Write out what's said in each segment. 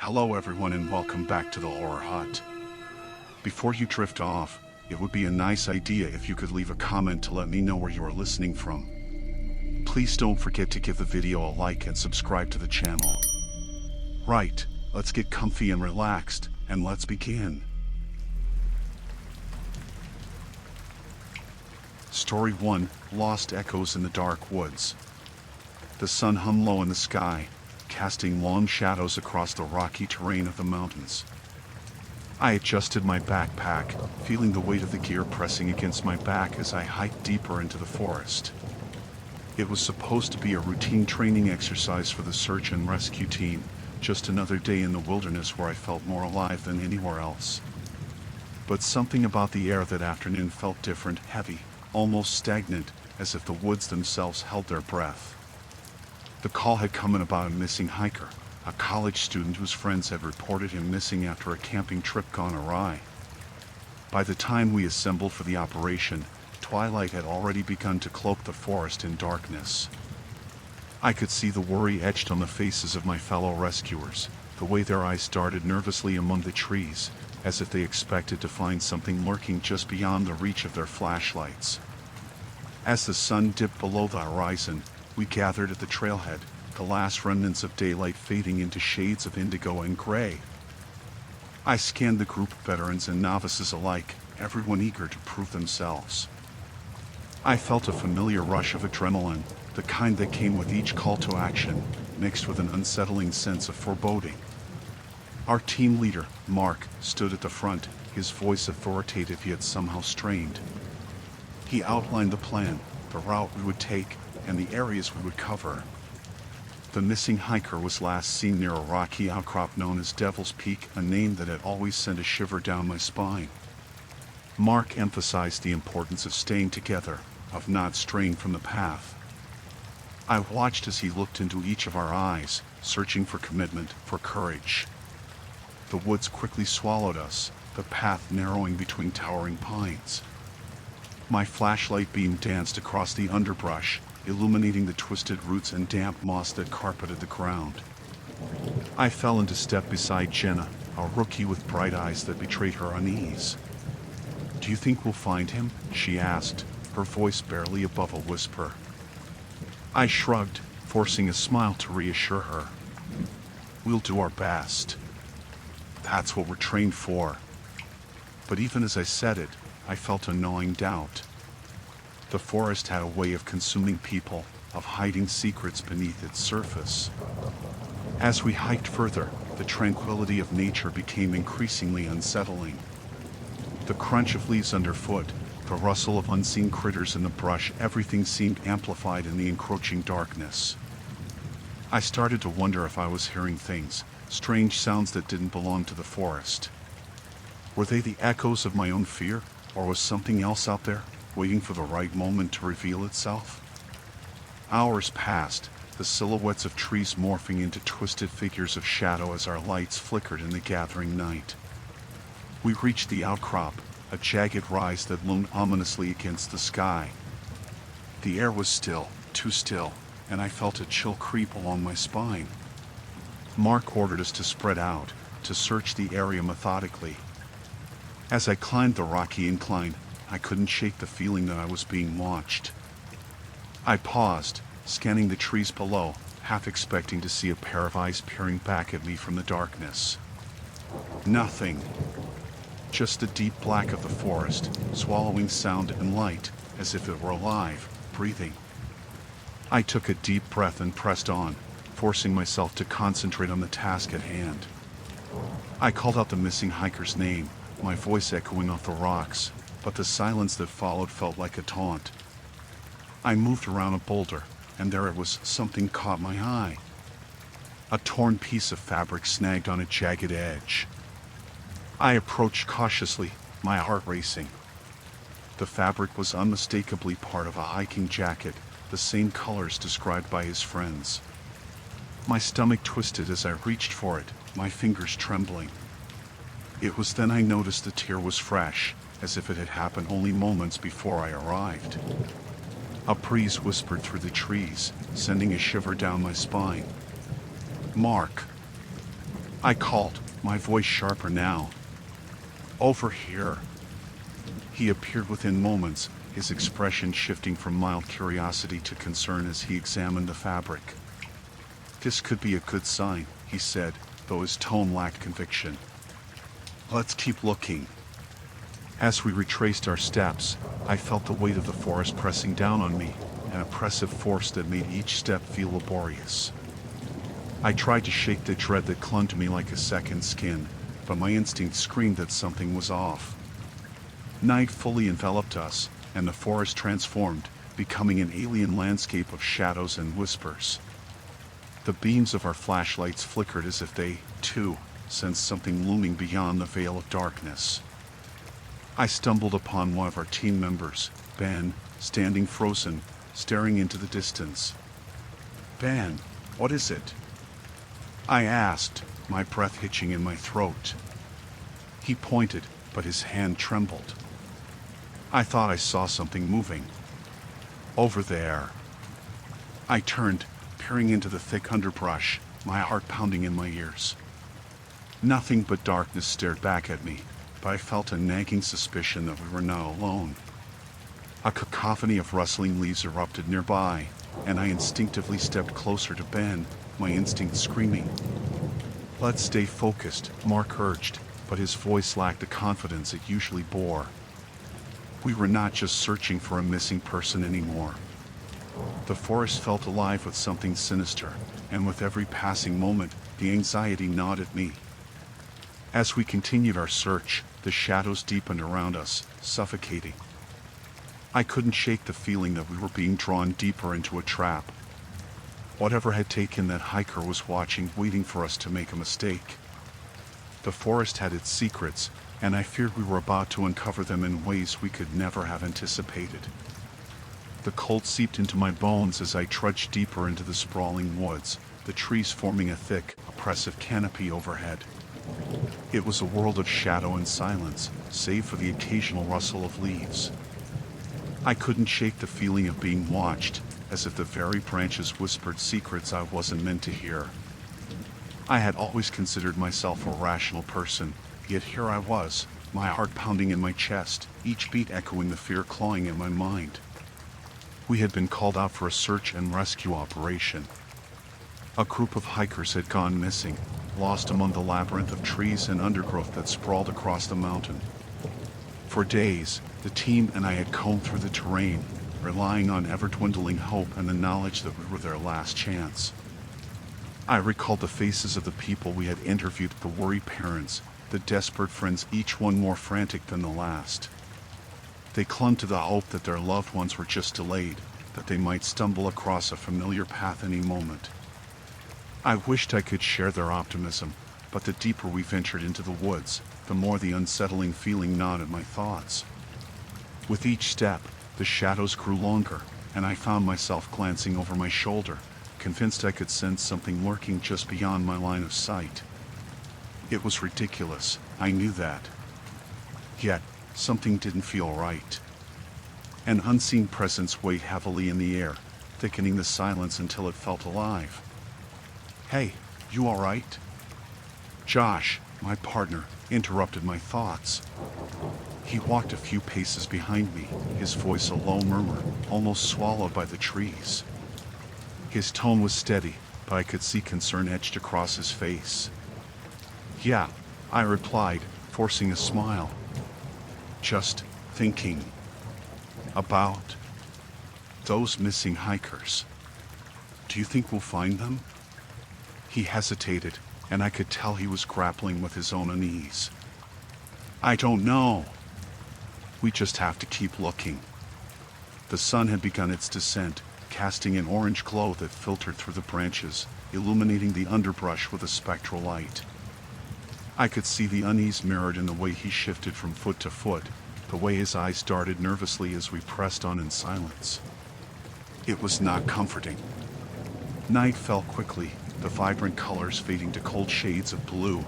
Hello everyone and welcome back to the Horror Hut. Before you drift off, it would be a nice idea if you could leave a comment to let me know where you are listening from. Please don't forget to give the video a like and subscribe to the channel. Right, let's get comfy and relaxed, and let's begin. Story 1, Lost Echoes in the Dark Woods. The sun hung low in the sky, casting long shadows across the rocky terrain of the mountains. I adjusted my backpack, feeling the weight of the gear pressing against my back as I hiked deeper into the forest. It was supposed to be a routine training exercise for the search and rescue team, just another day in the wilderness where I felt more alive than anywhere else. But something about the air that afternoon felt different, heavy, almost stagnant, as if the woods themselves held their breath. The call had come in about a missing hiker, a college student whose friends had reported him missing after a camping trip gone awry. By the time we assembled for the operation, twilight had already begun to cloak the forest in darkness. I could see the worry etched on the faces of my fellow rescuers, the way their eyes darted nervously among the trees, as if they expected to find something lurking just beyond the reach of their flashlights. As the sun dipped below the horizon, we gathered at the trailhead, the last remnants of daylight fading into shades of indigo and gray. I scanned the group of veterans and novices alike, everyone eager to prove themselves. I felt a familiar rush of adrenaline, the kind that came with each call to action, mixed with an unsettling sense of foreboding. Our team leader, Mark, stood at the front, his voice authoritative yet somehow strained. He outlined the plan, the route we would take, and the areas we would cover. The missing hiker was last seen near a rocky outcrop known as Devil's Peak, a name that had always sent a shiver down my spine. Mark emphasized the importance of staying together, of not straying from the path. I watched as he looked into each of our eyes, searching for commitment, for courage. The woods quickly swallowed us, the path narrowing between towering pines. My flashlight beam danced across the underbrush, illuminating the twisted roots and damp moss that carpeted the ground. I fell into step beside Jenna, a rookie with bright eyes that betrayed her unease. "Do you think we'll find him?" she asked, her voice barely above a whisper. I shrugged, forcing a smile to reassure her. "We'll do our best. That's what we're trained for." But even as I said it, I felt a gnawing doubt. The forest had a way of consuming people, of hiding secrets beneath its surface. As we hiked further, the tranquility of nature became increasingly unsettling. The crunch of leaves underfoot, the rustle of unseen critters in the brush, everything seemed amplified in the encroaching darkness. I started to wonder if I was hearing things, strange sounds that didn't belong to the forest. Were they the echoes of my own fear, or was something else out there, waiting for the right moment to reveal itself? Hours passed, the silhouettes of trees morphing into twisted figures of shadow as our lights flickered in the gathering night. We reached the outcrop, a jagged rise that loomed ominously against the sky. The air was still, too still, and I felt a chill creep along my spine. Mark ordered us to spread out, to search the area methodically. As I climbed the rocky incline, I couldn't shake the feeling that I was being watched. I paused, scanning the trees below, half expecting to see a pair of eyes peering back at me from the darkness. Nothing. Just the deep black of the forest, swallowing sound and light, as if it were alive, breathing. I took a deep breath and pressed on, forcing myself to concentrate on the task at hand. I called out the missing hiker's name, my voice echoing off the rocks, but the silence that followed felt like a taunt. I moved around a boulder, and there it was. Something caught my eye. A torn piece of fabric snagged on a jagged edge. I approached cautiously, my heart racing. The fabric was unmistakably part of a hiking jacket, the same colors described by his friends. My stomach twisted as I reached for it, my fingers trembling. It was then I noticed the tear was fresh, as if it had happened only moments before I arrived. A breeze whispered through the trees, sending a shiver down my spine. "Mark." I called, my voice sharper now. Over here. He appeared within moments, his expression shifting from mild curiosity to concern as he examined the fabric. This could be a good sign, he said, though his tone lacked conviction. Let's keep looking. As we retraced our steps, I felt the weight of the forest pressing down on me, an oppressive force that made each step feel laborious. I tried to shake the dread that clung to me like a second skin, but my instinct screamed that something was off. Night fully enveloped us, and the forest transformed, becoming an alien landscape of shadows and whispers. The beams of our flashlights flickered as if they, too, sensed something looming beyond the veil of darkness. I stumbled upon one of our team members, Ben, standing frozen, staring into the distance. Ben, what is it? I asked, my breath hitching in my throat. He pointed, but his hand trembled. I thought I saw something moving. Over there. I turned, peering into the thick underbrush, my heart pounding in my ears. Nothing but darkness stared back at me, but I felt a nagging suspicion that we were not alone. A cacophony of rustling leaves erupted nearby, and I instinctively stepped closer to Ben, my instinct screaming. Let's stay focused, Mark urged, but his voice lacked the confidence it usually bore. We were not just searching for a missing person anymore. The forest felt alive with something sinister, and with every passing moment, the anxiety gnawed at me. As we continued our search, the shadows deepened around us, suffocating. I couldn't shake the feeling that we were being drawn deeper into a trap. Whatever had taken that hiker was watching, waiting for us to make a mistake. The forest had its secrets, and I feared we were about to uncover them in ways we could never have anticipated. The cold seeped into my bones as I trudged deeper into the sprawling woods, the trees forming a thick, oppressive canopy overhead. It was a world of shadow and silence, save for the occasional rustle of leaves. I couldn't shake the feeling of being watched, as if the very branches whispered secrets I wasn't meant to hear. I had always considered myself a rational person, yet here I was, my heart pounding in my chest, each beat echoing the fear clawing at my mind. We had been called out for a search and rescue operation. A group of hikers had gone missing, lost among the labyrinth of trees and undergrowth that sprawled across the mountain. For days, the team and I had combed through the terrain, relying on ever-dwindling hope and the knowledge that we were their last chance. I recalled the faces of the people we had interviewed, the worried parents, the desperate friends, each one more frantic than the last. They clung to the hope that their loved ones were just delayed, that they might stumble across a familiar path any moment. I wished I could share their optimism, but the deeper we ventured into the woods, the more the unsettling feeling gnawed at my thoughts. With each step, the shadows grew longer, and I found myself glancing over my shoulder, convinced I could sense something lurking just beyond my line of sight. It was ridiculous, I knew that. Yet, something didn't feel right. An unseen presence weighed heavily in the air, thickening the silence until it felt alive. Hey, you all right? Josh, my partner, interrupted my thoughts. He walked a few paces behind me, his voice a low murmur, almost swallowed by the trees. His tone was steady, but I could see concern etched across his face. Yeah, I replied, forcing a smile. Just thinking about those missing hikers. Do you think we'll find them? He hesitated, and I could tell he was grappling with his own unease. I don't know. We just have to keep looking. The sun had begun its descent, casting an orange glow that filtered through the branches, illuminating the underbrush with a spectral light. I could see the unease mirrored in the way he shifted from foot to foot, the way his eyes darted nervously as we pressed on in silence. It was not comforting. Night fell quickly, the vibrant colors fading to cold shades of blue.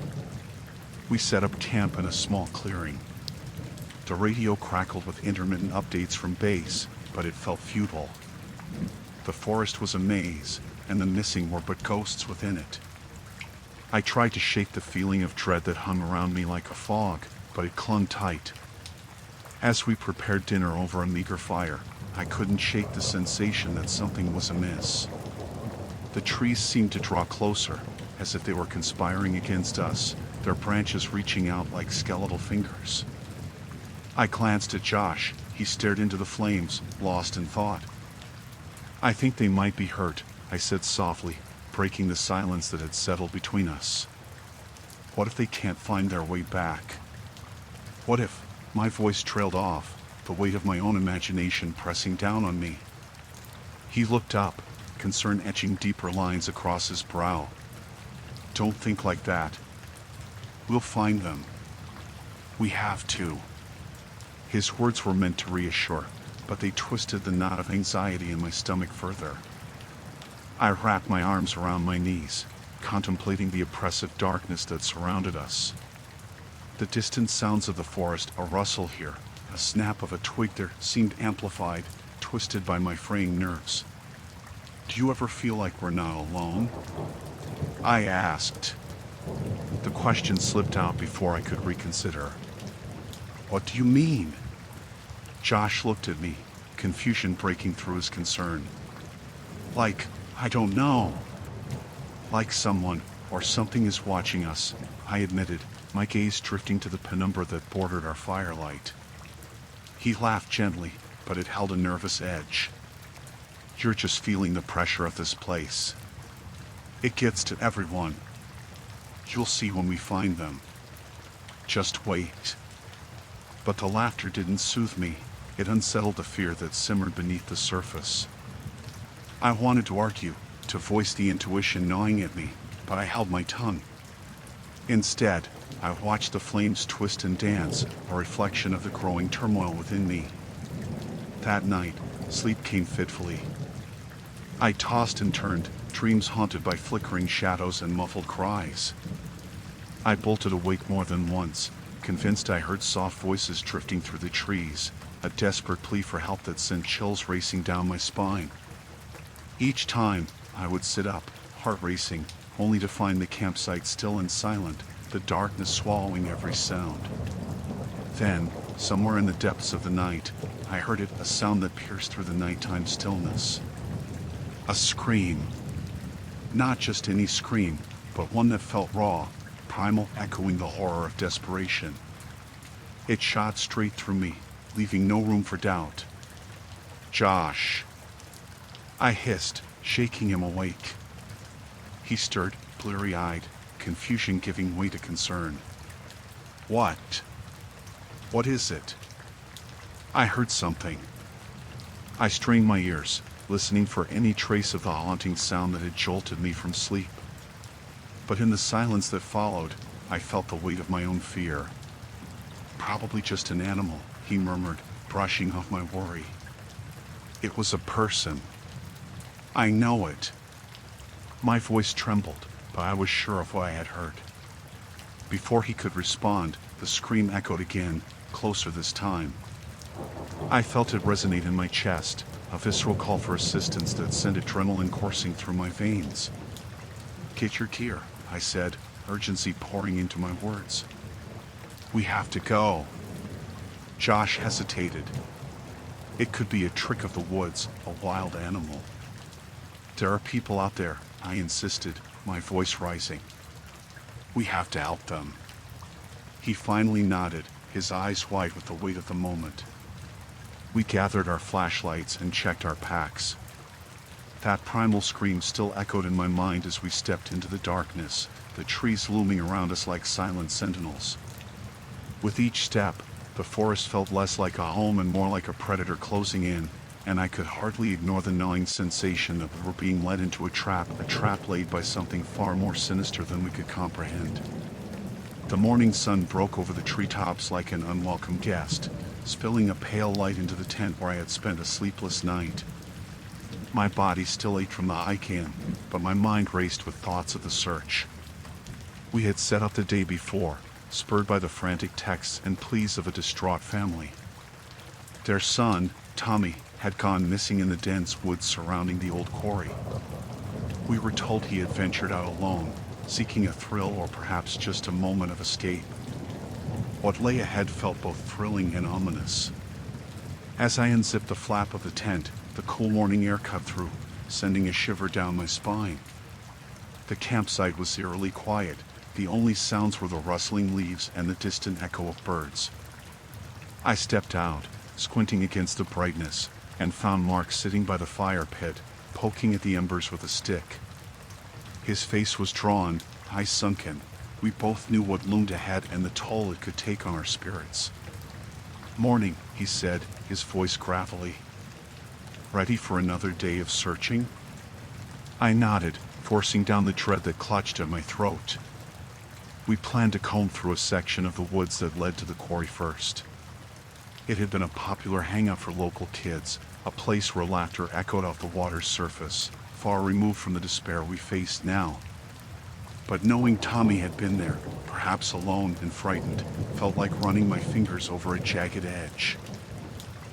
We set up camp in a small clearing. The radio crackled with intermittent updates from base, but it felt futile. The forest was a maze, and the missing were but ghosts within it. I tried to shake the feeling of dread that hung around me like a fog, but it clung tight. As we prepared dinner over a meager fire, I couldn't shake the sensation that something was amiss. The trees seemed to draw closer, as if they were conspiring against us, their branches reaching out like skeletal fingers. I glanced at Josh. He stared into the flames, lost in thought. "I think they might be hurt," I said softly, breaking the silence that had settled between us. "What if they can't find their way back? What if—" My voice trailed off, the weight of my own imagination pressing down on me. He looked up, concern etching deeper lines across his brow. "Don't think like that. We'll find them. We have to." His words were meant to reassure, but they twisted the knot of anxiety in my stomach further. I wrapped my arms around my knees, contemplating the oppressive darkness that surrounded us. The distant sounds of the forest, a rustle here, a snap of a twig there, seemed amplified, twisted by my fraying nerves. "Do you ever feel like we're not alone?" I asked. The question slipped out before I could reconsider. "What do you mean?" Josh looked at me, confusion breaking through his concern. "Like, I don't know. Like someone or something is watching us," I admitted, my gaze drifting to the penumbra that bordered our firelight. He laughed gently, but it held a nervous edge. "You're just feeling the pressure of this place. It gets to everyone. You'll see when we find them. Just wait." But the laughter didn't soothe me. It unsettled the fear that simmered beneath the surface. I wanted to argue, to voice the intuition gnawing at me, but I held my tongue. Instead, I watched the flames twist and dance, a reflection of the growing turmoil within me. That night, sleep came fitfully. I tossed and turned, dreams haunted by flickering shadows and muffled cries. I bolted awake more than once, convinced I heard soft voices drifting through the trees, a desperate plea for help that sent chills racing down my spine. Each time, I would sit up, heart racing, only to find the campsite still and silent, the darkness swallowing every sound. Then, somewhere in the depths of the night, I heard it, a sound that pierced through the nighttime stillness. A scream. Not just any scream, but one that felt raw, primal, echoing the horror of desperation. It shot straight through me, leaving no room for doubt. "Josh!" I hissed, shaking him awake. He stirred, bleary-eyed, confusion giving way to concern. "What? What is it?" I heard something. I strained my ears, listening for any trace of the haunting sound that had jolted me from sleep. But in the silence that followed, I felt the weight of my own fear. "Probably just an animal," he murmured, brushing off my worry. "It was a person. I know it." My voice trembled, but I was sure of what I had heard. Before he could respond, the scream echoed again, closer this time. I felt it resonate in my chest, a visceral call for assistance that sent adrenaline coursing through my veins. "Get your gear," I said, urgency pouring into my words. "We have to go." Josh hesitated. It could be a trick of the woods, a wild animal. "There are people out there," I insisted, my voice rising. "We have to help them." He finally nodded, his eyes wide with the weight of the moment. We gathered our flashlights and checked our packs. That primal scream still echoed in my mind as we stepped into the darkness, the trees looming around us like silent sentinels. With each step, the forest felt less like a home and more like a predator closing in, and I could hardly ignore the gnawing sensation that we were being led into a trap laid by something far more sinister than we could comprehend. The morning sun broke over the treetops like an unwelcome guest, spilling a pale light into the tent where I had spent a sleepless night. My body still ached from the 𝐬𝐽, but my mind raced with thoughts of the search. We had set out the day before, spurred by the frantic texts and pleas of a distraught family. Their son, Tommy, had gone missing in the dense woods surrounding the old quarry. We were told he had ventured out alone, seeking a thrill or perhaps just a moment of escape. What lay ahead felt both thrilling and ominous. As I unzipped the flap of the tent, the cool morning air cut through, sending a shiver down my spine. The campsite was eerily quiet. The only sounds were the rustling leaves and the distant echo of birds. I stepped out, squinting against the brightness, and found Mark sitting by the fire pit, poking at the embers with a stick. His face was drawn, eyes sunken. We both knew what loomed ahead and the toll it could take on our spirits. "Morning," he said, his voice gravelly. "Ready for another day of searching?" I nodded, forcing down the dread that clutched at my throat. We planned to comb through a section of the woods that led to the quarry first. It had been a popular hangout for local kids, a place where laughter echoed off the water's surface, far removed from the despair we faced now. But knowing Tommy had been there, perhaps alone and frightened, felt like running my fingers over a jagged edge.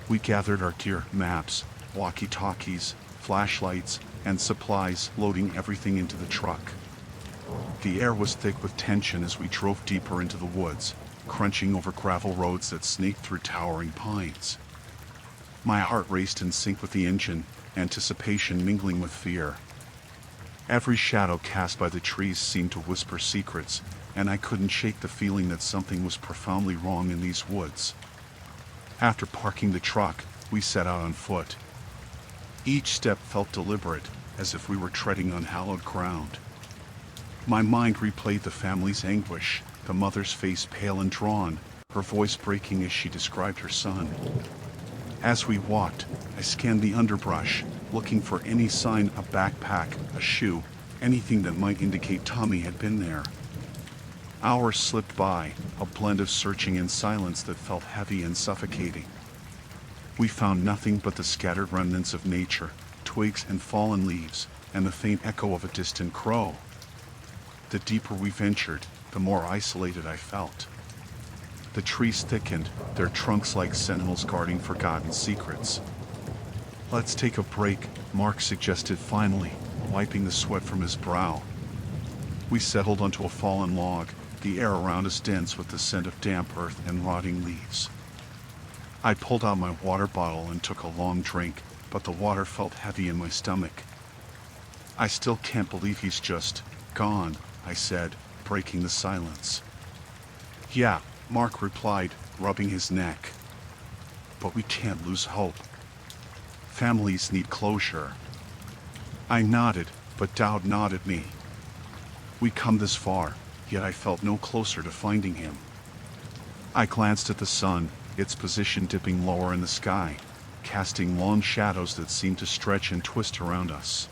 We gathered our gear, maps, walkie-talkies, flashlights, and supplies, loading everything into the truck. The air was thick with tension as we drove deeper into the woods, crunching over gravel roads that snaked through towering pines. My heart raced in sync with the engine, anticipation mingling with fear. Every shadow cast by the trees seemed to whisper secrets, and I couldn't shake the feeling that something was profoundly wrong in these woods. After parking the truck, we set out on foot. Each step felt deliberate, as if we were treading unhallowed ground. My mind replayed the family's anguish, the mother's face pale and drawn, her voice breaking as she described her son. As we walked, I scanned the underbrush, looking for any sign, a backpack, a shoe, anything that might indicate Tommy had been there. Hours slipped by, a blend of searching and silence that felt heavy and suffocating. We found nothing but the scattered remnants of nature, twigs and fallen leaves, and the faint echo of a distant crow. The deeper we ventured, the more isolated I felt. The trees thickened, their trunks like sentinels guarding forgotten secrets. "Let's take a break," Mark suggested finally, wiping the sweat from his brow. We settled onto a fallen log, the air around us dense with the scent of damp earth and rotting leaves. I pulled out my water bottle and took a long drink, but the water felt heavy in my stomach. "I still can't believe he's just gone," I said, breaking the silence. "Yeah," Mark replied, rubbing his neck. "But we can't lose hope. Families need closure." I nodded, but doubt nodded me. We'd come this far, yet I felt no closer to finding him. I glanced at the sun, its position dipping lower in the sky, casting long shadows that seemed to stretch and twist around us.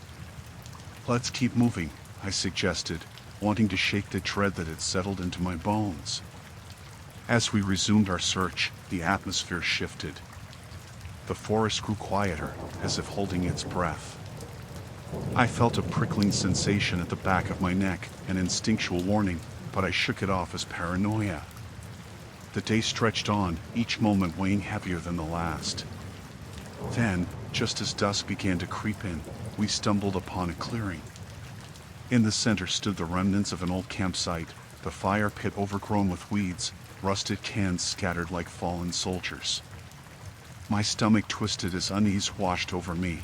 "Let's keep moving," I suggested, wanting to shake the dread that had settled into my bones. As we resumed our search, the atmosphere shifted. The forest grew quieter, as if holding its breath. I felt a prickling sensation at the back of my neck, an instinctual warning, but I shook it off as paranoia. The day stretched on, each moment weighing heavier than the last. Then, just as dusk began to creep in, we stumbled upon a clearing. In the center stood the remnants of an old campsite, the fire pit overgrown with weeds, rusted cans scattered like fallen soldiers. My stomach twisted as unease washed over me.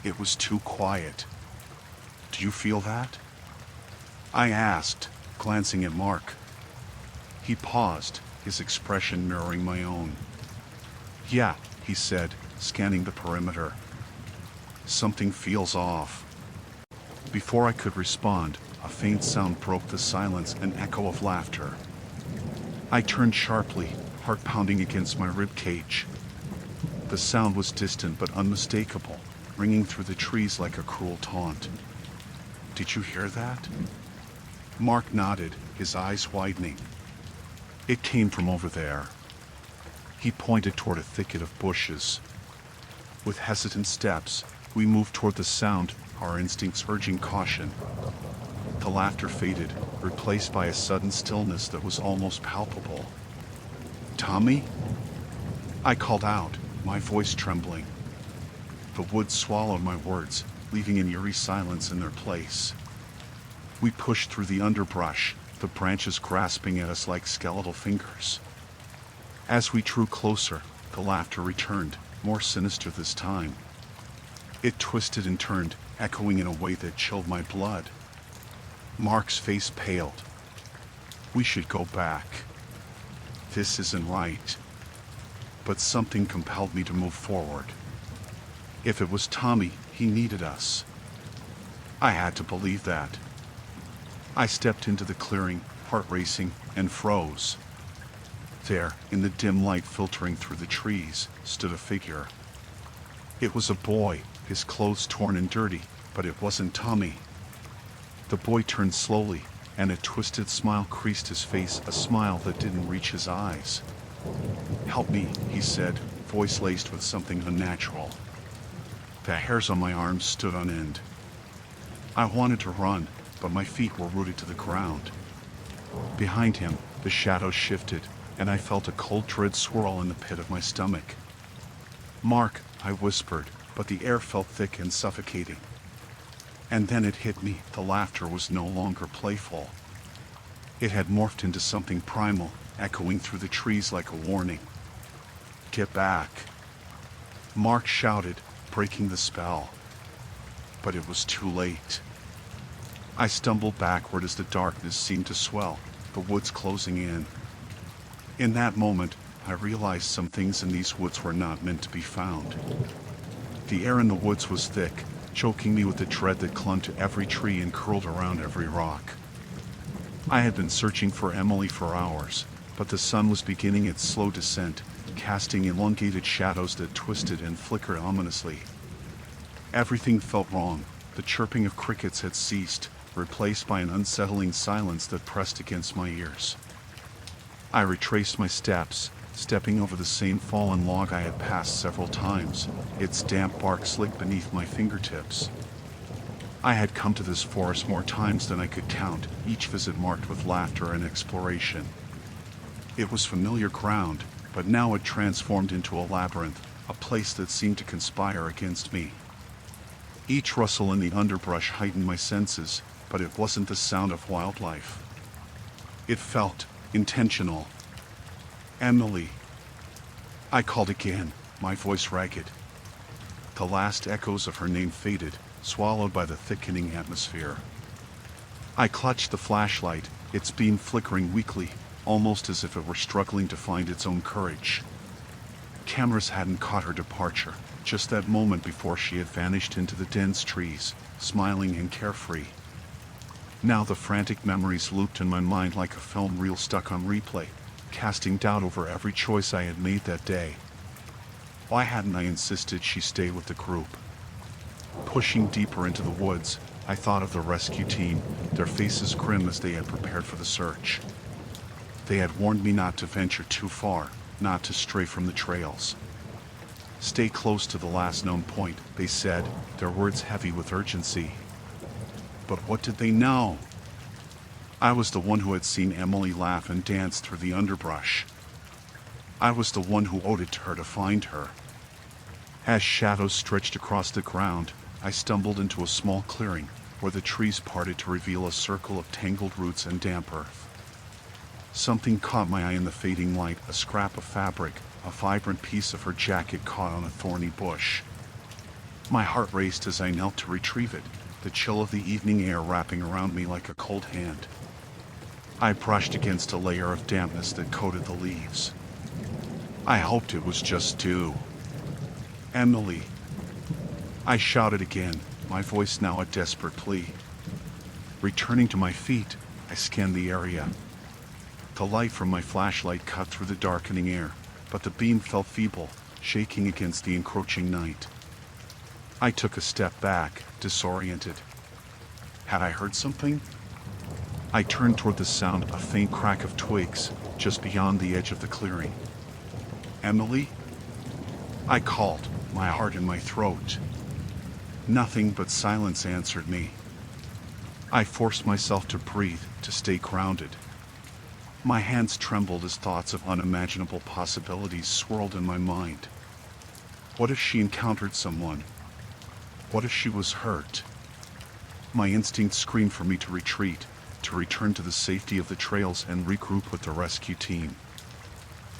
It was too quiet. "Do you feel that?" I asked, glancing at Mark. He paused, his expression mirroring my own. "Yeah," he said, scanning the perimeter. "Something feels off." Before I could respond, a faint sound broke the silence, an echo of laughter. I turned sharply, heart pounding against my rib cage. The sound was distant but unmistakable, ringing through the trees like a cruel taunt. "Did you hear that?" Mark nodded, his eyes widening. "It came from over there." He pointed toward a thicket of bushes. With hesitant steps, we moved toward the sound, our instincts urging caution. The laughter faded, replaced by a sudden stillness that was almost palpable. "Tommy?" I called out, my voice trembling. The woods swallowed my words, leaving an eerie silence in their place. We pushed through the underbrush, the branches grasping at us like skeletal fingers. As we drew closer, the laughter returned, more sinister this time. It twisted and turned, echoing in a way that chilled my blood. Mark's face paled. We should go back. This isn't right. But something compelled me to move forward. If it was Tommy, he needed us. I had to believe that. I stepped into the clearing, heart racing, and froze. There, in the dim light filtering through the trees, stood a figure. It was a boy, his clothes torn and dirty, but it wasn't Tommy. The boy turned slowly, and a twisted smile creased his face, a smile that didn't reach his eyes. "Help me," he said, voice laced with something unnatural. The hairs on my arms stood on end. I wanted to run, but my feet were rooted to the ground. Behind him, the shadows shifted, and I felt a cold dread swirl in the pit of my stomach. "Mark," I whispered, but the air felt thick and suffocating. And then it hit me, the laughter was no longer playful. It had morphed into something primal, echoing through the trees like a warning. "Get back!" Mark shouted, breaking the spell. But it was too late. I stumbled backward as the darkness seemed to swell, the woods closing in. In that moment, I realized some things in these woods were not meant to be found. The air in the woods was thick, choking me with the dread that clung to every tree and curled around every rock. I had been searching for Emily for hours, but the sun was beginning its slow descent, casting elongated shadows that twisted and flickered ominously. Everything felt wrong. The chirping of crickets had ceased, replaced by an unsettling silence that pressed against my ears. I retraced my steps, stepping over the same fallen log I had passed several times, its damp bark slick beneath my fingertips. I had come to this forest more times than I could count, each visit marked with laughter and exploration. It was familiar ground, but now it transformed into a labyrinth, a place that seemed to conspire against me. Each rustle in the underbrush heightened my senses, but it wasn't the sound of wildlife. It felt intentional. "Emily." I called again, my voice ragged. The last echoes of her name faded, swallowed by the thickening atmosphere. I clutched the flashlight, its beam flickering weakly, almost as if it were struggling to find its own courage. Cameras hadn't caught her departure, just that moment before she had vanished into the dense trees, smiling and carefree. Now the frantic memories looped in my mind like a film reel stuck on replay, casting doubt over every choice I had made that day. Why hadn't I insisted she stay with the group? Pushing deeper into the woods, I thought of the rescue team, their faces grim as they had prepared for the search. They had warned me not to venture too far, not to stray from the trails. "Stay close to the last known point," they said, their words heavy with urgency. But what did they know? I was the one who had seen Emily laugh and dance through the underbrush. I was the one who owed it to her to find her. As shadows stretched across the ground, I stumbled into a small clearing, where the trees parted to reveal a circle of tangled roots and damp earth. Something caught my eye in the fading light, a scrap of fabric, a vibrant piece of her jacket caught on a thorny bush. My heart raced as I knelt to retrieve it, the chill of the evening air wrapping around me like a cold hand. I brushed against a layer of dampness that coated the leaves. I hoped it was just dew. "Emily." I shouted again, my voice now a desperate plea. Returning to my feet, I scanned the area. The light from my flashlight cut through the darkening air, but the beam felt feeble, shaking against the encroaching night. I took a step back, disoriented. Had I heard something? I turned toward the sound, a faint crack of twigs, just beyond the edge of the clearing. "Emily?" I called, my heart in my throat. Nothing but silence answered me. I forced myself to breathe, to stay grounded. My hands trembled as thoughts of unimaginable possibilities swirled in my mind. What if she encountered someone? What if she was hurt? My instinct screamed for me to retreat, to return to the safety of the trails and regroup with the rescue team.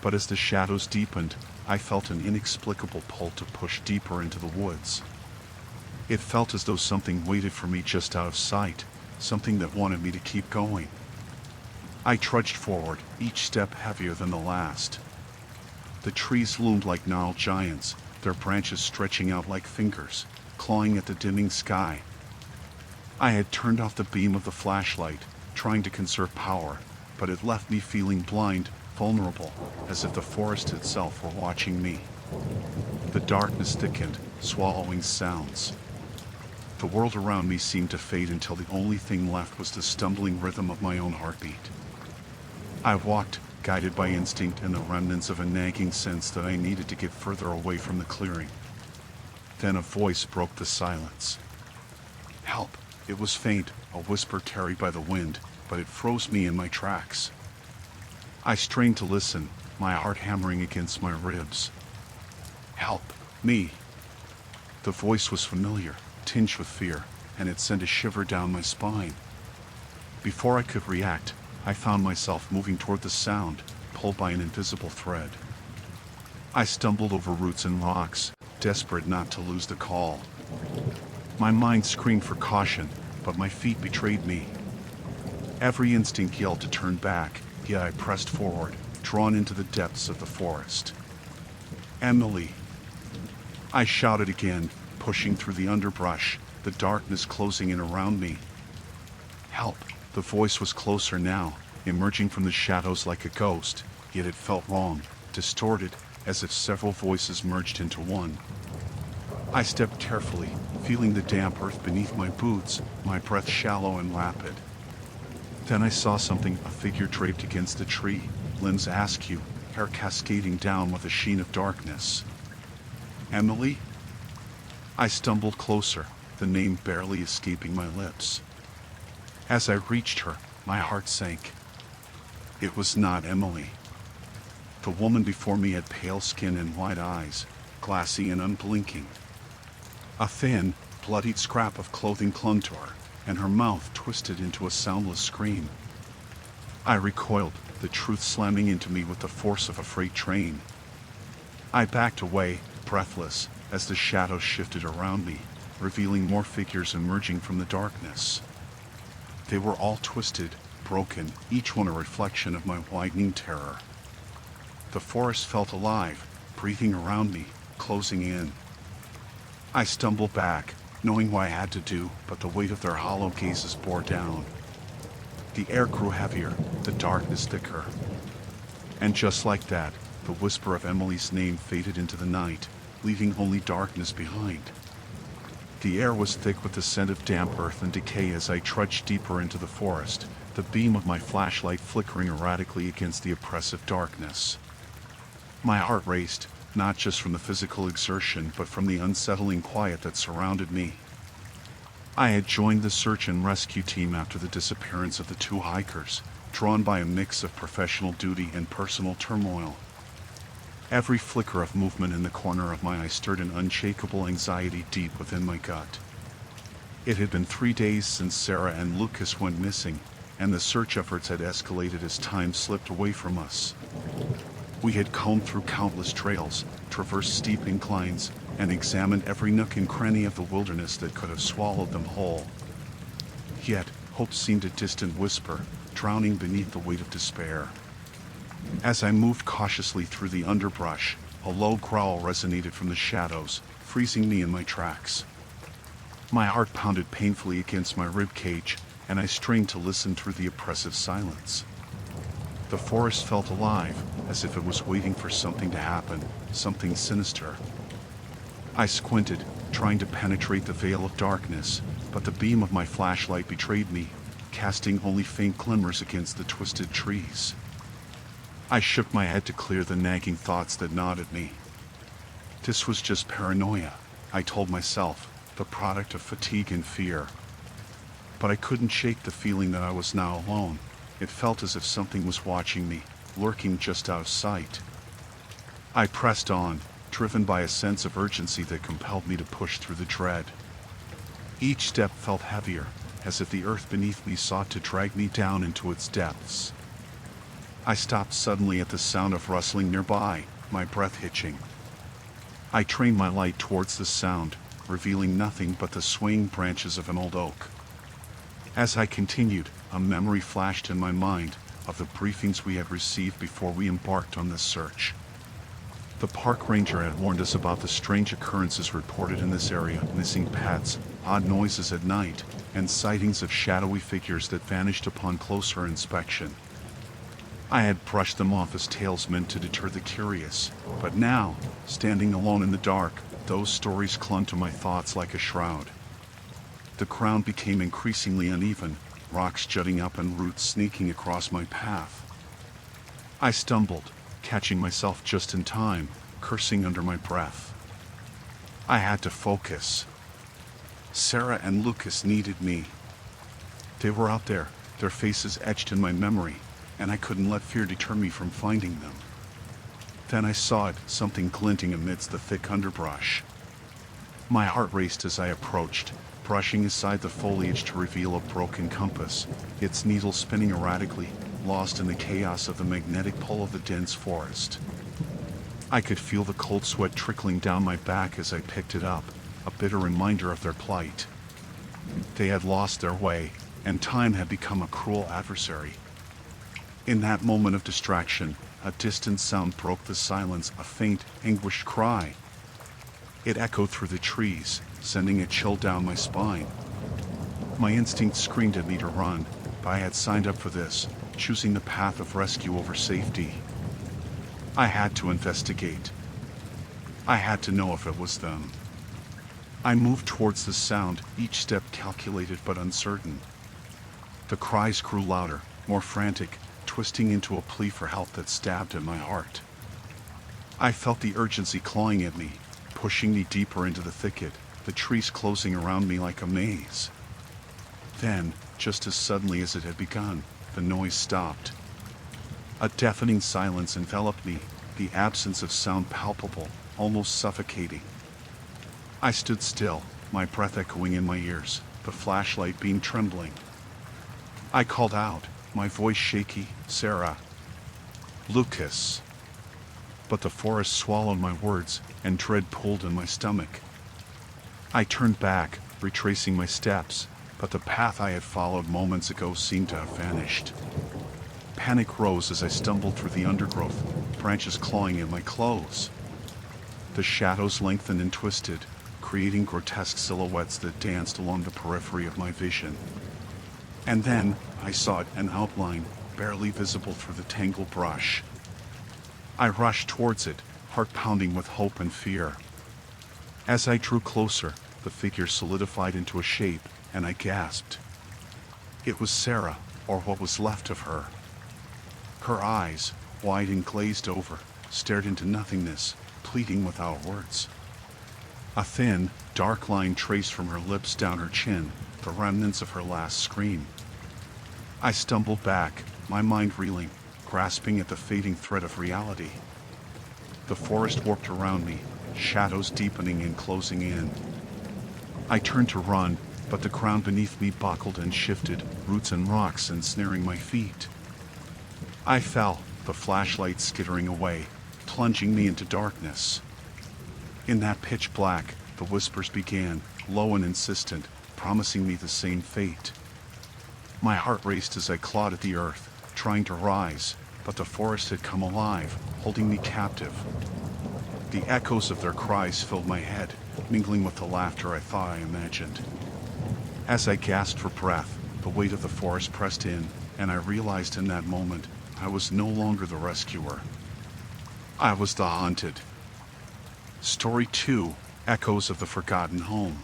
But as the shadows deepened, I felt an inexplicable pull to push deeper into the woods. It felt as though something waited for me just out of sight, something that wanted me to keep going. I trudged forward, each step heavier than the last. The trees loomed like gnarled giants, their branches stretching out like fingers, clawing at the dimming sky. I had turned off the beam of the flashlight, trying to conserve power, but it left me feeling blind, vulnerable, as if the forest itself were watching me. The darkness thickened, swallowing sounds. The world around me seemed to fade until the only thing left was the stumbling rhythm of my own heartbeat. I walked, guided by instinct and the remnants of a nagging sense that I needed to get further away from the clearing. Then a voice broke the silence. Help! It was faint, a whisper carried by the wind, but it froze me in my tracks. I strained to listen, my heart hammering against my ribs. Help! Me! The voice was familiar, tinged with fear, and it sent a shiver down my spine. Before I could react, I found myself moving toward the sound, pulled by an invisible thread. I stumbled over roots and rocks, desperate not to lose the call. My mind screamed for caution, but my feet betrayed me. Every instinct yelled to turn back, yet I pressed forward, drawn into the depths of the forest. Emily! I shouted again, pushing through the underbrush, the darkness closing in around me. Help! The voice was closer now, emerging from the shadows like a ghost, yet it felt wrong, distorted, as if several voices merged into one. I stepped carefully, feeling the damp earth beneath my boots, my breath shallow and rapid. Then I saw something, a figure draped against the tree, limbs askew, hair cascading down with a sheen of darkness. Emily? I stumbled closer, the name barely escaping my lips. As I reached her, my heart sank. It was not Emily. The woman before me had pale skin and wide eyes, glassy and unblinking. A thin, bloodied scrap of clothing clung to her, and her mouth twisted into a soundless scream. I recoiled, the truth slamming into me with the force of a freight train. I backed away, breathless, as the shadows shifted around me, revealing more figures emerging from the darkness. They were all twisted, broken, each one a reflection of my widening terror. The forest felt alive, breathing around me, closing in. I stumbled back, knowing what I had to do, but the weight of their hollow gazes bore down. The air grew heavier, the darkness thicker. And just like that, the whisper of Emily's name faded into the night, leaving only darkness behind. The air was thick with the scent of damp earth and decay as I trudged deeper into the forest, the beam of my flashlight flickering erratically against the oppressive darkness. My heart raced, not just from the physical exertion but from the unsettling quiet that surrounded me. I had joined the search and rescue team after the disappearance of the two hikers, drawn by a mix of professional duty and personal turmoil. Every flicker of movement in the corner of my eye stirred an unshakable anxiety deep within my gut. It had been 3 days since Sarah and Lucas went missing, and the search efforts had escalated as time slipped away from us. We had combed through countless trails, traversed steep inclines, and examined every nook and cranny of the wilderness that could have swallowed them whole. Yet, hope seemed a distant whisper, drowning beneath the weight of despair. As I moved cautiously through the underbrush, a low growl resonated from the shadows, freezing me in my tracks. My heart pounded painfully against my rib cage, and I strained to listen through the oppressive silence. The forest felt alive, as if it was waiting for something to happen, something sinister. I squinted, trying to penetrate the veil of darkness, but the beam of my flashlight betrayed me, casting only faint glimmers against the twisted trees. I shook my head to clear the nagging thoughts that gnawed at me. This was just paranoia, I told myself, the product of fatigue and fear. But I couldn't shake the feeling that I was now alone. It felt as if something was watching me, lurking just out of sight. I pressed on, driven by a sense of urgency that compelled me to push through the dread. Each step felt heavier, as if the earth beneath me sought to drag me down into its depths. I stopped suddenly at the sound of rustling nearby, my breath hitching. I trained my light towards the sound, revealing nothing but the swaying branches of an old oak. As I continued, a memory flashed in my mind of the briefings we had received before we embarked on this search. The park ranger had warned us about the strange occurrences reported in this area: missing pets, odd noises at night, and sightings of shadowy figures that vanished upon closer inspection. I had brushed them off as tales meant to deter the curious, but now, standing alone in the dark, those stories clung to my thoughts like a shroud. The ground became increasingly uneven, rocks jutting up and roots sneaking across my path. I stumbled, catching myself just in time, cursing under my breath. I had to focus. Sarah and Lucas needed me. They were out there, their faces etched in my memory, and I couldn't let fear deter me from finding them. Then I saw it, something glinting amidst the thick underbrush. My heart raced as I approached, brushing aside the foliage to reveal a broken compass, its needle spinning erratically, lost in the chaos of the magnetic pull of the dense forest. I could feel the cold sweat trickling down my back as I picked it up, a bitter reminder of their plight. They had lost their way, and time had become a cruel adversary. In that moment of distraction, a distant sound broke the silence, a faint, anguished cry. It echoed through the trees, sending a chill down my spine. My instinct screamed at me to run, but I had signed up for this, choosing the path of rescue over safety. I had to investigate. I had to know if it was them. I moved towards the sound, each step calculated but uncertain. The cries grew louder, more frantic, twisting into a plea for help that stabbed at my heart. I felt the urgency clawing at me, pushing me deeper into the thicket, the trees closing around me like a maze. Then, just as suddenly as it had begun, the noise stopped. A deafening silence enveloped me, the absence of sound palpable, almost suffocating. I stood still, my breath echoing in my ears, the flashlight beam trembling. I called out, my voice shaky, "Sarah." "Lucas." But the forest swallowed my words, and dread pulled in my stomach. I turned back, retracing my steps, but the path I had followed moments ago seemed to have vanished. Panic rose as I stumbled through the undergrowth, branches clawing at my clothes. The shadows lengthened and twisted, creating grotesque silhouettes that danced along the periphery of my vision. And then, I saw it, an outline, barely visible through the tangled brush. I rushed towards it, heart pounding with hope and fear. As I drew closer, the figure solidified into a shape, and I gasped. It was Sarah, or what was left of her. Her eyes, wide and glazed over, stared into nothingness, pleading without words. A thin, dark line traced from her lips down her chin, the remnants of her last scream. I stumbled back, my mind reeling, grasping at the fading thread of reality. The forest warped around me, shadows deepening and closing in. I turned to run, but the ground beneath me buckled and shifted, roots and rocks ensnaring my feet. I fell, the flashlight skittering away, plunging me into darkness. In that pitch black, the whispers began, low and insistent, promising me the same fate. My heart raced as I clawed at the earth, trying to rise, but the forest had come alive, holding me captive. The echoes of their cries filled my head, mingling with the laughter I thought I imagined. As I gasped for breath, the weight of the forest pressed in, and I realized in that moment I was no longer the rescuer. I was the hunted. Story 2, Echoes of the Forgotten Home.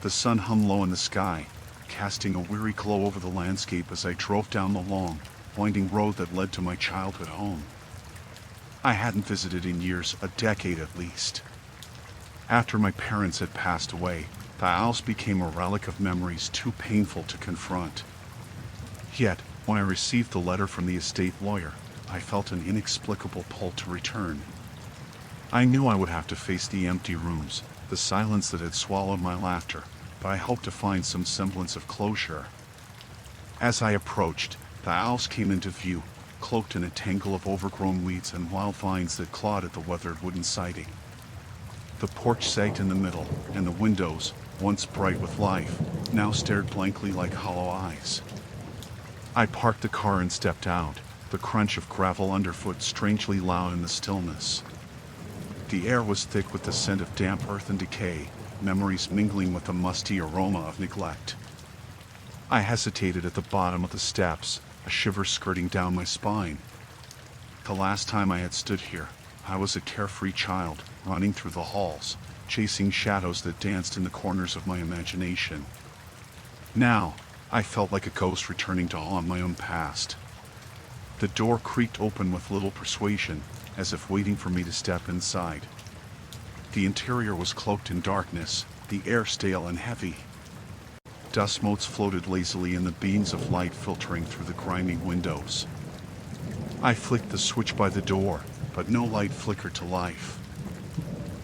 The sun hung low in the sky, casting a weary glow over the landscape as I drove down the long, winding road that led to my childhood home. I hadn't visited in years, a decade at least. After my parents had passed away, the house became a relic of memories too painful to confront. Yet, when I received the letter from the estate lawyer, I felt an inexplicable pull to return. I knew I would have to face the empty rooms, the silence that had swallowed my laughter, but I hoped to find some semblance of closure. As I approached, the owls came into view, cloaked in a tangle of overgrown weeds and wild vines that clawed at the weathered wooden siding. The porch sagged in the middle, and the windows, once bright with life, now stared blankly like hollow eyes. I parked the car and stepped out, the crunch of gravel underfoot strangely loud in the stillness. The air was thick with the scent of damp earth and decay, memories mingling with the musty aroma of neglect. I hesitated at the bottom of the steps, a shiver skirting down my spine. The last time I had stood here, I was a carefree child, running through the halls, chasing shadows that danced in the corners of my imagination. Now, I felt like a ghost returning to haunt my own past. The door creaked open with little persuasion, as if waiting for me to step inside. The interior was cloaked in darkness, the air stale and heavy. Dust motes floated lazily in the beams of light filtering through the grimy windows. I flicked the switch by the door, but no light flickered to life.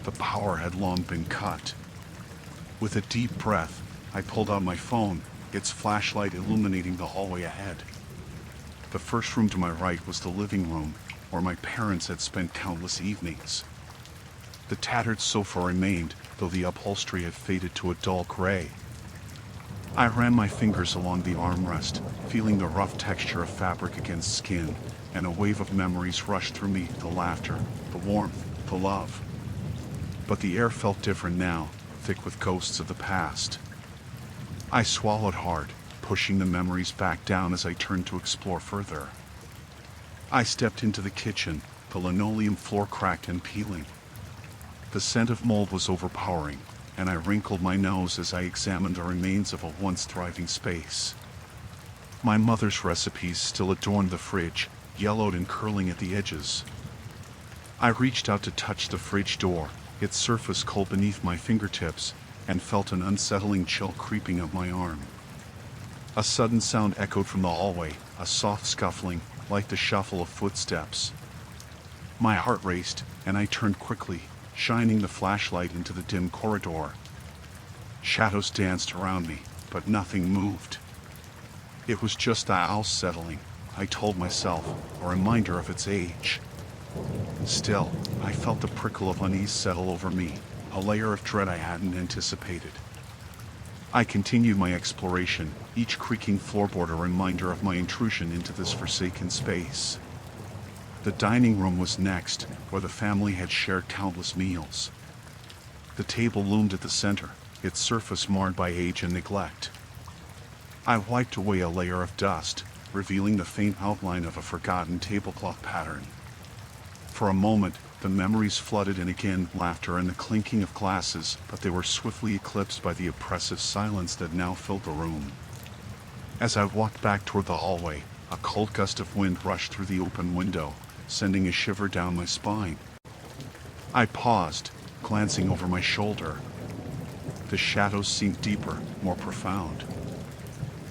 The power had long been cut. With a deep breath, I pulled out my phone, its flashlight illuminating the hallway ahead. The first room to my right was the living room, where my parents had spent countless evenings. The tattered sofa remained, though the upholstery had faded to a dull gray. I ran my fingers along the armrest, feeling the rough texture of fabric against skin, and a wave of memories rushed through me, the laughter, the warmth, the love. But the air felt different now, thick with ghosts of the past. I swallowed hard, pushing the memories back down as I turned to explore further. I stepped into the kitchen, the linoleum floor cracked and peeling. The scent of mold was overpowering, and I wrinkled my nose as I examined the remains of a once thriving space. My mother's recipes still adorned the fridge, yellowed and curling at the edges. I reached out to touch the fridge door, its surface cold beneath my fingertips, and felt an unsettling chill creeping up my arm. A sudden sound echoed from the hallway, a soft scuffling, like the shuffle of footsteps. My heart raced, and I turned quickly, shining the flashlight into the dim corridor. Shadows danced around me, but nothing moved. It was just the house settling, I told myself, a reminder of its age. Still, I felt the prickle of unease settle over me, a layer of dread I hadn't anticipated. I continued my exploration, each creaking floorboard a reminder of my intrusion into this forsaken space. The dining room was next, where the family had shared countless meals. The table loomed at the center, its surface marred by age and neglect. I wiped away a layer of dust, revealing the faint outline of a forgotten tablecloth pattern. For a moment, the memories flooded in again, laughter and the clinking of glasses, but they were swiftly eclipsed by the oppressive silence that now filled the room. As I walked back toward the hallway, a cold gust of wind rushed through the open window, sending a shiver down my spine. I paused, glancing over my shoulder. The shadows seemed deeper, more profound.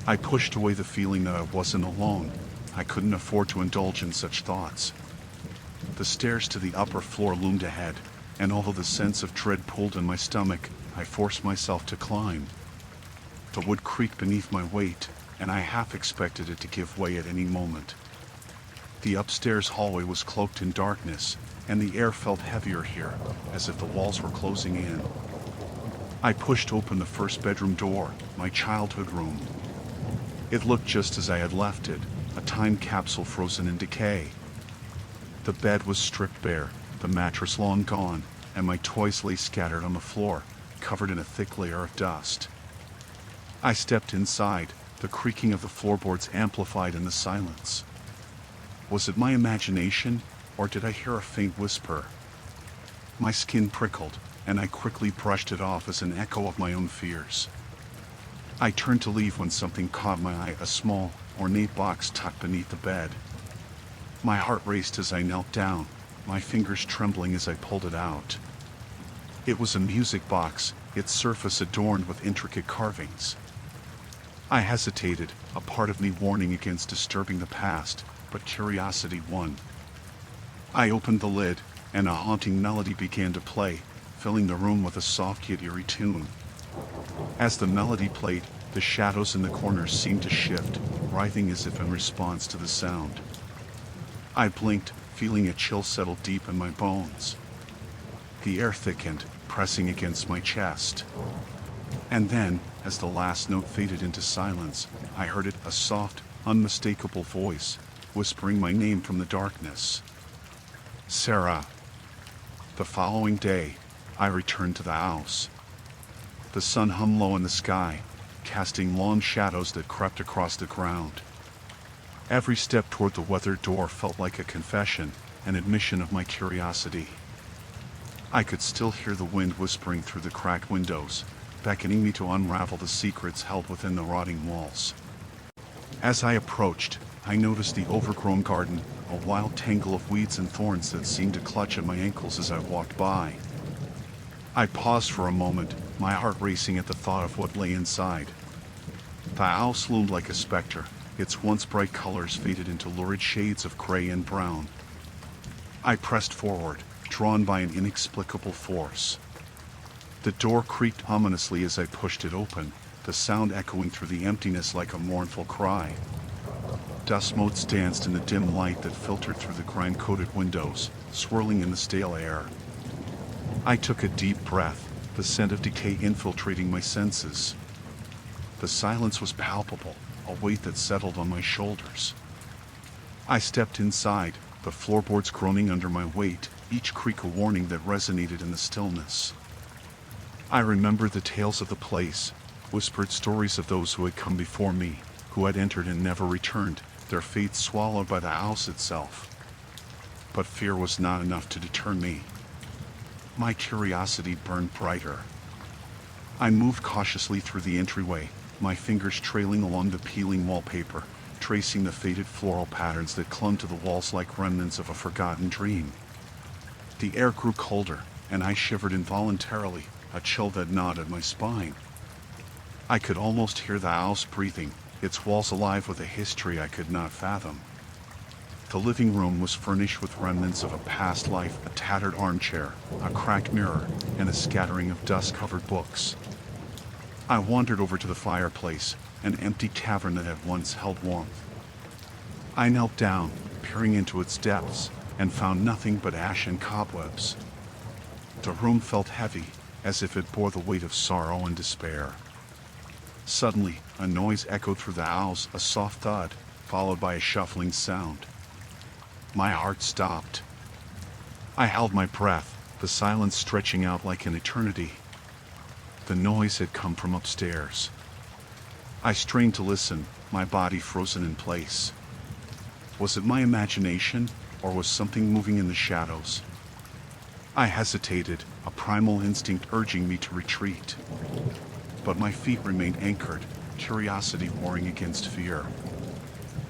I pushed away the feeling that I wasn't alone. I couldn't afford to indulge in such thoughts. The stairs to the upper floor loomed ahead, and although the sense of dread pulled in my stomach, I forced myself to climb. The wood creaked beneath my weight, and I half expected it to give way at any moment. The upstairs hallway was cloaked in darkness, and the air felt heavier here, as if the walls were closing in. I pushed open the first bedroom door, my childhood room. It looked just as I had left it, a time capsule frozen in decay. The bed was stripped bare, the mattress long gone, and my toys lay scattered on the floor, covered in a thick layer of dust. I stepped inside, the creaking of the floorboards amplified in the silence. Was it my imagination, or did I hear a faint whisper? My skin prickled, and I quickly brushed it off as an echo of my own fears. I turned to leave when something caught my eye, a small, ornate box tucked beneath the bed. My heart raced as I knelt down, my fingers trembling as I pulled it out. It was a music box, its surface adorned with intricate carvings. I hesitated, a part of me warning against disturbing the past, but curiosity won. I opened the lid, and a haunting melody began to play, filling the room with a soft yet eerie tune. As the melody played, the shadows in the corners seemed to shift, writhing as if in response to the sound. I blinked, feeling a chill settle deep in my bones. The air thickened, pressing against my chest. And then, as the last note faded into silence, I heard it, a soft, unmistakable voice, whispering my name from the darkness. Sarah. The following day, I returned to the house. The sun hung low in the sky, casting long shadows that crept across the ground. Every step toward the weathered door felt like a confession, an admission of my curiosity. I could still hear the wind whispering through the cracked windows, beckoning me to unravel the secrets held within the rotting walls. As I approached, I noticed the overgrown garden, a wild tangle of weeds and thorns that seemed to clutch at my ankles as I walked by. I paused for a moment, my heart racing at the thought of what lay inside. The house loomed like a specter, its once bright colors faded into lurid shades of gray and brown. I pressed forward, drawn by an inexplicable force. The door creaked ominously as I pushed it open, the sound echoing through the emptiness like a mournful cry. Dust motes danced in the dim light that filtered through the grime-coated windows, swirling in the stale air. I took a deep breath, the scent of decay infiltrating my senses. The silence was palpable, a weight that settled on my shoulders. I stepped inside, the floorboards groaning under my weight, each creak a warning that resonated in the stillness. I remembered the tales of the place, whispered stories of those who had come before me, who had entered and never returned, their fates swallowed by the house itself. But fear was not enough to deter me. My curiosity burned brighter. I moved cautiously through the entryway, my fingers trailing along the peeling wallpaper, tracing the faded floral patterns that clung to the walls like remnants of a forgotten dream. The air grew colder, and I shivered involuntarily, a chill that gnawed at my spine. I could almost hear the house breathing, its walls alive with a history I could not fathom. The living room was furnished with remnants of a past life, a tattered armchair, a cracked mirror, and a scattering of dust-covered books. I wandered over to the fireplace, an empty cavern that had once held warmth. I knelt down, peering into its depths, and found nothing but ash and cobwebs. The room felt heavy, as if it bore the weight of sorrow and despair. Suddenly, a noise echoed through the house, a soft thud, followed by a shuffling sound. My heart stopped. I held my breath, the silence stretching out like an eternity. The noise had come from upstairs. I strained to listen, my body frozen in place. Was it my imagination, or was something moving in the shadows? I hesitated, a primal instinct urging me to retreat. But my feet remained anchored, curiosity warring against fear.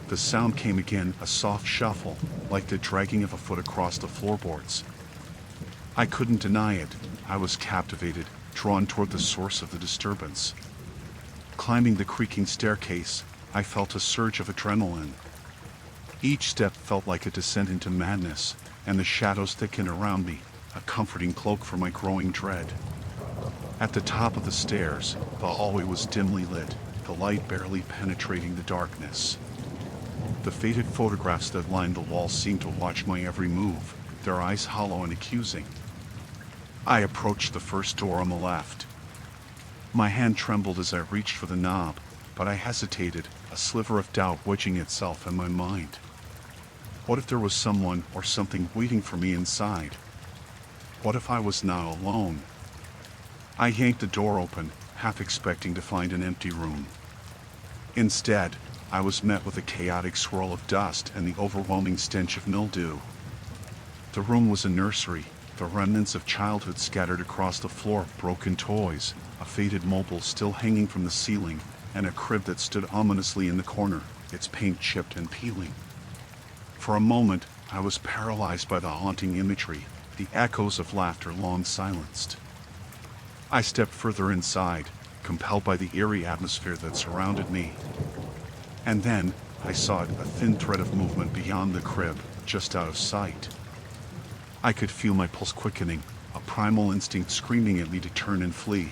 The sound came again, a soft shuffle, like the dragging of a foot across the floorboards. I couldn't deny it. I was captivated, drawn toward the source of the disturbance. Climbing the creaking staircase, I felt a surge of adrenaline. Each step felt like a descent into madness, and the shadows thickened around me, a comforting cloak for my growing dread. At the top of the stairs, the hallway was dimly lit, the light barely penetrating the darkness. The faded photographs that lined the walls seemed to watch my every move, their eyes hollow and accusing. I approached the first door on the left. My hand trembled as I reached for the knob, but I hesitated, a sliver of doubt wedging itself in my mind. What if there was someone or something waiting for me inside? What if I was not alone? I yanked the door open, half expecting to find an empty room. Instead, I was met with a chaotic swirl of dust and the overwhelming stench of mildew. The room was a nursery, the remnants of childhood scattered across the floor, broken toys, a faded mobile still hanging from the ceiling, and a crib that stood ominously in the corner, its paint chipped and peeling. For a moment, I was paralyzed by the haunting imagery, the echoes of laughter long silenced. I stepped further inside, compelled by the eerie atmosphere that surrounded me. And then, I saw it, a thin thread of movement beyond the crib, just out of sight. I could feel my pulse quickening, a primal instinct screaming at me to turn and flee.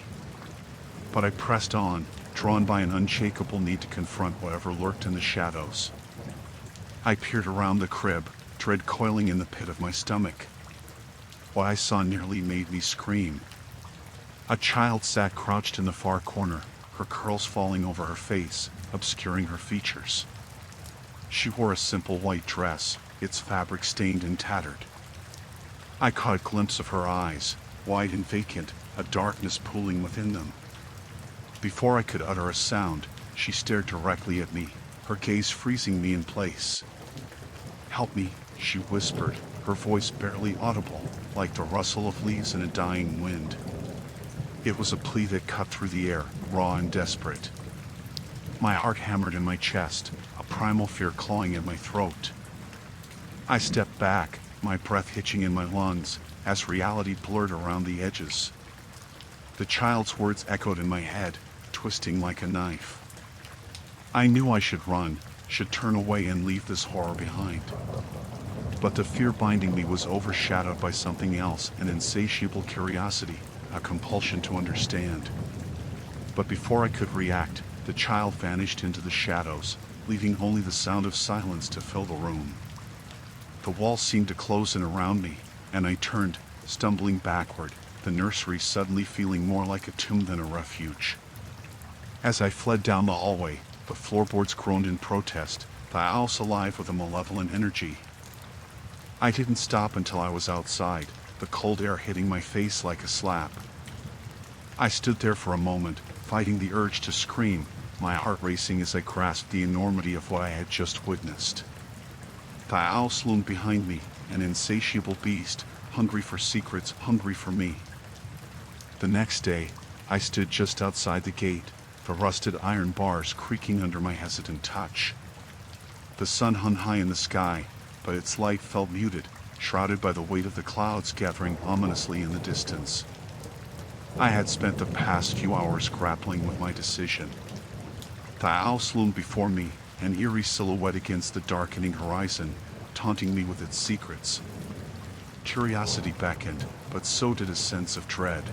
But I pressed on, drawn by an unshakable need to confront whatever lurked in the shadows. I peered around the crib, dread coiling in the pit of my stomach. What I saw nearly made me scream. A child sat crouched in the far corner, her curls falling over her face, obscuring her features. She wore a simple white dress, its fabric stained and tattered. I caught a glimpse of her eyes, wide and vacant, a darkness pooling within them. Before I could utter a sound, she stared directly at me, her gaze freezing me in place. "Help me," she whispered, her voice barely audible, like the rustle of leaves in a dying wind. It was a plea that cut through the air, raw and desperate. My heart hammered in my chest, a primal fear clawing at my throat. I stepped back, my breath hitching in my lungs, as reality blurred around the edges. The child's words echoed in my head, twisting like a knife. I knew I should run, should turn away and leave this horror behind. But the fear binding me was overshadowed by something else, an insatiable curiosity, a compulsion to understand. But before I could react, the child vanished into the shadows, leaving only the sound of silence to fill the room. The walls seemed to close in around me, and I turned, stumbling backward, the nursery suddenly feeling more like a tomb than a refuge. As I fled down the hallway, the floorboards groaned in protest, the house alive with a malevolent energy. I didn't stop until I was outside, the cold air hitting my face like a slap. I stood there for a moment, fighting the urge to scream, my heart racing as I grasped the enormity of what I had just witnessed. The house loomed behind me, an insatiable beast, hungry for secrets, hungry for me. The next day, I stood just outside the gate, the rusted iron bars creaking under my hesitant touch. The sun hung high in the sky, but its light felt muted, shrouded by the weight of the clouds gathering ominously in the distance. I had spent the past few hours grappling with my decision. The house loomed before me, an eerie silhouette against the darkening horizon, taunting me with its secrets. Curiosity beckoned, but so did a sense of dread.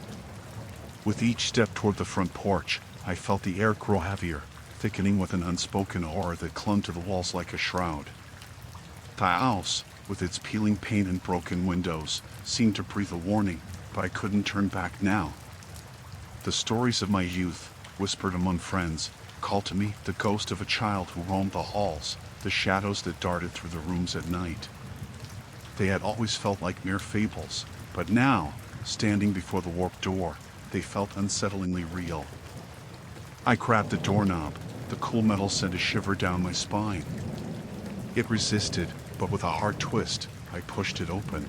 With each step toward the front porch, I felt the air grow heavier, thickening with an unspoken horror that clung to the walls like a shroud. The house, with its peeling paint and broken windows, seemed to breathe a warning, but I couldn't turn back now. The stories of my youth, whispered among friends, called to me the ghost of a child who roamed the halls, the shadows that darted through the rooms at night. They had always felt like mere fables, but now, standing before the warped door, they felt unsettlingly real. I grabbed the doorknob, the cool metal sent a shiver down my spine. It resisted, but with a hard twist, I pushed it open.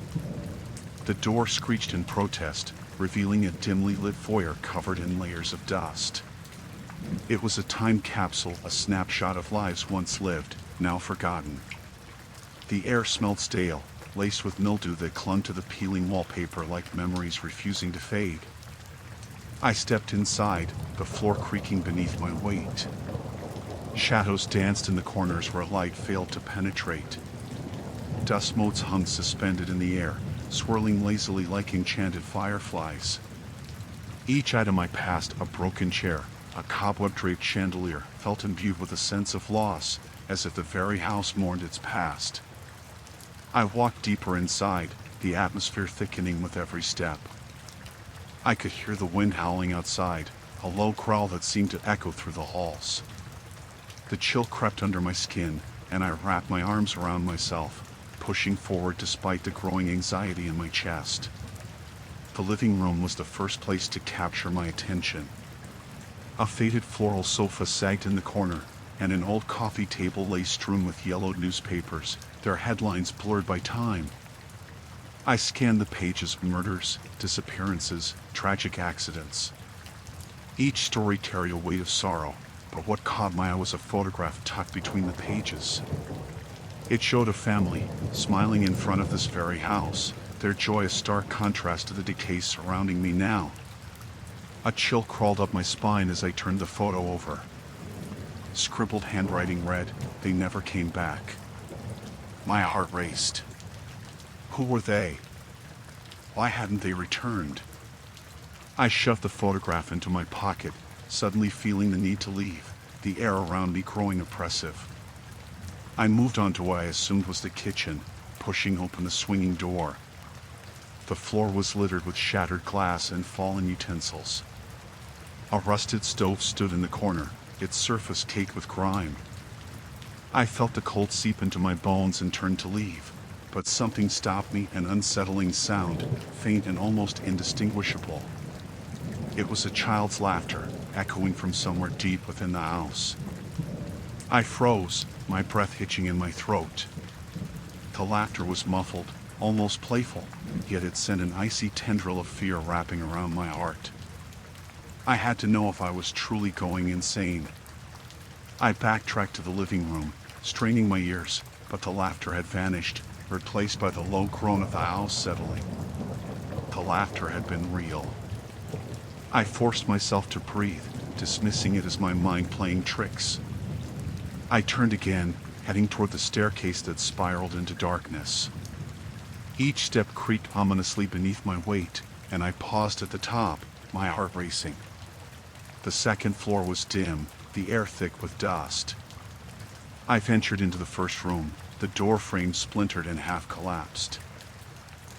The door screeched in protest, revealing a dimly lit foyer covered in layers of dust. It was a time capsule, a snapshot of lives once lived, now forgotten. The air smelled stale, laced with mildew that clung to the peeling wallpaper like memories refusing to fade. I stepped inside, the floor creaking beneath my weight. Shadows danced in the corners where light failed to penetrate. Dust motes hung suspended in the air, swirling lazily like enchanted fireflies. Each item I passed, a broken chair, a cobweb-draped chandelier, felt imbued with a sense of loss, as if the very house mourned its past. I walked deeper inside, the atmosphere thickening with every step. I could hear the wind howling outside, a low growl that seemed to echo through the halls. The chill crept under my skin, and I wrapped my arms around myself, pushing forward despite the growing anxiety in my chest. The living room was the first place to capture my attention. A faded floral sofa sagged in the corner, and an old coffee table lay strewn with yellowed newspapers, their headlines blurred by time. I scanned the pages, murders, disappearances, tragic accidents. Each story carried a weight of sorrow, but what caught my eye was a photograph tucked between the pages. It showed a family, smiling in front of this very house, their joy a stark contrast to the decay surrounding me now. A chill crawled up my spine as I turned the photo over. Scribbled handwriting read, "They never came back." My heart raced. Who were they? Why hadn't they returned? I shoved the photograph into my pocket, suddenly feeling the need to leave, the air around me growing oppressive. I moved on to what I assumed was the kitchen, pushing open the swinging door. The floor was littered with shattered glass and fallen utensils. A rusted stove stood in the corner, its surface caked with grime. I felt the cold seep into my bones and turned to leave, but something stopped me, an unsettling sound, faint and almost indistinguishable. It was a child's laughter, echoing from somewhere deep within the house. I froze, my breath hitching in my throat. The laughter was muffled, almost playful, yet it sent an icy tendril of fear wrapping around my heart. I had to know if I was truly going insane. I backtracked to the living room, straining my ears, but the laughter had vanished, replaced by the low groan of the house settling. The laughter had been real. I forced myself to breathe, dismissing it as my mind playing tricks. I turned again, heading toward the staircase that spiraled into darkness. Each step creaked ominously beneath my weight, and I paused at the top, my heart racing. The second floor was dim, the air thick with dust. I ventured into the first room, the door frame splintered and half collapsed.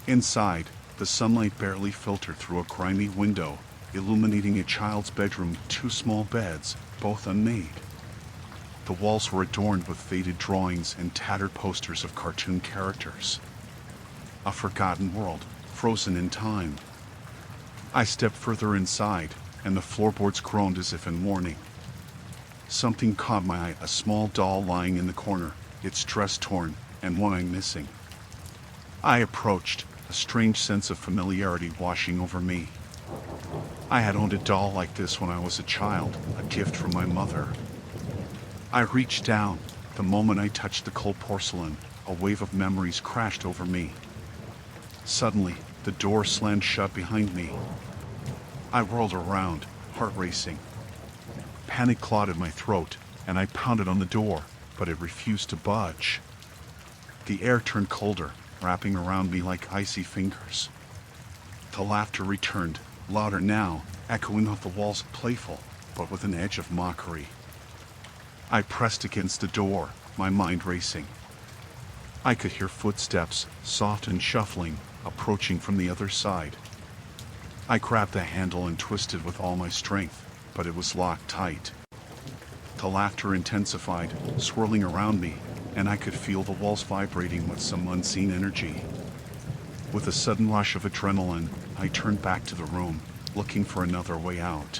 Inside, the sunlight barely filtered through a grimy window, illuminating a child's bedroom with 2 small beds, both unmade. The walls were adorned with faded drawings and tattered posters of cartoon characters. A forgotten world, frozen in time. I stepped further inside, and the floorboards groaned as if in warning. Something caught my eye, a small doll lying in the corner, its dress torn, and one eye missing. I approached, a strange sense of familiarity washing over me. I had owned a doll like this when I was a child, a gift from my mother. I reached down. The moment I touched the cold porcelain, a wave of memories crashed over me. Suddenly, the door slammed shut behind me. I whirled around, heart racing. Panic clawed at my throat, and I pounded on the door, but it refused to budge. The air turned colder, wrapping around me like icy fingers. The laughter returned, louder now, echoing off the walls, playful, but with an edge of mockery. I pressed against the door, my mind racing. I could hear footsteps, soft and shuffling, approaching from the other side. I grabbed the handle and twisted with all my strength, but it was locked tight. The laughter intensified, swirling around me, and I could feel the walls vibrating with some unseen energy. With a sudden rush of adrenaline, I turned back to the room, looking for another way out.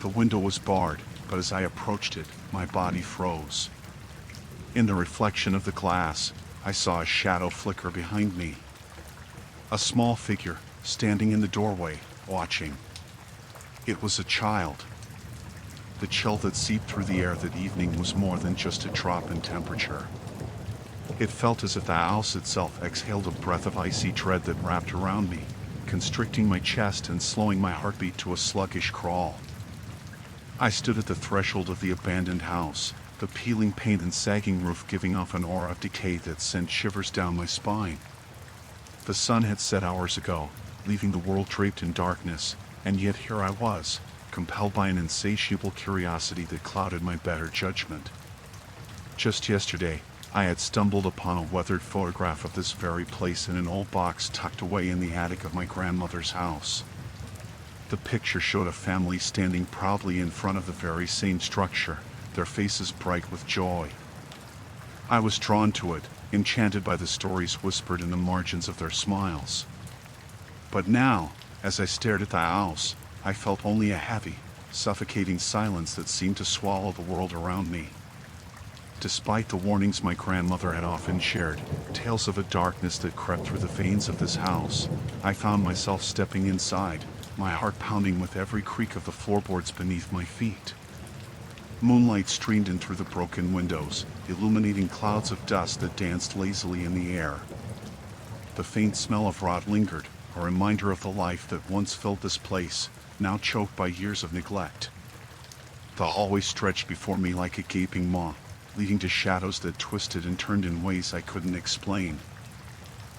The window was barred, but as I approached it, my body froze. In the reflection of the glass, I saw a shadow flicker behind me. A small figure, standing in the doorway, watching. It was a child. The chill that seeped through the air that evening was more than just a drop in temperature. It felt as if the house itself exhaled a breath of icy dread that wrapped around me, constricting my chest and slowing my heartbeat to a sluggish crawl. I stood at the threshold of the abandoned house, the peeling paint and sagging roof giving off an aura of decay that sent shivers down my spine. The sun had set hours ago, leaving the world draped in darkness, and yet here I was, compelled by an insatiable curiosity that clouded my better judgment. Just yesterday, I had stumbled upon a weathered photograph of this very place in an old box tucked away in the attic of my grandmother's house. The picture showed a family standing proudly in front of the very same structure, their faces bright with joy. I was drawn to it, enchanted by the stories whispered in the margins of their smiles. But now, as I stared at the house, I felt only a heavy, suffocating silence that seemed to swallow the world around me. Despite the warnings my grandmother had often shared, tales of a darkness that crept through the veins of this house, I found myself stepping inside, my heart pounding with every creak of the floorboards beneath my feet. Moonlight streamed in through the broken windows, illuminating clouds of dust that danced lazily in the air. The faint smell of rot lingered, a reminder of the life that once filled this place, now choked by years of neglect. The hallway stretched before me like a gaping maw, leading to shadows that twisted and turned in ways I couldn't explain.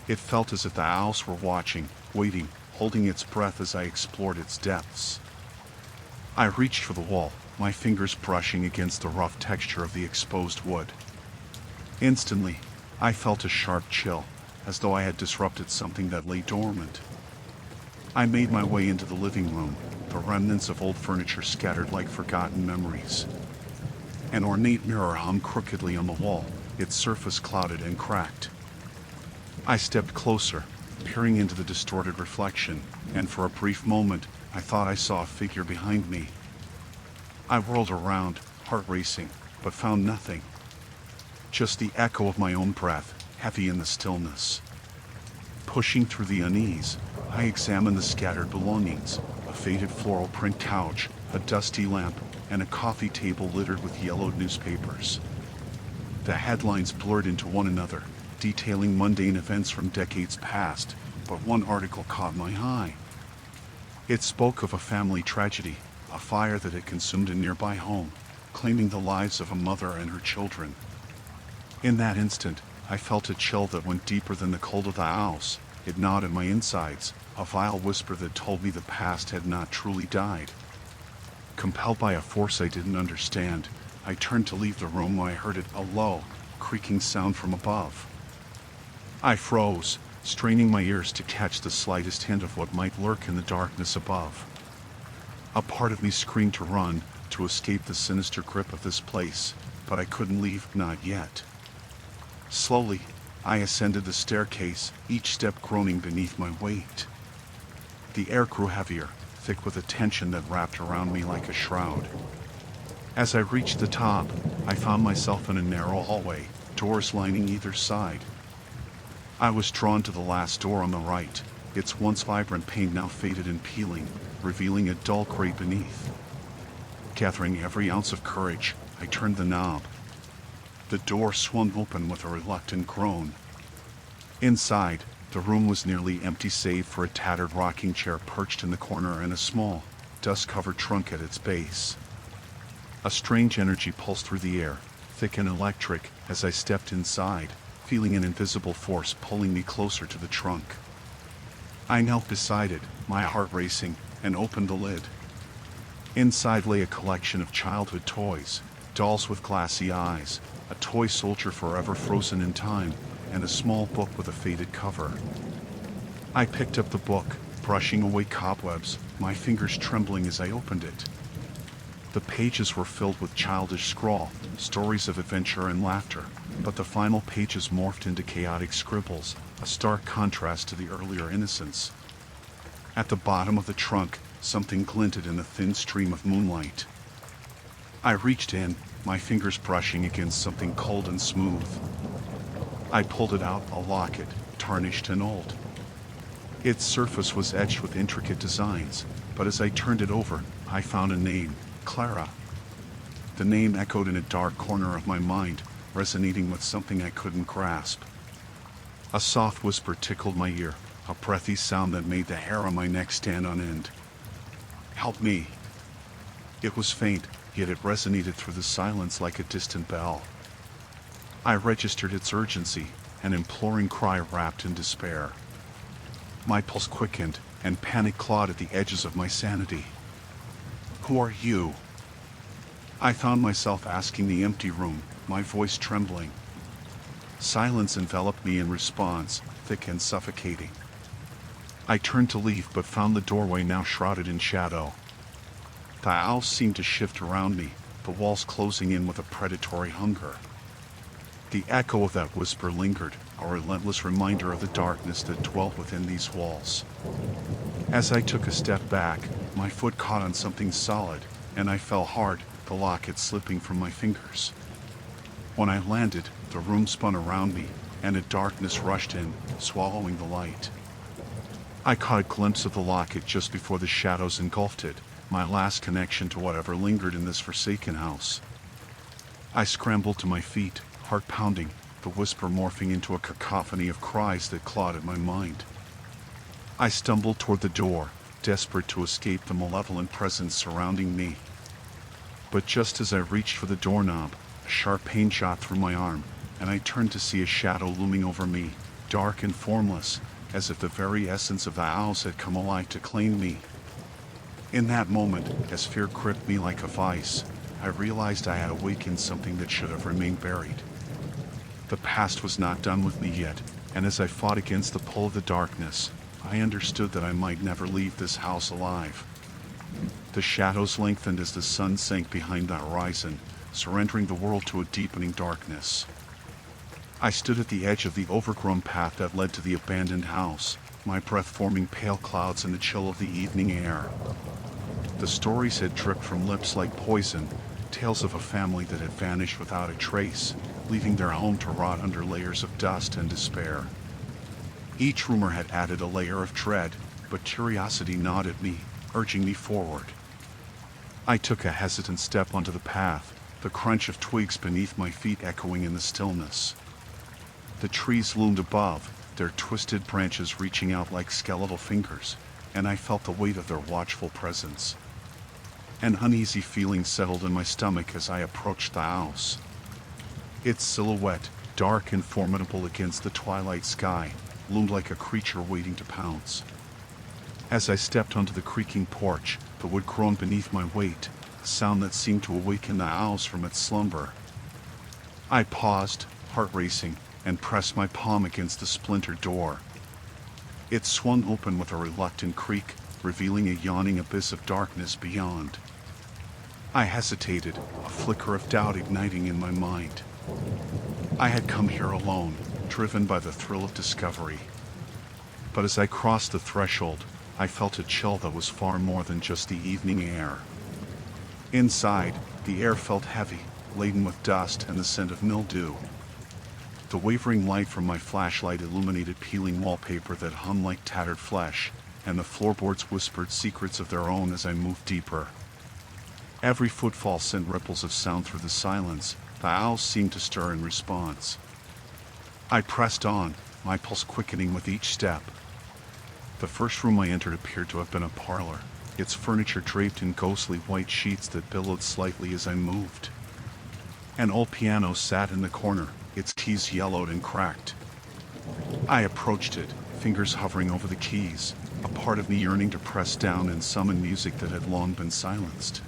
It felt as if the house were watching, waiting, holding its breath as I explored its depths. I reached for the wall, my fingers brushing against the rough texture of the exposed wood. Instantly, I felt a sharp chill, as though I had disrupted something that lay dormant. I made my way into the living room, the remnants of old furniture scattered like forgotten memories. An ornate mirror hung crookedly on the wall, its surface clouded and cracked. I stepped closer, peering into the distorted reflection, and for a brief moment, I thought I saw a figure behind me. I whirled around, heart racing, but found nothing. Just the echo of my own breath, heavy in the stillness. Pushing through the unease, I examined the scattered belongings, a faded floral print couch, a dusty lamp, and a coffee table littered with yellowed newspapers. The headlines blurred into one another, detailing mundane events from decades past, but one article caught my eye. It spoke of a family tragedy, a fire that had consumed a nearby home, claiming the lives of a mother and her children. In that instant, I felt a chill that went deeper than the cold of the house. It gnawed at my insides, a vile whisper that told me the past had not truly died. Compelled by a force I didn't understand, I turned to leave the room when I heard a low, creaking sound from above. I froze, straining my ears to catch the slightest hint of what might lurk in the darkness above. A part of me screamed to run, to escape the sinister grip of this place, but I couldn't leave, not yet. Slowly, I ascended the staircase, each step groaning beneath my weight. The air grew heavier, thick with a tension that wrapped around me like a shroud. As I reached the top, I found myself in a narrow hallway, doors lining either side. I was drawn to the last door on the right, its once vibrant paint now faded and peeling, revealing a dull gray beneath. Gathering every ounce of courage, I turned the knob. The door swung open with a reluctant groan. Inside, the room was nearly empty save for a tattered rocking chair perched in the corner and a small, dust-covered trunk at its base. A strange energy pulsed through the air, thick and electric, as I stepped inside, feeling an invisible force pulling me closer to the trunk. I knelt beside it, my heart racing, and opened the lid. Inside lay a collection of childhood toys, dolls with glassy eyes, a toy soldier forever frozen in time, and a small book with a faded cover. I picked up the book, brushing away cobwebs, my fingers trembling as I opened it. The pages were filled with childish scrawl, stories of adventure and laughter, but the final pages morphed into chaotic scribbles, a stark contrast to the earlier innocence. At the bottom of the trunk, something glinted in a thin stream of moonlight. I reached in, my fingers brushing against something cold and smooth. I pulled it out, a locket, tarnished and old. Its surface was etched with intricate designs, but as I turned it over, I found a name, Clara. The name echoed in a dark corner of my mind, resonating with something I couldn't grasp. A soft whisper tickled my ear, a breathy sound that made the hair on my neck stand on end. Help me. It was faint, yet it resonated through the silence like a distant bell. I registered its urgency, an imploring cry wrapped in despair. My pulse quickened, and panic clawed at the edges of my sanity. Who are you? I found myself asking the empty room, my voice trembling. Silence enveloped me in response, thick and suffocating. I turned to leave but found the doorway now shrouded in shadow. The house seemed to shift around me, the walls closing in with a predatory hunger. The echo of that whisper lingered, a relentless reminder of the darkness that dwelt within these walls. As I took a step back, my foot caught on something solid, and I fell hard, the locket slipping from my fingers. When I landed, the room spun around me, and a darkness rushed in, swallowing the light. I caught a glimpse of the locket just before the shadows engulfed it, my last connection to whatever lingered in this forsaken house. I scrambled to my feet, heart pounding, the whisper morphing into a cacophony of cries that clawed at my mind. I stumbled toward the door, desperate to escape the malevolent presence surrounding me. But just as I reached for the doorknob, a sharp pain shot through my arm, and I turned to see a shadow looming over me, dark and formless, as if the very essence of the house had come alive to claim me. In that moment, as fear gripped me like a vice, I realized I had awakened something that should have remained buried. The past was not done with me yet, and as I fought against the pull of the darkness, I understood that I might never leave this house alive. The shadows lengthened as the sun sank behind the horizon, surrendering the world to a deepening darkness. I stood at the edge of the overgrown path that led to the abandoned house, my breath forming pale clouds in the chill of the evening air. The stories had dripped from lips like poison, tales of a family that had vanished without a trace, leaving their home to rot under layers of dust and despair. Each rumor had added a layer of dread, but curiosity gnawed at me, urging me forward. I took a hesitant step onto the path, the crunch of twigs beneath my feet echoing in the stillness. The trees loomed above, their twisted branches reaching out like skeletal fingers, and I felt the weight of their watchful presence. An uneasy feeling settled in my stomach as I approached the house. Its silhouette, dark and formidable against the twilight sky, loomed like a creature waiting to pounce. As I stepped onto the creaking porch, the wood groaned beneath my weight, a sound that seemed to awaken the house from its slumber. I paused, heart racing, and pressed my palm against the splintered door. It swung open with a reluctant creak, revealing a yawning abyss of darkness beyond. I hesitated, a flicker of doubt igniting in my mind. I had come here alone, driven by the thrill of discovery. But as I crossed the threshold, I felt a chill that was far more than just the evening air. Inside, the air felt heavy, laden with dust and the scent of mildew. The wavering light from my flashlight illuminated peeling wallpaper that hung like tattered flesh, and the floorboards whispered secrets of their own as I moved deeper. Every footfall sent ripples of sound through the silence. The owls seemed to stir in response. I pressed on, my pulse quickening with each step. The first room I entered appeared to have been a parlor, its furniture draped in ghostly white sheets that billowed slightly as I moved. An old piano sat in the corner, its keys yellowed and cracked. I approached it, fingers hovering over the keys, a part of me yearning to press down and summon music that had long been silenced.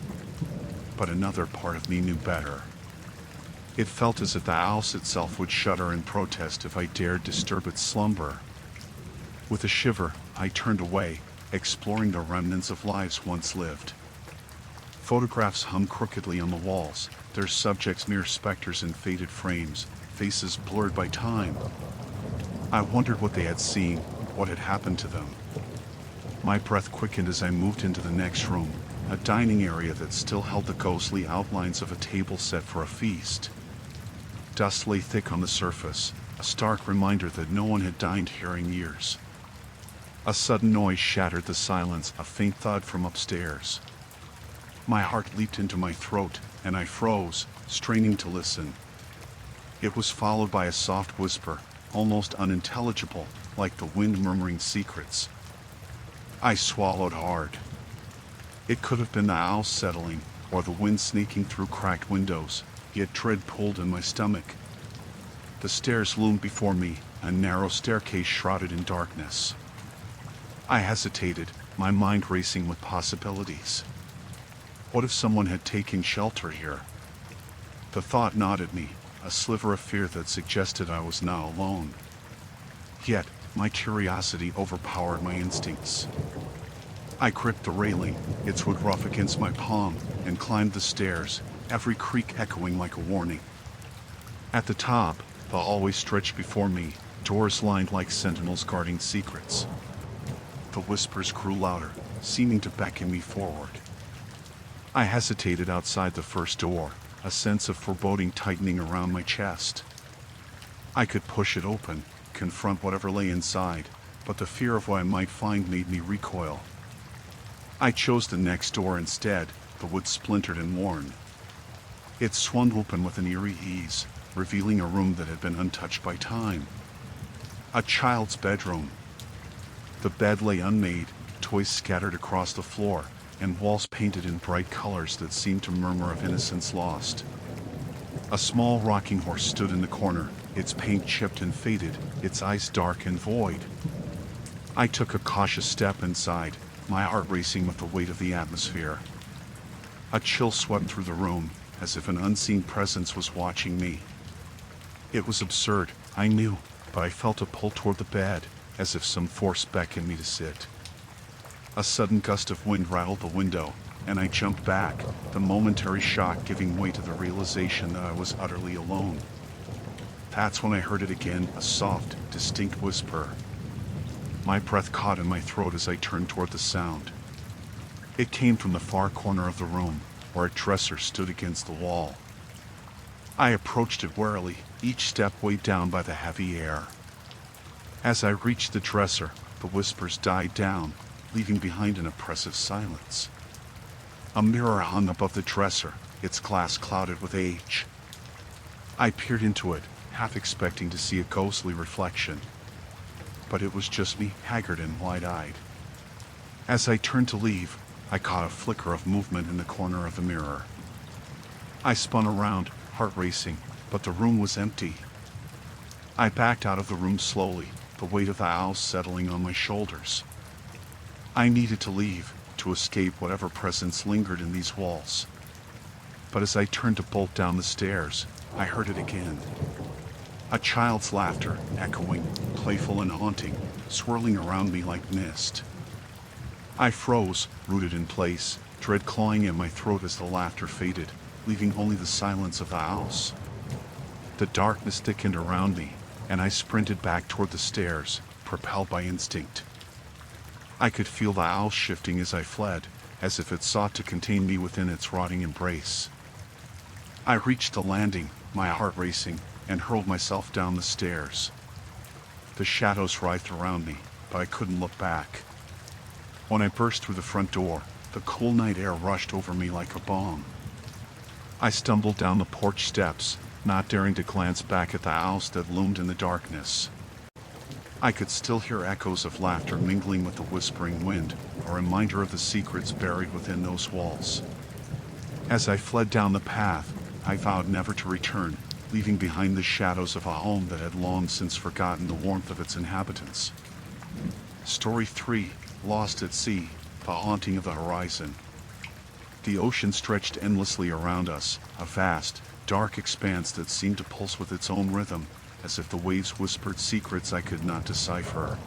But another part of me knew better. It felt as if the house itself would shudder in protest if I dared disturb its slumber. With a shiver, I turned away, exploring the remnants of lives once lived. Photographs hung crookedly on the walls, their subjects mere specters in faded frames, faces blurred by time. I wondered what they had seen, what had happened to them. My breath quickened as I moved into the next room, a dining area that still held the ghostly outlines of a table set for a feast. Dust lay thick on the surface, a stark reminder that no one had dined here in years. A sudden noise shattered the silence, a faint thud from upstairs. My heart leaped into my throat, and I froze, straining to listen. It was followed by a soft whisper, almost unintelligible, like the wind murmuring secrets. I swallowed hard. It could have been the owls settling, or the wind sneaking through cracked windows, yet dread pulled in my stomach. The stairs loomed before me, a narrow staircase shrouded in darkness. I hesitated, my mind racing with possibilities. What if someone had taken shelter here? The thought gnawed at me, a sliver of fear that suggested I was not alone. Yet, my curiosity overpowered my instincts. I gripped the railing, its wood rough against my palm, and climbed the stairs, every creak echoing like a warning. At the top, the hallway stretched before me, doors lined like sentinels guarding secrets. The whispers grew louder, seeming to beckon me forward. I hesitated outside the first door, a sense of foreboding tightening around my chest. I could push it open, confront whatever lay inside, but the fear of what I might find made me recoil. I chose the next door instead, the wood splintered and worn. It swung open with an eerie ease, revealing a room that had been untouched by time. A child's bedroom. The bed lay unmade, toys scattered across the floor, and walls painted in bright colors that seemed to murmur of innocence lost. A small rocking horse stood in the corner, its paint chipped and faded, its eyes dark and void. I took a cautious step inside, my heart racing with the weight of the atmosphere. A chill swept through the room, as if an unseen presence was watching me. It was absurd, I knew, but I felt a pull toward the bed, as if some force beckoned me to sit. A sudden gust of wind rattled the window, and I jumped back, the momentary shock giving way to the realization that I was utterly alone. That's when I heard it again, a soft, distinct whisper. My breath caught in my throat as I turned toward the sound. It came from the far corner of the room, where a dresser stood against the wall. I approached it warily, each step weighed down by the heavy air. As I reached the dresser, the whispers died down, leaving behind an oppressive silence. A mirror hung above the dresser, its glass clouded with age. I peered into it, half expecting to see a ghostly reflection. But it was just me, haggard and wide-eyed. As I turned to leave, I caught a flicker of movement in the corner of the mirror. I spun around, heart racing, but the room was empty. I backed out of the room slowly, the weight of the house settling on my shoulders. I needed to leave, to escape whatever presence lingered in these walls. But as I turned to bolt down the stairs, I heard it again. A child's laughter, echoing, playful and haunting, swirling around me like mist. I froze, rooted in place, dread clawing at my throat as the laughter faded, leaving only the silence of the house. The darkness thickened around me, and I sprinted back toward the stairs, propelled by instinct. I could feel the house shifting as I fled, as if it sought to contain me within its rotting embrace. I reached the landing, my heart racing, and hurled myself down the stairs. The shadows writhed around me, but I couldn't look back. When I burst through the front door, the cool night air rushed over me like a bomb. I stumbled down the porch steps, not daring to glance back at the house that loomed in the darkness. I could still hear echoes of laughter mingling with the whispering wind, a reminder of the secrets buried within those walls. As I fled down the path, I vowed never to return, leaving behind the shadows of a home that had long since forgotten the warmth of its inhabitants. Story 3, Lost at Sea, The Haunting of the Horizon. The ocean stretched endlessly around us, a vast, dark expanse that seemed to pulse with its own rhythm, as if the waves whispered secrets I could not decipher.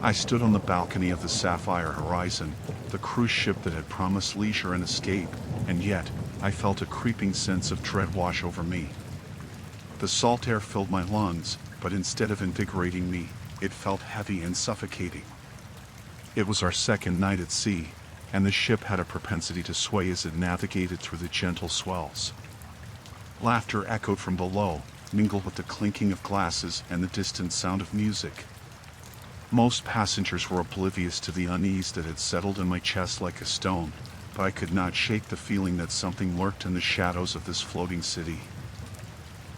I stood on the balcony of the Sapphire Horizon, the cruise ship that had promised leisure and escape, and yet I felt a creeping sense of dread wash over me. The salt air filled my lungs, but instead of invigorating me, it felt heavy and suffocating. It was our second night at sea, and the ship had a propensity to sway as it navigated through the gentle swells. Laughter echoed from below, mingled with the clinking of glasses and the distant sound of music. Most passengers were oblivious to the unease that had settled in my chest like a stone, but I could not shake the feeling that something lurked in the shadows of this floating city.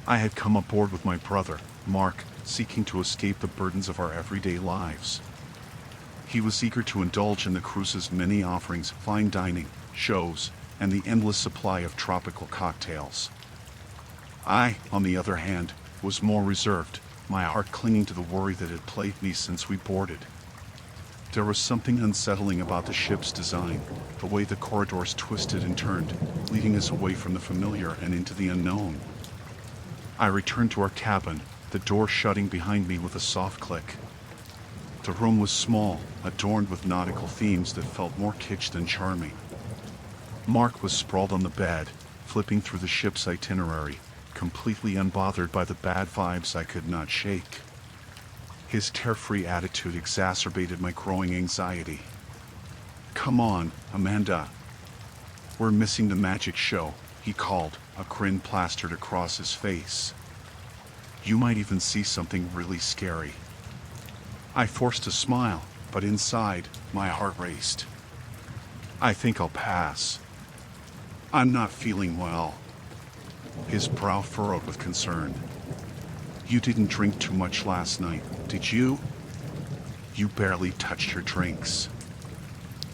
I had come aboard with my brother, Mark, seeking to escape the burdens of our everyday lives. He was eager to indulge in the cruise's many offerings, fine dining, shows, and the endless supply of tropical cocktails. I, on the other hand, was more reserved, my heart clinging to the worry that had plagued me since we boarded. There was something unsettling about the ship's design, the way the corridors twisted and turned, leading us away from the familiar and into the unknown. I returned to our cabin, the door shutting behind me with a soft click. The room was small, adorned with nautical themes that felt more kitsch than charming. Mark was sprawled on the bed, flipping through the ship's itinerary, completely unbothered by the bad vibes I could not shake. His carefree attitude exacerbated my growing anxiety. "Come on, Amanda. We're missing the magic show," he called, a grin plastered across his face. "You might even see something really scary." I forced a smile, but inside, my heart raced. "I think I'll pass. I'm not feeling well." His brow furrowed with concern. "You didn't drink too much last night, did you? You barely touched your drinks."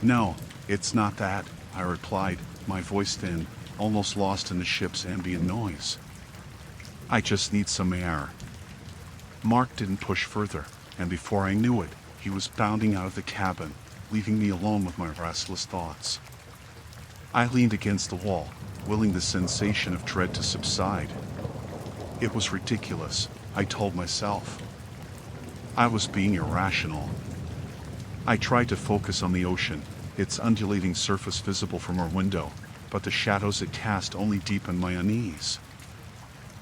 "No, it's not that," I replied, my voice thin, almost lost in the ship's ambient noise. "I just need some air." Mark didn't push further, and before I knew it, he was bounding out of the cabin, leaving me alone with my restless thoughts. I leaned against the wall, willing the sensation of dread to subside. It was ridiculous, I told myself. I was being irrational. I tried to focus on the ocean, its undulating surface visible from our window, but the shadows it cast only deepened my unease.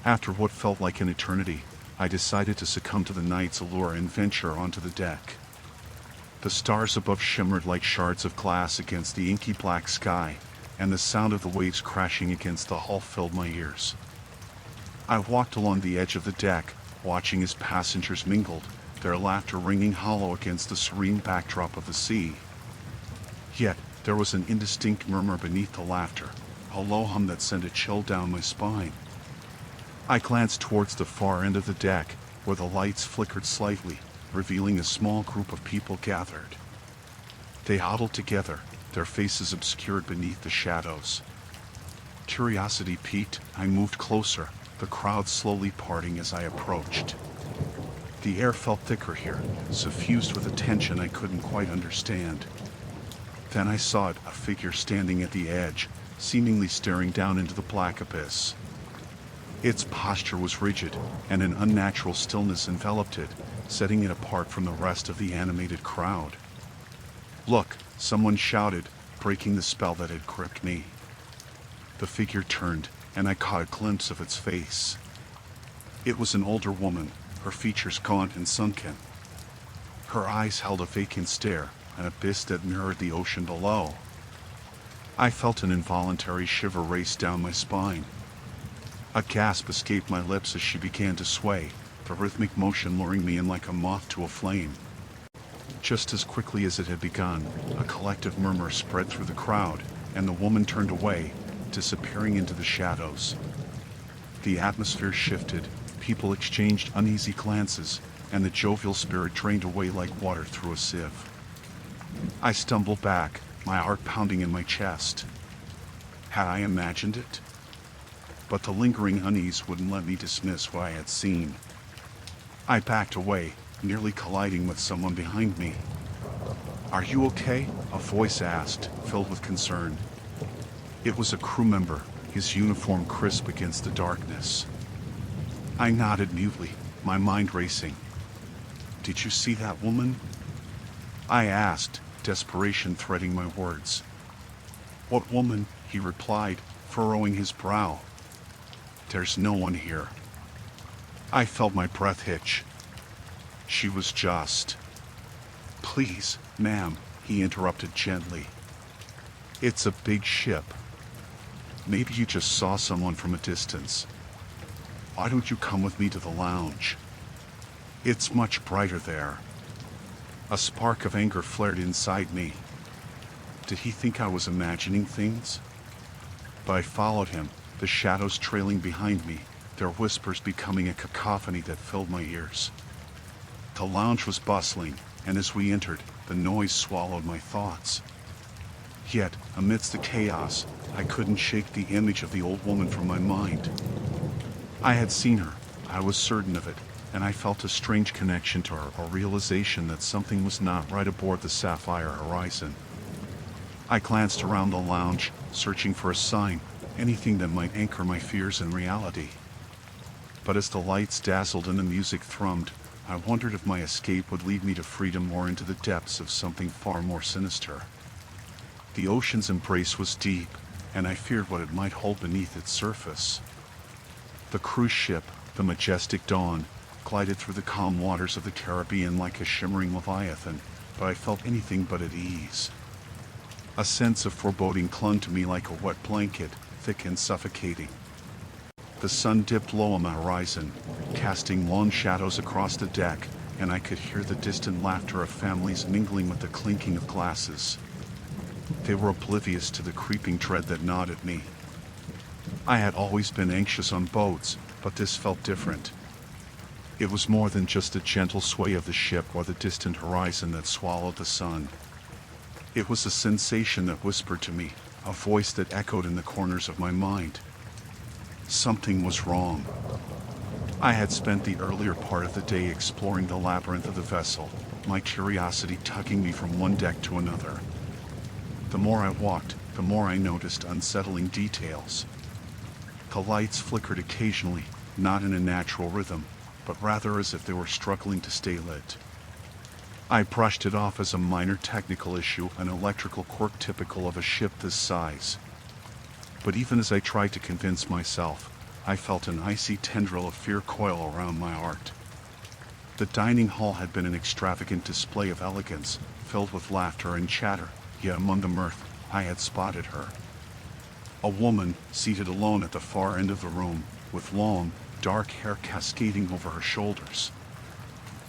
After what felt like an eternity, I decided to succumb to the night's allure and venture onto the deck. The stars above shimmered like shards of glass against the inky black sky, and the sound of the waves crashing against the hull filled my ears. I walked along the edge of the deck, watching as passengers mingled, their laughter ringing hollow against the serene backdrop of the sea. Yet, there was an indistinct murmur beneath the laughter, a low hum that sent a chill down my spine. I glanced towards the far end of the deck, where the lights flickered slightly, revealing a small group of people gathered. They huddled together, their faces obscured beneath the shadows. Curiosity piqued, I moved closer, the crowd slowly parting as I approached. The air felt thicker here, suffused with a tension I couldn't quite understand. Then I saw it, a figure standing at the edge, seemingly staring down into the black abyss. Its posture was rigid, and an unnatural stillness enveloped it, setting it apart from the rest of the animated crowd. "Look," someone shouted, breaking the spell that had gripped me. The figure turned, and I caught a glimpse of its face. It was an older woman, her features gaunt and sunken. Her eyes held a vacant stare, an abyss that mirrored the ocean below. I felt an involuntary shiver race down my spine. A gasp escaped my lips as she began to sway, the rhythmic motion luring me in like a moth to a flame. Just as quickly as it had begun, a collective murmur spread through the crowd, and the woman turned away, disappearing into the shadows. The atmosphere shifted, people exchanged uneasy glances, and the jovial spirit drained away like water through a sieve. I stumbled back, my heart pounding in my chest. Had I imagined it? But the lingering unease wouldn't let me dismiss what I had seen. I backed away, nearly colliding with someone behind me. "Are you okay?" a voice asked, filled with concern. It was a crew member, his uniform crisp against the darkness. I nodded mutely, my mind racing. "Did you see that woman?" I asked, desperation threading my words. "What woman?" he replied, furrowing his brow. "There's no one here." I felt my breath hitch. "She was just..." "Please, ma'am," he interrupted gently. "It's a big ship. Maybe you just saw someone from a distance. Why don't you come with me to the lounge? It's much brighter there." A spark of anger flared inside me. Did he think I was imagining things? But I followed him, the shadows trailing behind me, their whispers becoming a cacophony that filled my ears. The lounge was bustling, and as we entered, the noise swallowed my thoughts. Yet, amidst the chaos, I couldn't shake the image of the old woman from my mind. I had seen her, I was certain of it, and I felt a strange connection to her, a realization that something was not right aboard the Sapphire Horizon. I glanced around the lounge, searching for a sign, anything that might anchor my fears in reality. But as the lights dazzled and the music thrummed, I wondered if my escape would lead me to freedom or into the depths of something far more sinister. The ocean's embrace was deep, and I feared what it might hold beneath its surface. The cruise ship, the majestic Dawn, glided through the calm waters of the Caribbean like a shimmering leviathan, but I felt anything but at ease. A sense of foreboding clung to me like a wet blanket, thick and suffocating. The sun dipped low on the horizon, casting long shadows across the deck, and I could hear the distant laughter of families mingling with the clinking of glasses. They were oblivious to the creeping dread that gnawed at me. I had always been anxious on boats, but this felt different. It was more than just the gentle sway of the ship or the distant horizon that swallowed the sun. It was a sensation that whispered to me, a voice that echoed in the corners of my mind. Something was wrong. I had spent the earlier part of the day exploring the labyrinth of the vessel, my curiosity tugging me from one deck to another. The more I walked, the more I noticed unsettling details. The lights flickered occasionally, not in a natural rhythm, but rather as if they were struggling to stay lit. I brushed it off as a minor technical issue, an electrical quirk typical of a ship this size. But even as I tried to convince myself, I felt an icy tendril of fear coil around my heart. The dining hall had been an extravagant display of elegance, filled with laughter and chatter, yet among the mirth, I had spotted her. A woman, seated alone at the far end of the room, with long, dark hair cascading over her shoulders.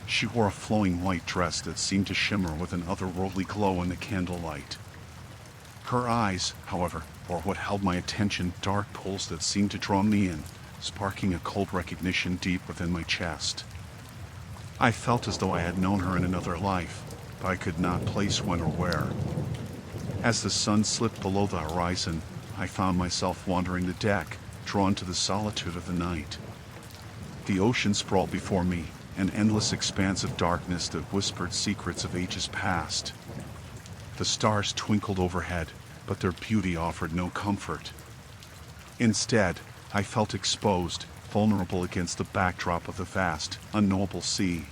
She wore a flowing white dress that seemed to shimmer with an otherworldly glow in the candlelight. Her eyes, however, were what held my attention, dark pools that seemed to draw me in, sparking a cold recognition deep within my chest. I felt as though I had known her in another life, but I could not place when or where. As the sun slipped below the horizon, I found myself wandering the deck, drawn to the solitude of the night. The ocean sprawled before me, an endless expanse of darkness that whispered secrets of ages past. The stars twinkled overhead, but their beauty offered no comfort. Instead, I felt exposed, vulnerable against the backdrop of the vast, unknowable sea.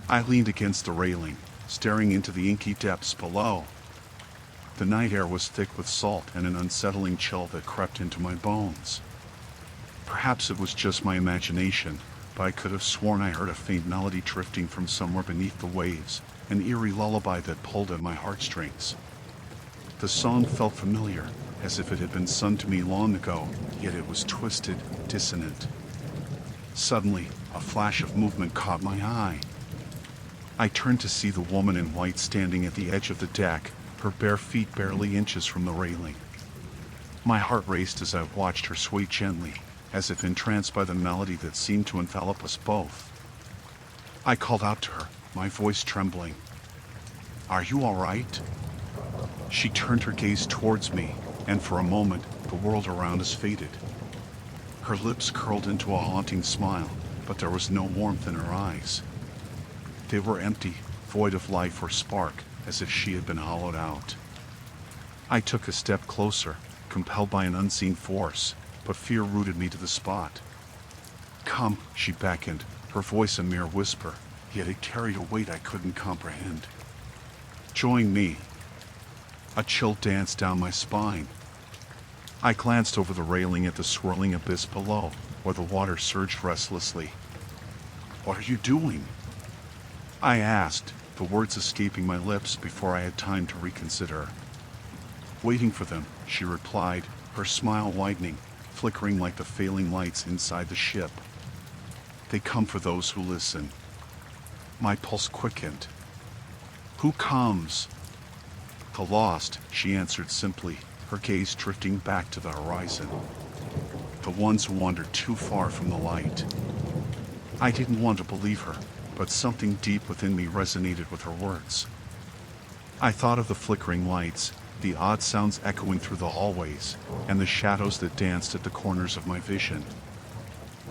I leaned against the railing, staring into the inky depths below. The night air was thick with salt and an unsettling chill that crept into my bones. Perhaps it was just my imagination, but I could have sworn I heard a faint melody drifting from somewhere beneath the waves, an eerie lullaby that pulled at my heartstrings. The song felt familiar, as if it had been sung to me long ago, yet it was twisted, dissonant. Suddenly, a flash of movement caught my eye. I turned to see the woman in white standing at the edge of the deck, her bare feet barely inches from the railing. My heart raced as I watched her sway gently, as if entranced by the melody that seemed to envelop us both. I called out to her, my voice trembling. "Are you all right?" She turned her gaze towards me, and for a moment, the world around us faded. Her lips curled into a haunting smile, but there was no warmth in her eyes. They were empty, void of life or spark, as if she had been hollowed out. I took a step closer, compelled by an unseen force, but fear rooted me to the spot. "Come," she beckoned, her voice a mere whisper, yet it carried a weight I couldn't comprehend. "Join me." A chill danced down my spine. I glanced over the railing at the swirling abyss below, where the water surged restlessly. "What are you doing?" I asked, the words escaping my lips before I had time to reconsider. "Waiting for them," she replied, her smile widening, flickering like the failing lights inside the ship. "They come for those who listen." My pulse quickened. "Who comes?" "The lost," she answered simply, her gaze drifting back to the horizon. "The ones who wandered too far from the light." I didn't want to believe her, but something deep within me resonated with her words. I thought of the flickering lights, the odd sounds echoing through the hallways, and the shadows that danced at the corners of my vision.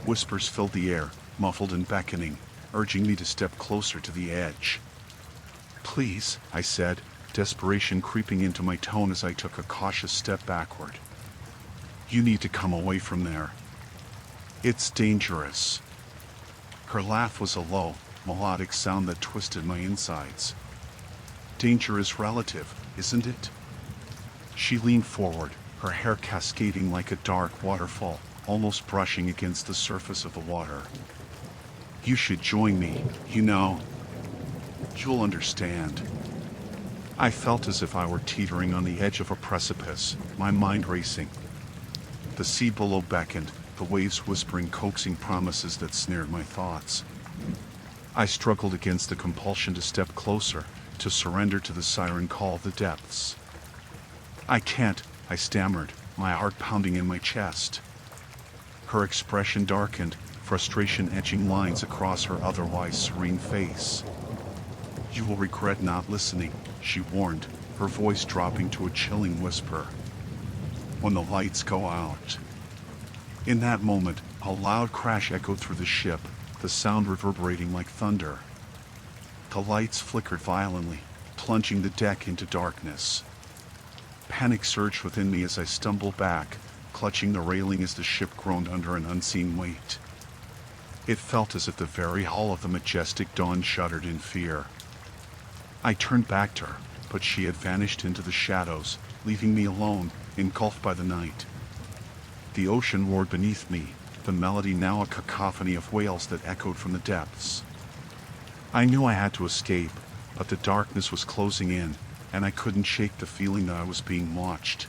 Whispers filled the air, muffled and beckoning, urging me to step closer to the edge. "Please," I said, desperation creeping into my tone as I took a cautious step backward. "You need to come away from there. It's dangerous." Her laugh was a low, melodic sound that twisted my insides. "Danger is relative, isn't it?" She leaned forward, her hair cascading like a dark waterfall, almost brushing against the surface of the water. "You should join me, you know. You'll understand." I felt as if I were teetering on the edge of a precipice, my mind racing. The sea below beckoned, the waves whispering coaxing promises that snared my thoughts. I struggled against the compulsion to step closer, to surrender to the siren call of the depths. "I can't," I stammered, my heart pounding in my chest. Her expression darkened, frustration etching lines across her otherwise serene face. "You will regret not listening," she warned, her voice dropping to a chilling whisper. "When the lights go out." In that moment, A loud crash echoed through the ship, the sound reverberating like thunder. The lights flickered violently, plunging the deck into darkness. Panic surged within me as I stumbled back, clutching the railing as the ship groaned under an unseen weight. It felt as if the very hull of the majestic Dawn shuddered in fear. I turned back to her, but she had vanished into the shadows, leaving me alone, engulfed by the night. The ocean roared beneath me, the melody now a cacophony of wails that echoed from the depths. I knew I had to escape, but the darkness was closing in, and I couldn't shake the feeling that I was being watched.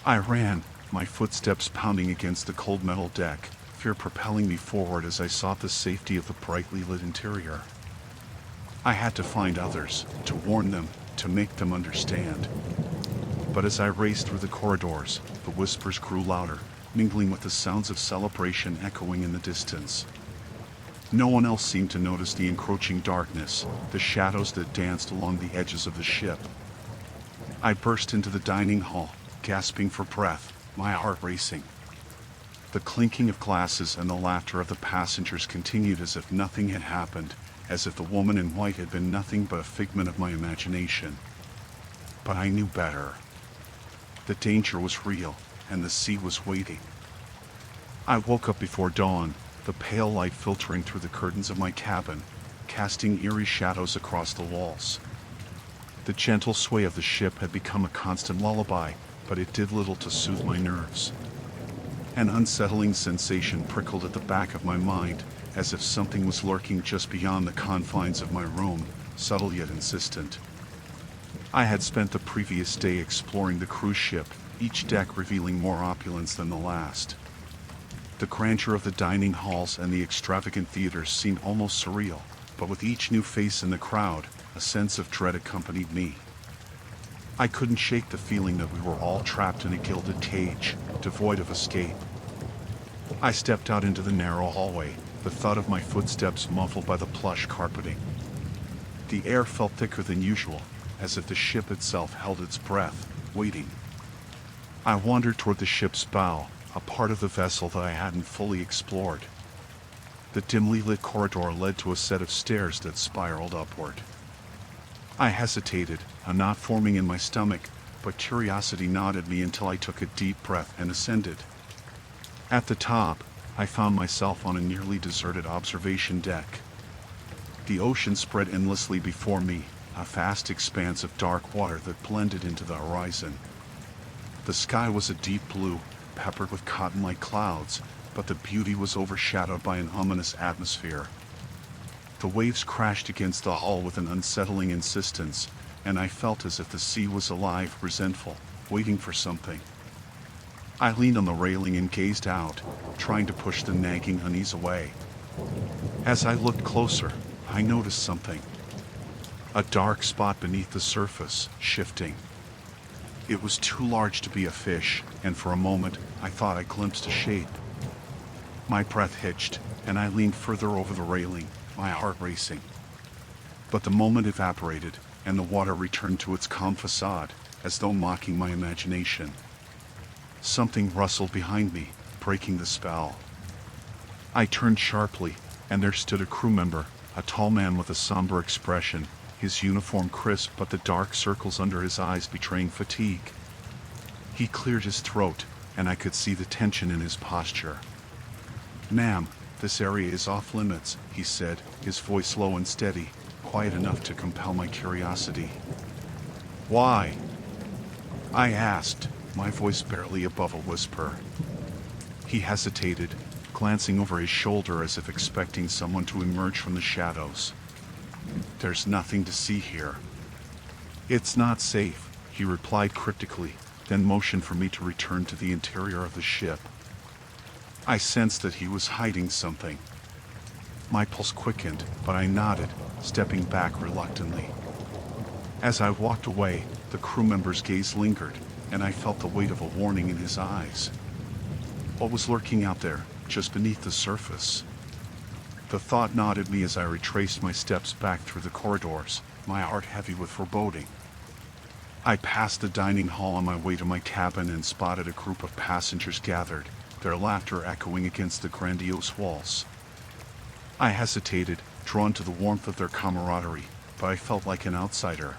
I ran, my footsteps pounding against the cold metal deck, fear propelling me forward as I sought the safety of the brightly lit interior. I had to find others, to warn them, to make them understand. But as I raced through the corridors, the whispers grew louder, mingling with the sounds of celebration echoing in the distance. No one else seemed to notice the encroaching darkness, the shadows that danced along the edges of the ship. I burst into the dining hall, gasping for breath, my heart racing. The clinking of glasses and the laughter of the passengers continued as if nothing had happened, as if the woman in white had been nothing but a figment of my imagination. But I knew better. The danger was real, and the sea was waiting. I woke up before dawn, the pale light filtering through the curtains of my cabin, casting eerie shadows across the walls. The gentle sway of the ship had become a constant lullaby, but it did little to soothe my nerves. An unsettling sensation prickled at the back of my mind, as if something was lurking just beyond the confines of my room, subtle yet insistent. I had spent the previous day exploring the cruise ship, each deck revealing more opulence than the last. The grandeur of the dining halls and the extravagant theaters seemed almost surreal, but with each new face in the crowd, a sense of dread accompanied me. I couldn't shake the feeling that we were all trapped in a gilded cage, devoid of escape. I stepped out into the narrow hallway, the thud of my footsteps muffled by the plush carpeting. The air felt thicker than usual, as if the ship itself held its breath, waiting. I wandered toward the ship's bow, a part of the vessel that I hadn't fully explored. The dimly lit corridor led to a set of stairs that spiraled upward. I hesitated, a knot forming in my stomach, but curiosity gnawed me until I took a deep breath and ascended. At the top, I found myself on a nearly deserted observation deck. The ocean spread endlessly before me, a vast expanse of dark water that blended into the horizon. The sky was a deep blue, peppered with cotton-like clouds, but the beauty was overshadowed by an ominous atmosphere. The waves crashed against the hull with an unsettling insistence, and I felt as if the sea was alive, resentful, waiting for something. I leaned on the railing and gazed out, trying to push the nagging unease away. As I looked closer, I noticed something. A dark spot beneath the surface, shifting. It was too large to be a fish, and for a moment, I thought I glimpsed a shape. My breath hitched, and I leaned further over the railing, my heart racing. But the moment evaporated, and the water returned to its calm facade, as though mocking my imagination. Something rustled behind me, breaking the spell. I turned sharply, and there stood a crew member, a tall man with a somber expression, his uniform crisp but the dark circles under his eyes betraying fatigue. He cleared his throat, and I could see the tension in his posture. "Ma'am, this area is off limits," he said, his voice low and steady, quiet enough to compel my curiosity. "Why?" I asked, my voice barely above a whisper. He hesitated, glancing over his shoulder as if expecting someone to emerge from the shadows. "There's nothing to see here." "It's not safe," he replied cryptically, then motioned for me to return to the interior of the ship. I sensed that he was hiding something. My pulse quickened, but I nodded, stepping back reluctantly. As I walked away, the crew member's gaze lingered, and I felt the weight of a warning in his eyes. What was lurking out there, just beneath the surface? The thought gnawed at me as I retraced my steps back through the corridors, my heart heavy with foreboding. I passed the dining hall on my way to my cabin and spotted a group of passengers gathered, their laughter echoing against the grandiose walls. I hesitated, drawn to the warmth of their camaraderie, but I felt like an outsider.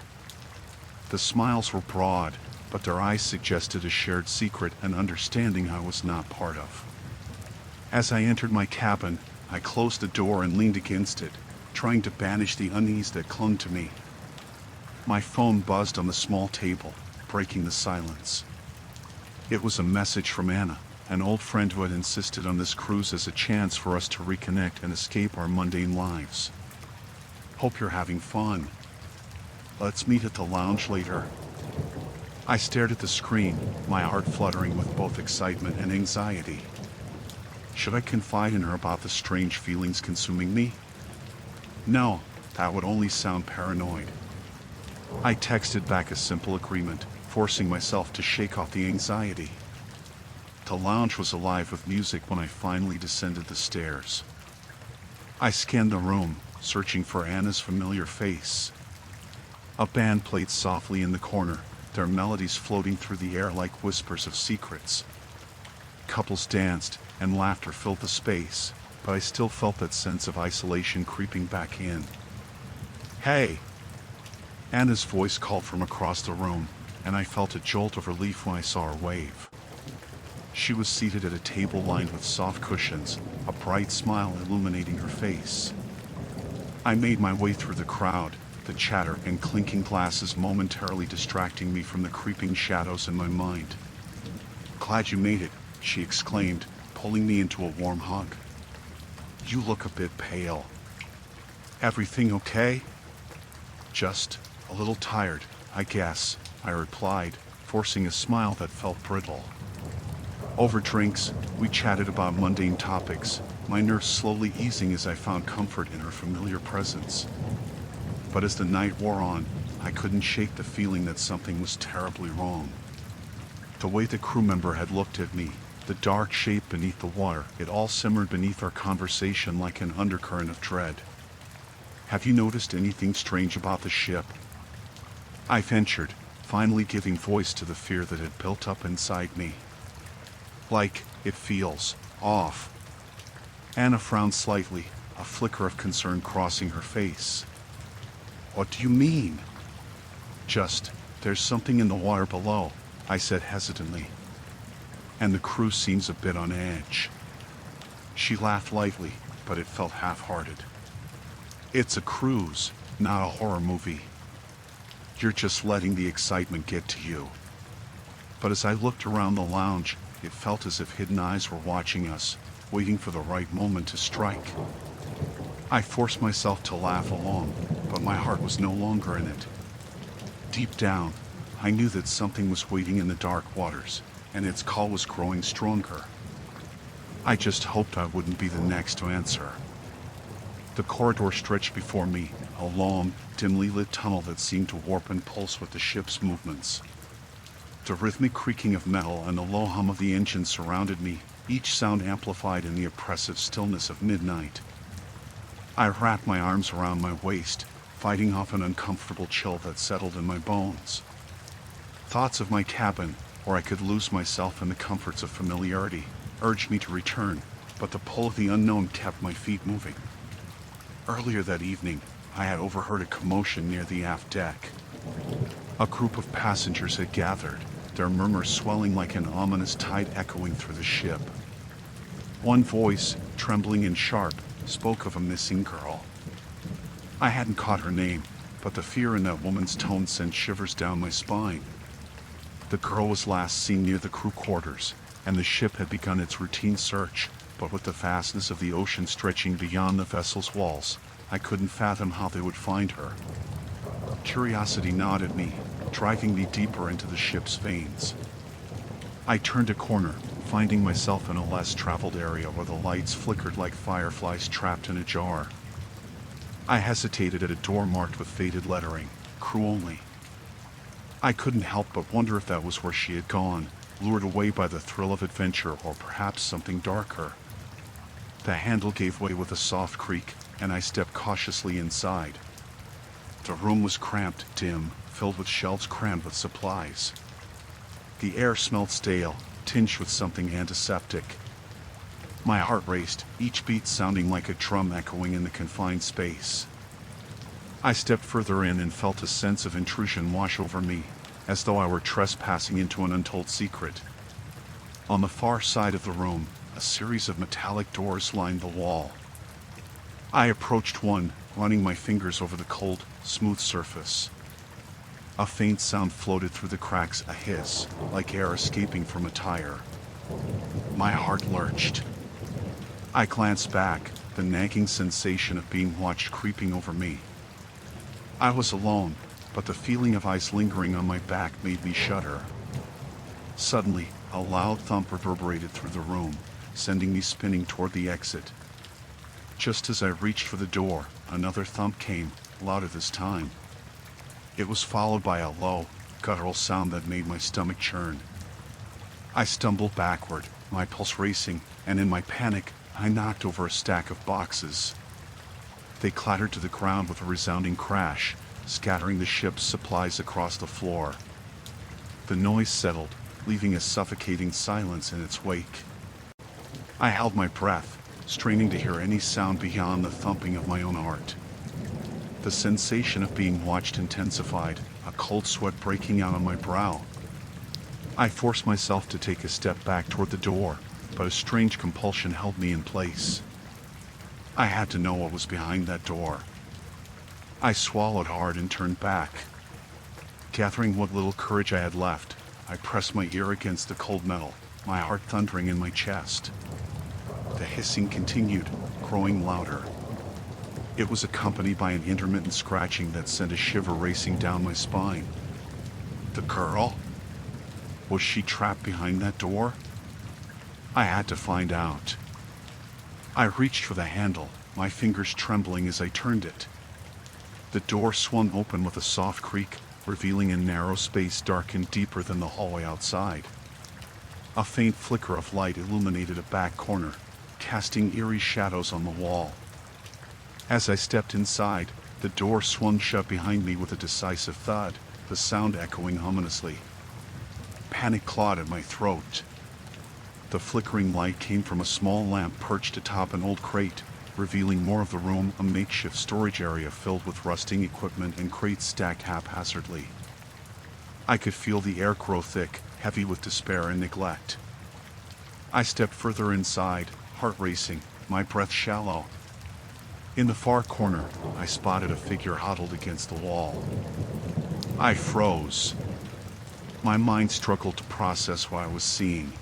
The smiles were broad, but their eyes suggested a shared secret and understanding I was not part of. As I entered my cabin, I closed the door and leaned against it, trying to banish the unease that clung to me. My phone buzzed on the small table, breaking the silence. It was a message from Anna, an old friend who had insisted on this cruise as a chance for us to reconnect and escape our mundane lives. "Hope you're having fun. Let's meet at the lounge later." I stared at the screen, my heart fluttering with both excitement and anxiety. Should I confide in her about the strange feelings consuming me? No, that would only sound paranoid. I texted back a simple agreement, forcing myself to shake off the anxiety. The lounge was alive with music when I finally descended the stairs. I scanned the room, searching for Anna's familiar face. A band played softly in the corner, their melodies floating through the air like whispers of secrets. Couples danced, and laughter filled the space, but I still felt that sense of isolation creeping back in. "Hey!" Anna's voice called from across the room, and I felt a jolt of relief when I saw her wave. She was seated at a table lined with soft cushions, a bright smile illuminating her face. I made my way through the crowd, the chatter and clinking glasses momentarily distracting me from the creeping shadows in my mind. "Glad you made it," she exclaimed, pulling me into a warm hug. "You look a bit pale. Everything okay?" "Just a little tired, I guess," I replied, forcing a smile that felt brittle. Over drinks, we chatted about mundane topics, my nerves slowly easing as I found comfort in her familiar presence. But as the night wore on, I couldn't shake the feeling that something was terribly wrong. The way the crew member had looked at me, the dark shape beneath the water, it all simmered beneath our conversation like an undercurrent of dread. "Have you noticed anything strange about the ship?" I ventured, finally giving voice to the fear that had built up inside me. "Like, it feels off." Anna frowned slightly, a flicker of concern crossing her face. "What do you mean?" "Just, there's something in the water below," I said hesitantly. "And the crew seems a bit on edge." She laughed lightly, but it felt half-hearted. "It's a cruise, not a horror movie. You're just letting the excitement get to you." But as I looked around the lounge, it felt as if hidden eyes were watching us, waiting for the right moment to strike. I forced myself to laugh along, but my heart was no longer in it. Deep down, I knew that something was waiting in the dark waters, and its call was growing stronger. I just hoped I wouldn't be the next to answer. The corridor stretched before me, a long, dimly lit tunnel that seemed to warp and pulse with the ship's movements. The rhythmic creaking of metal and the low hum of the engine surrounded me, each sound amplified in the oppressive stillness of midnight. I wrapped my arms around my waist, fighting off an uncomfortable chill that settled in my bones. Thoughts of my cabin, where I could lose myself in the comforts of familiarity, urged me to return, but the pull of the unknown kept my feet moving. Earlier that evening, I had overheard a commotion near the aft deck. A group of passengers had gathered, their murmurs swelling like an ominous tide echoing through the ship. One voice, trembling and sharp, spoke of a missing girl. I hadn't caught her name, but the fear in that woman's tone sent shivers down my spine. The girl was last seen near the crew quarters, and the ship had begun its routine search, but with the vastness of the ocean stretching beyond the vessel's walls, I couldn't fathom how they would find her. Curiosity gnawed at me, driving me deeper into the ship's veins. I turned a corner, finding myself in a less traveled area where the lights flickered like fireflies trapped in a jar. I hesitated at a door marked with faded lettering, "Crew Only." I couldn't help but wonder if that was where she had gone, lured away by the thrill of adventure or perhaps something darker. The handle gave way with a soft creak, and I stepped cautiously inside. The room was cramped, dim, filled with shelves crammed with supplies. The air smelled stale, tinged with something antiseptic, My heart raced, each beat sounding like a drum echoing in the confined space. I stepped further in and felt a sense of intrusion wash over me, as though I were trespassing into an untold secret. On the far side of the room, a series of metallic doors lined the wall. I approached one, running my fingers over the cold, smooth surface. A faint sound floated through the cracks, a hiss, like air escaping from a tire. My heart lurched. I glanced back, the nagging sensation of being watched creeping over me. I was alone, but the feeling of ice lingering on my back made me shudder. Suddenly, a loud thump reverberated through the room, sending me spinning toward the exit. Just as I reached for the door, another thump came, louder this time. It was followed by a low, guttural sound that made my stomach churn. I stumbled backward, my pulse racing, and in my panic, I knocked over a stack of boxes. They clattered to the ground with a resounding crash, scattering the ship's supplies across the floor. The noise settled, leaving a suffocating silence in its wake. I held my breath, straining to hear any sound beyond the thumping of my own heart. The sensation of being watched intensified, a cold sweat breaking out on my brow. I forced myself to take a step back toward the door, but a strange compulsion held me in place. I had to know what was behind that door. I swallowed hard and turned back. Gathering what little courage I had left, I pressed my ear against the cold metal, my heart thundering in my chest. The hissing continued, growing louder. It was accompanied by an intermittent scratching that sent a shiver racing down my spine. The girl? Was she trapped behind that door? I had to find out. I reached for the handle, my fingers trembling as I turned it. The door swung open with a soft creak, revealing a narrow space darkened deeper than the hallway outside. A faint flicker of light illuminated a back corner, casting eerie shadows on the wall. As I stepped inside, the door swung shut behind me with a decisive thud, the sound echoing ominously. Panic clawed at my throat. The flickering light came from a small lamp perched atop an old crate, revealing more of the room, a makeshift storage area filled with rusting equipment and crates stacked haphazardly. I could feel the air grow thick, heavy with despair and neglect. I stepped further inside, heart racing, my breath shallow. In the far corner, I spotted a figure huddled against the wall. I froze. My mind struggled to process what I was seeing.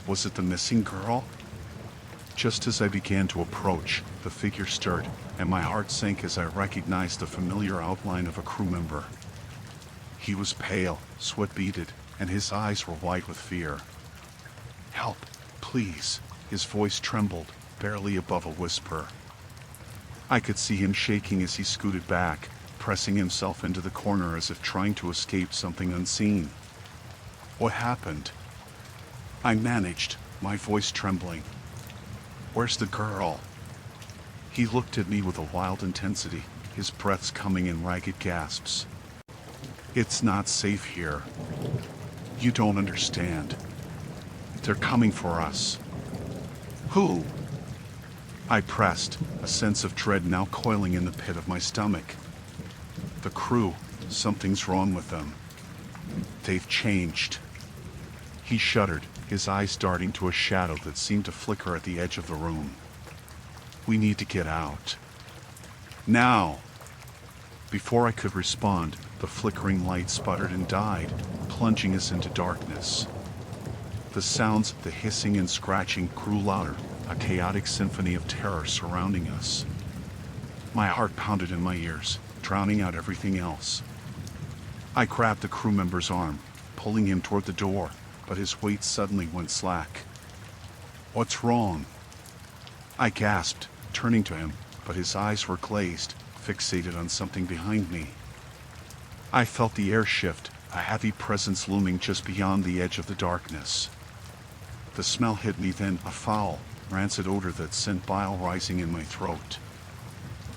Was it the missing girl? Just as I began to approach, the figure stirred, and my heart sank as I recognized the familiar outline of a crew member. He was pale, sweat-beaded, and his eyes were white with fear. "Help, please," his voice trembled, barely above a whisper. I could see him shaking as he scooted back, pressing himself into the corner as if trying to escape something unseen. "What happened?" I managed, my voice trembling. "Where's the girl?" He looked at me with a wild intensity, his breaths coming in ragged gasps. "It's not safe here. You don't understand. They're coming for us." "Who?" I pressed, a sense of dread now coiling in the pit of my stomach. "The crew. Something's wrong with them. They've changed." He shuddered, his eyes darting to a shadow that seemed to flicker at the edge of the room. "We need to get out. Now!" Before I could respond, the flickering light sputtered and died, plunging us into darkness. The sounds, the hissing and scratching, grew louder, a chaotic symphony of terror surrounding us. My heart pounded in my ears, drowning out everything else. I grabbed the crew member's arm, pulling him toward the door, but his weight suddenly went slack. "What's wrong?" I gasped, turning to him, but his eyes were glazed, fixated on something behind me. I felt the air shift, a heavy presence looming just beyond the edge of the darkness. The smell hit me then, a foul, rancid odor that sent bile rising in my throat.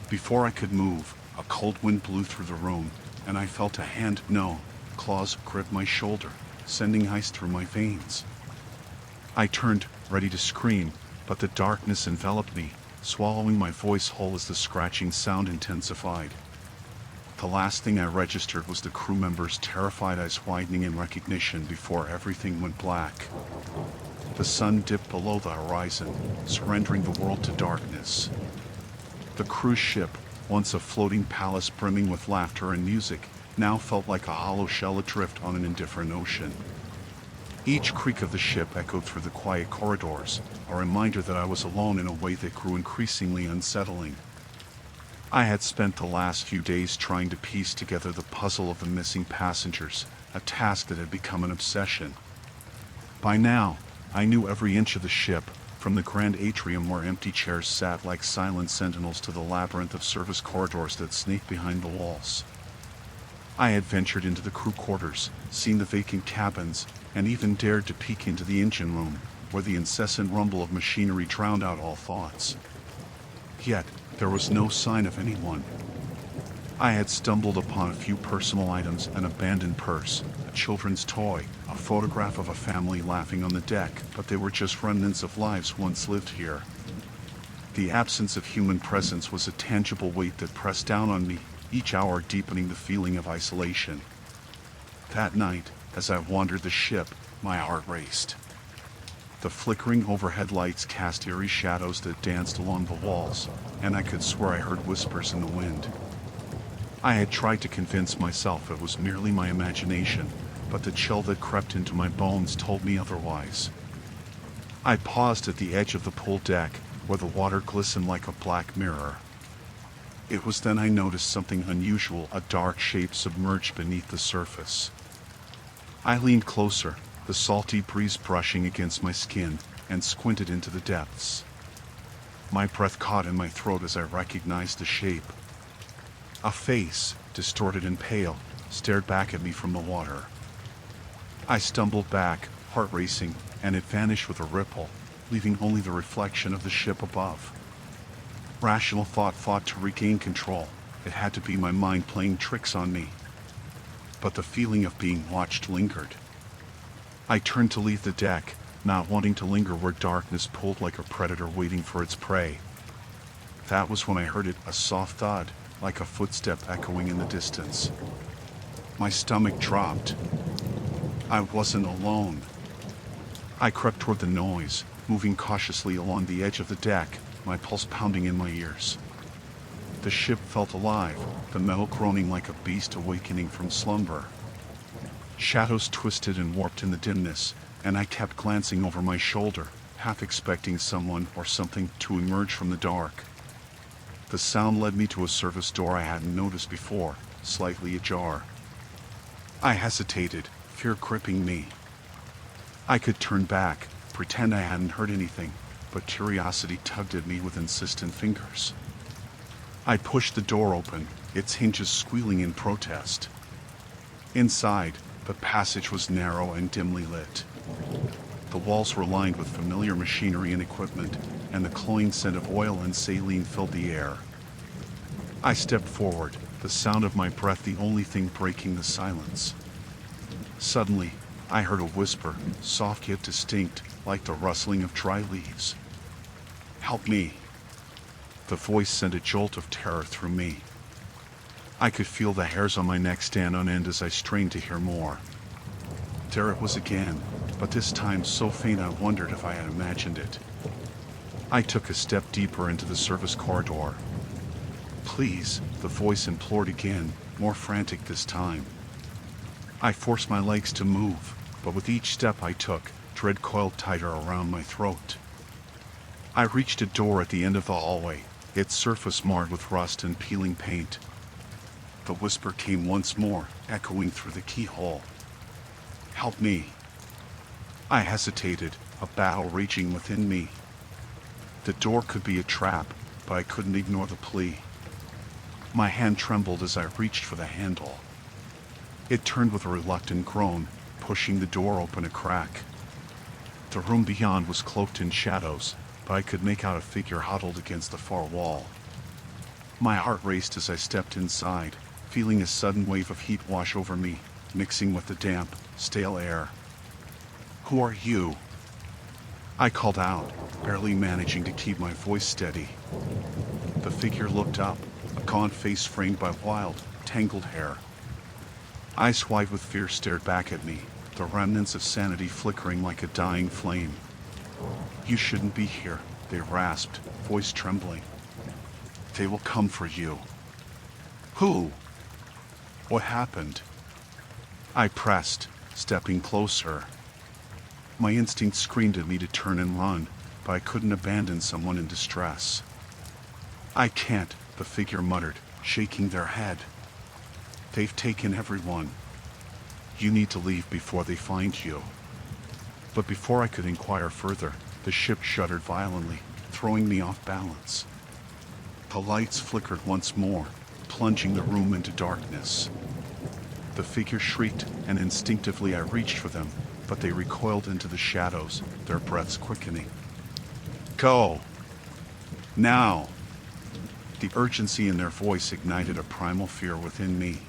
Before I could move, a cold wind blew through the room, and I felt a hand, no, claws grip my shoulder, sending ice through my veins. I turned, ready to scream, but the darkness enveloped me, swallowing my voice whole as the scratching sound intensified. The last thing I registered was the crew members' terrified eyes widening in recognition before everything went black. The sun dipped below the horizon, surrendering the world to darkness. The cruise ship, once a floating palace brimming with laughter and music, now felt like a hollow shell adrift on an indifferent ocean. Each creak of the ship echoed through the quiet corridors, a reminder that I was alone in a way that grew increasingly unsettling. I had spent the last few days trying to piece together the puzzle of the missing passengers, a task that had become an obsession. By now, I knew every inch of the ship, from the grand atrium where empty chairs sat like silent sentinels to the labyrinth of service corridors that snaked behind the walls. I had ventured into the crew quarters, seen the vacant cabins, and even dared to peek into the engine room, where the incessant rumble of machinery drowned out all thoughts. Yet, there was no sign of anyone. I had stumbled upon a few personal items, an abandoned purse, a children's toy, a photograph of a family laughing on the deck, but they were just remnants of lives once lived here. The absence of human presence was a tangible weight that pressed down on me, each hour deepening the feeling of isolation. That night, as I wandered the ship, my heart raced. The flickering overhead lights cast eerie shadows that danced along the walls, and I could swear I heard whispers in the wind. I had tried to convince myself it was merely my imagination, but the chill that crept into my bones told me otherwise. I paused at the edge of the pool deck, where the water glistened like a black mirror. It was then I noticed something unusual, a dark shape submerged beneath the surface. I leaned closer, the salty breeze brushing against my skin, and squinted into the depths. My breath caught in my throat as I recognized the shape. A face, distorted and pale, stared back at me from the water. I stumbled back, heart racing, and it vanished with a ripple, leaving only the reflection of the ship above. Rational thought fought to regain control. It had to be my mind playing tricks on me. But the feeling of being watched lingered. I turned to leave the deck, not wanting to linger where darkness pulled like a predator waiting for its prey. That was when I heard it, a soft thud, like a footstep echoing in the distance. My stomach dropped. I wasn't alone. I crept toward the noise, moving cautiously along the edge of the deck, my pulse pounding in my ears. The ship felt alive, the metal groaning like a beast awakening from slumber. Shadows twisted and warped in the dimness, and I kept glancing over my shoulder, half expecting someone or something to emerge from the dark. The sound led me to a service door I hadn't noticed before, slightly ajar. I hesitated, fear gripping me. I could turn back, pretend I hadn't heard anything, but curiosity tugged at me with insistent fingers. I pushed the door open, its hinges squealing in protest. Inside, the passage was narrow and dimly lit. The walls were lined with familiar machinery and equipment, and the cloying scent of oil and saline filled the air. I stepped forward, the sound of my breath the only thing breaking the silence. Suddenly, I heard a whisper, soft yet distinct, like the rustling of dry leaves. "Help me." The voice sent a jolt of terror through me. I could feel the hairs on my neck stand on end as I strained to hear more. There it was again, but this time so faint I wondered if I had imagined it. I took a step deeper into the service corridor. "Please," the voice implored again, more frantic this time. I forced my legs to move, but with each step I took, dread coiled tighter around my throat. I reached a door at the end of the hallway, its surface marred with rust and peeling paint. The whisper came once more, echoing through the keyhole. "Help me." I hesitated, a battle raging within me. The door could be a trap, but I couldn't ignore the plea. My hand trembled as I reached for the handle. It turned with a reluctant groan, pushing the door open a crack. The room beyond was cloaked in shadows, but I could make out a figure huddled against the far wall. My heart raced as I stepped inside, feeling a sudden wave of heat wash over me, mixing with the damp, stale air. "Who are you?" I called out, barely managing to keep my voice steady. The figure looked up, a gaunt face framed by wild, tangled hair. Eyes wide with fear stared back at me, the remnants of sanity flickering like a dying flame. "You shouldn't be here," they rasped, voice trembling. "They will come for you." "Who? What happened?" I pressed, stepping closer. My instinct screamed at me to turn and run, but I couldn't abandon someone in distress. "I can't," the figure muttered, shaking their head. "They've taken everyone. You need to leave before they find you." But before I could inquire further, the ship shuddered violently, throwing me off balance. The lights flickered once more, plunging the room into darkness. The figure shrieked, and instinctively I reached for them, but they recoiled into the shadows, their breaths quickening. "Go! Now!" The urgency in their voice ignited a primal fear within me.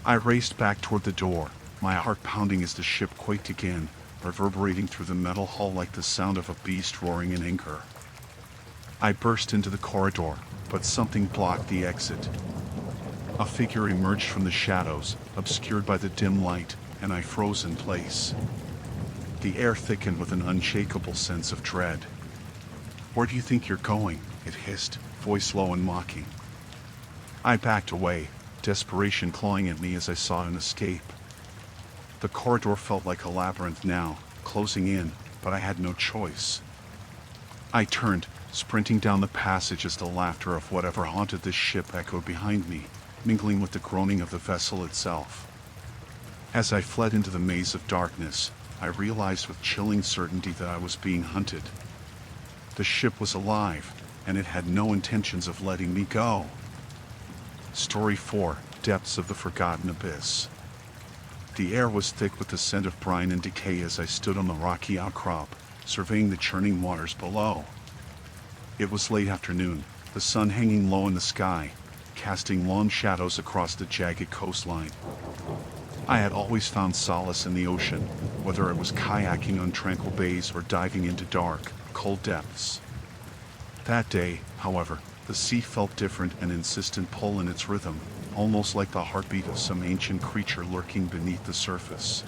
I raced back toward the door, my heart pounding as the ship quaked again, reverberating through the metal hull like the sound of a beast roaring in anger. I burst into the corridor, but something blocked the exit. A figure emerged from the shadows, obscured by the dim light, and I froze in place. The air thickened with an unshakable sense of dread. "Where do you think you're going?" it hissed, voice low and mocking. I backed away, desperation clawing at me as I saw an escape. The corridor felt like a labyrinth now, closing in, but I had no choice. I turned, sprinting down the passage as the laughter of whatever haunted this ship echoed behind me, mingling with the groaning of the vessel itself. As I fled into the maze of darkness, I realized with chilling certainty that I was being hunted. The ship was alive, and it had no intentions of letting me go. Story 4: Depths of the Forgotten Abyss. The air was thick with the scent of brine and decay as I stood on the rocky outcrop, surveying the churning waters below. It was late afternoon, the sun hanging low in the sky, casting long shadows across the jagged coastline. I had always found solace in the ocean, whether it was kayaking on tranquil bays or diving into dark, cold depths. That day, however, the sea felt different, an insistent pull in its rhythm, almost like the heartbeat of some ancient creature lurking beneath the surface.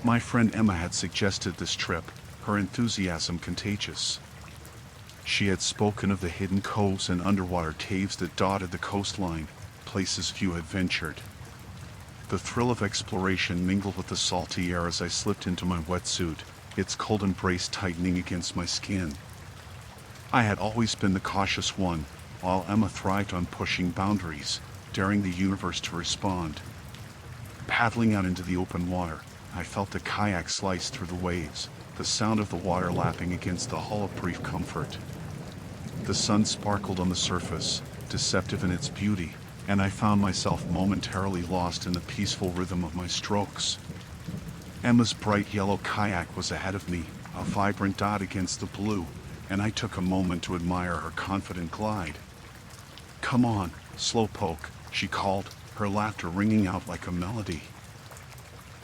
My friend Emma had suggested this trip, her enthusiasm contagious. She had spoken of the hidden coves and underwater caves that dotted the coastline, places few had ventured. The thrill of exploration mingled with the salty air as I slipped into my wetsuit, its cold embrace tightening against my skin. I had always been the cautious one, while Emma thrived on pushing boundaries, daring the universe to respond. Paddling out into the open water, I felt the kayak slice through the waves, the sound of the water lapping against the hull of brief comfort. The sun sparkled on the surface, deceptive in its beauty, and I found myself momentarily lost in the peaceful rhythm of my strokes. Emma's bright yellow kayak was ahead of me, a vibrant dot against the blue, and I took a moment to admire her confident glide. "Come on, slowpoke," she called, her laughter ringing out like a melody.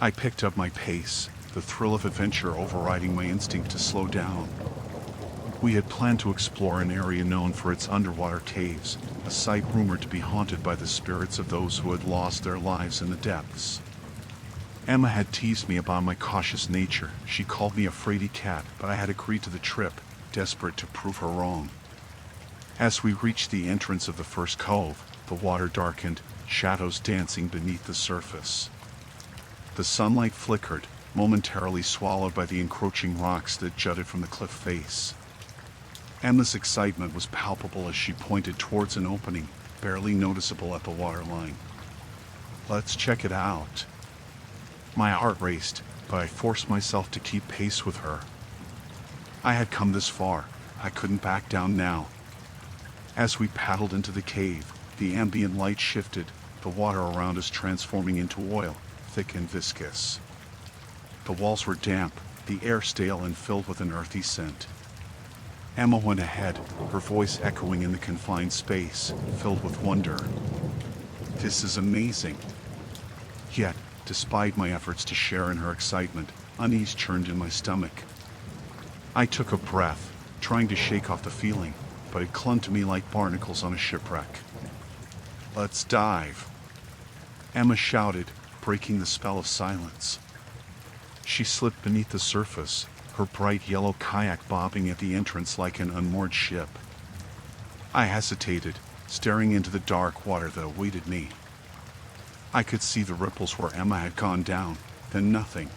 I picked up my pace, the thrill of adventure overriding my instinct to slow down. We had planned to explore an area known for its underwater caves, a site rumored to be haunted by the spirits of those who had lost their lives in the depths. Emma had teased me about my cautious nature. She called me a fraidy cat, but I had agreed to the trip, desperate to prove her wrong. As we reached the entrance of the first cove, the water darkened, shadows dancing beneath the surface. The sunlight flickered, momentarily swallowed by the encroaching rocks that jutted from the cliff face. Emma's excitement was palpable as she pointed towards an opening, barely noticeable at the waterline. "Let's check it out." My heart raced, but I forced myself to keep pace with her. I had come this far, I couldn't back down now. As we paddled into the cave, the ambient light shifted, the water around us transforming into oil, thick and viscous. The walls were damp, the air stale and filled with an earthy scent. Emma went ahead, her voice echoing in the confined space, filled with wonder. "This is amazing." Yet, despite my efforts to share in her excitement, unease churned in my stomach. I took a breath, trying to shake off the feeling, but it clung to me like barnacles on a shipwreck. "Let's dive," Emma shouted, breaking the spell of silence. She slipped beneath the surface, her bright yellow kayak bobbing at the entrance like an unmoored ship. I hesitated, staring into the dark water that awaited me. I could see the ripples where Emma had gone down, then nothing.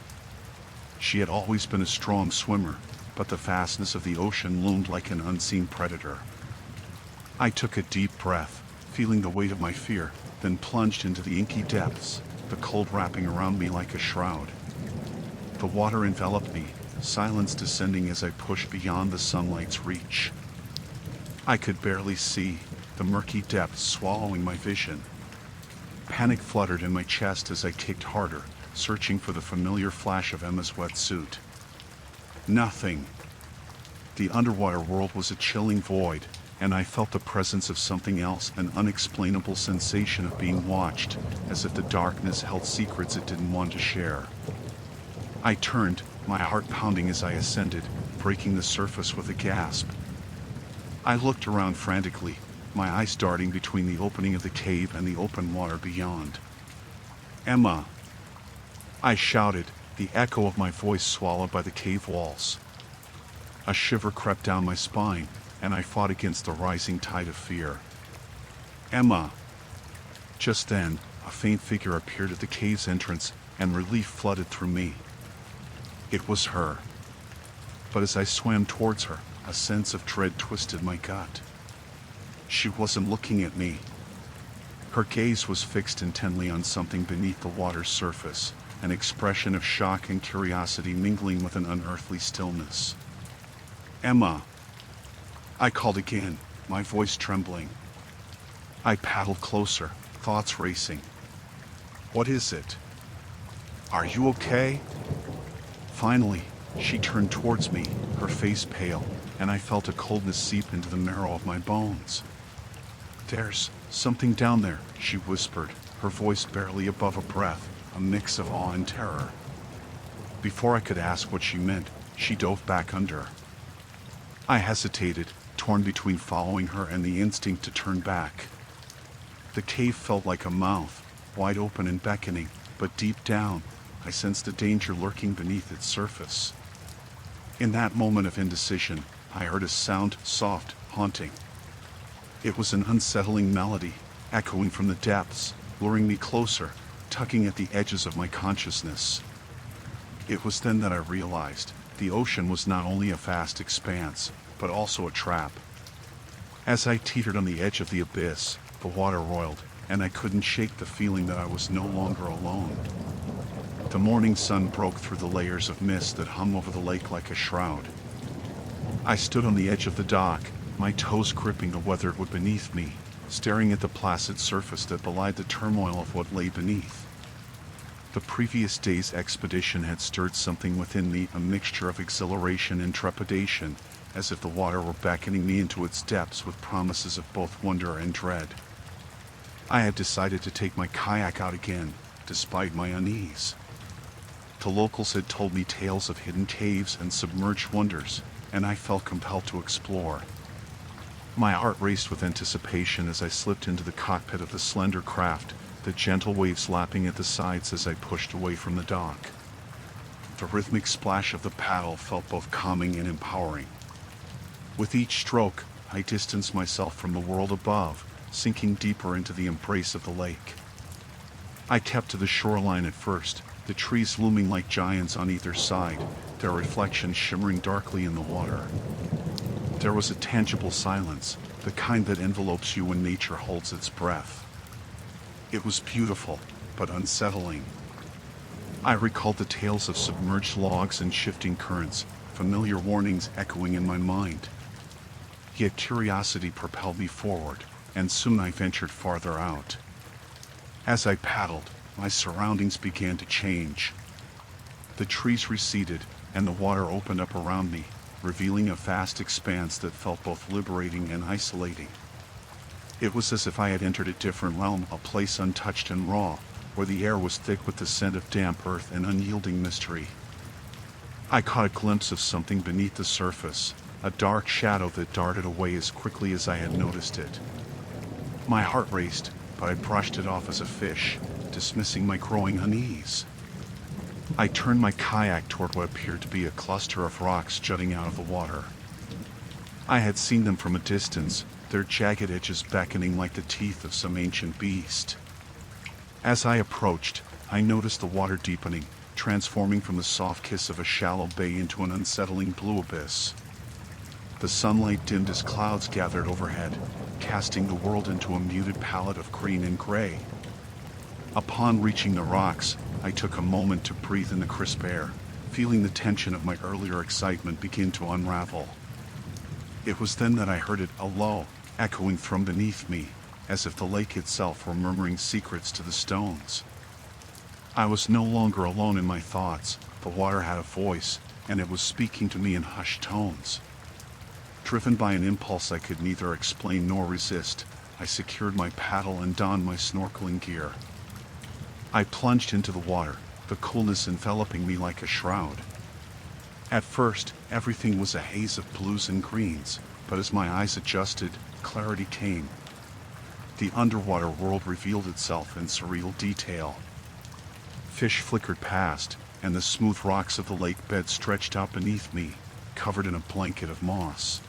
She had always been a strong swimmer, but the vastness of the ocean loomed like an unseen predator. I took a deep breath, feeling the weight of my fear, then plunged into the inky depths, the cold wrapping around me like a shroud. The water enveloped me, silence descending as I pushed beyond the sunlight's reach. I could barely see, the murky depths swallowing my vision. Panic fluttered in my chest as I kicked harder, searching for the familiar flash of Emma's wetsuit. Nothing. The underwater world was a chilling void, and I felt the presence of something else, an unexplainable sensation of being watched, as if the darkness held secrets it didn't want to share. I turned, my heart pounding as I ascended, breaking the surface with a gasp. I looked around frantically, my eyes darting between the opening of the cave and the open water beyond. "Emma!" I shouted, the echo of my voice swallowed by the cave walls. A shiver crept down my spine, and I fought against the rising tide of fear. "Emma!" Just then, a faint figure appeared at the cave's entrance, and relief flooded through me. It was her. But as I swam towards her, a sense of dread twisted my gut. She wasn't looking at me. Her gaze was fixed intently on something beneath the water's surface, an expression of shock and curiosity mingling with an unearthly stillness. "Emma!" I called again, my voice trembling. I paddled closer, thoughts racing. "What is it? Are you okay?" Finally, she turned towards me, her face pale, and I felt a coldness seep into the marrow of my bones. "There's something down there," she whispered, her voice barely above a breath, a mix of awe and terror. Before I could ask what she meant, she dove back under. I hesitated, torn between following her and the instinct to turn back. The cave felt like a mouth, wide open and beckoning, but deep down, I sensed the danger lurking beneath its surface. In that moment of indecision, I heard a sound, soft, haunting. It was an unsettling melody, echoing from the depths, luring me closer, tugging at the edges of my consciousness. It was then that I realized the ocean was not only a vast expanse, but also a trap. As I teetered on the edge of the abyss, the water roiled, and I couldn't shake the feeling that I was no longer alone. The morning sun broke through the layers of mist that hung over the lake like a shroud. I stood on the edge of the dock, my toes gripping the weathered wood beneath me, staring at the placid surface that belied the turmoil of what lay beneath. The previous day's expedition had stirred something within me, a mixture of exhilaration and trepidation, as if the water were beckoning me into its depths with promises of both wonder and dread. I had decided to take my kayak out again, despite my unease. The locals had told me tales of hidden caves and submerged wonders, and I felt compelled to explore. My heart raced with anticipation as I slipped into the cockpit of the slender craft, the gentle waves lapping at the sides as I pushed away from the dock. The rhythmic splash of the paddle felt both calming and empowering. With each stroke, I distanced myself from the world above, sinking deeper into the embrace of the lake. I kept to the shoreline at first, the trees looming like giants on either side, their reflections shimmering darkly in the water. There was a tangible silence, the kind that envelopes you when nature holds its breath. It was beautiful, but unsettling. I recalled the tales of submerged logs and shifting currents, familiar warnings echoing in my mind. Yet curiosity propelled me forward, and soon I ventured farther out. As I paddled, my surroundings began to change. The trees receded, and the water opened up around me, revealing a vast expanse that felt both liberating and isolating. It was as if I had entered a different realm, a place untouched and raw, where the air was thick with the scent of damp earth and unyielding mystery. I caught a glimpse of something beneath the surface, a dark shadow that darted away as quickly as I had noticed it. My heart raced, but I brushed it off as a fish, dismissing my growing unease. I turned my kayak toward what appeared to be a cluster of rocks jutting out of the water. I had seen them from a distance, their jagged edges beckoning like the teeth of some ancient beast. As I approached, I noticed the water deepening, transforming from the soft kiss of a shallow bay into an unsettling blue abyss. The sunlight dimmed as clouds gathered overhead, casting the world into a muted palette of green and gray. Upon reaching the rocks, I took a moment to breathe in the crisp air, feeling the tension of my earlier excitement begin to unravel. It was then that I heard it, a low, echoing from beneath me, as if the lake itself were murmuring secrets to the stones. I was no longer alone in my thoughts. The water had a voice, and it was speaking to me in hushed tones. Driven by an impulse I could neither explain nor resist, I secured my paddle and donned my snorkeling gear. I plunged into the water, the coolness enveloping me like a shroud. At first, everything was a haze of blues and greens, but as my eyes adjusted, clarity came. The underwater world revealed itself in surreal detail. Fish flickered past, and the smooth rocks of the lake bed stretched out beneath me, covered in a blanket of moss.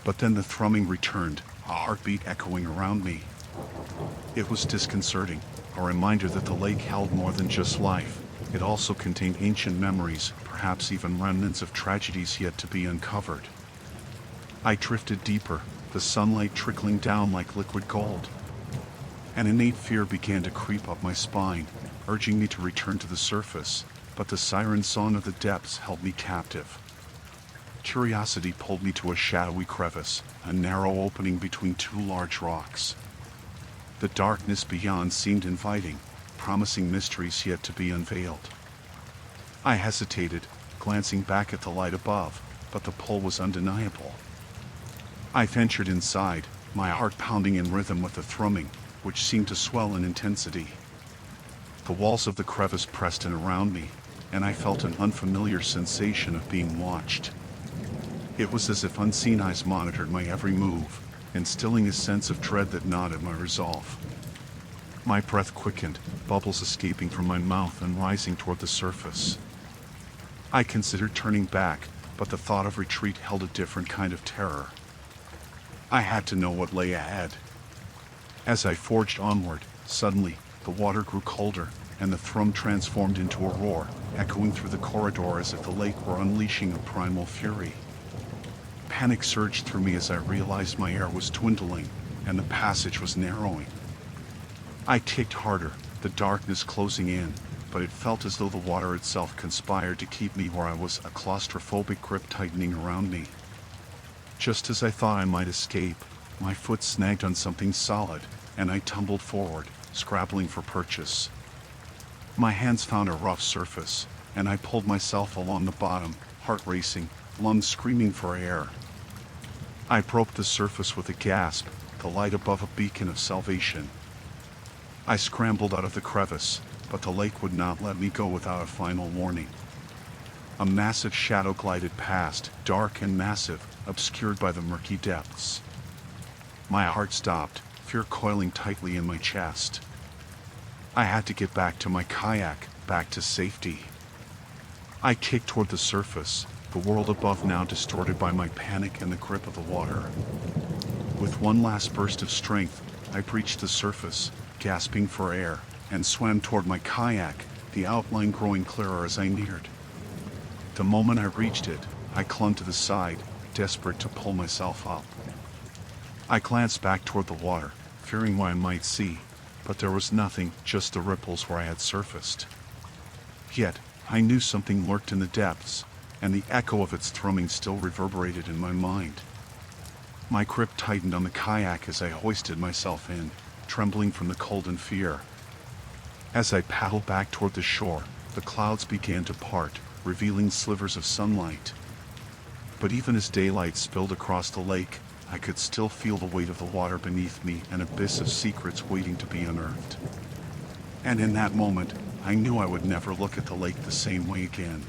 But then the thrumming returned, a heartbeat echoing around me. It was disconcerting, a reminder that the lake held more than just life. It also contained ancient memories, perhaps even remnants of tragedies yet to be uncovered. I drifted deeper, the sunlight trickling down like liquid gold. An innate fear began to creep up my spine, urging me to return to the surface, but the siren song of the depths held me captive. Curiosity pulled me to a shadowy crevice, a narrow opening between two large rocks. The darkness beyond seemed inviting, promising mysteries yet to be unveiled. I hesitated, glancing back at the light above, but the pull was undeniable. I ventured inside, my heart pounding in rhythm with the thrumming, which seemed to swell in intensity. The walls of the crevice pressed in around me, and I felt an unfamiliar sensation of being watched. It was as if unseen eyes monitored my every move, instilling a sense of dread that gnawed at my resolve. My breath quickened, bubbles escaping from my mouth and rising toward the surface. I considered turning back, but the thought of retreat held a different kind of terror. I had to know what lay ahead. As I forged onward, suddenly, the water grew colder, and the thrum transformed into a roar, echoing through the corridor as if the lake were unleashing a primal fury. Panic surged through me as I realized my air was dwindling, and the passage was narrowing. I kicked harder, the darkness closing in, but it felt as though the water itself conspired to keep me where I was, a claustrophobic grip tightening around me. Just as I thought I might escape, my foot snagged on something solid, and I tumbled forward, scrabbling for purchase. My hands found a rough surface, and I pulled myself along the bottom, heart racing, lungs screaming for air. I broke the surface with a gasp, the light above a beacon of salvation. I scrambled out of the crevice, but the lake would not let me go without a final warning. A massive shadow glided past, dark and massive, obscured by the murky depths. My heart stopped, fear coiling tightly in my chest. I had to get back to my kayak, back to safety. I kicked toward the surface, the world above now distorted by my panic and the grip of the water. With one last burst of strength, I breached the surface, gasping for air, and swam toward my kayak, the outline growing clearer as I neared. The moment I reached it, I clung to the side, desperate to pull myself up. I glanced back toward the water, fearing what I might see, but there was nothing, just the ripples where I had surfaced. Yet, I knew something lurked in the depths, and the echo of its thrumming still reverberated in my mind. My grip tightened on the kayak as I hoisted myself in, trembling from the cold and fear. As I paddled back toward the shore, the clouds began to part, revealing slivers of sunlight. But even as daylight spilled across the lake, I could still feel the weight of the water beneath me, an abyss of secrets waiting to be unearthed. And in that moment, I knew I would never look at the lake the same way again.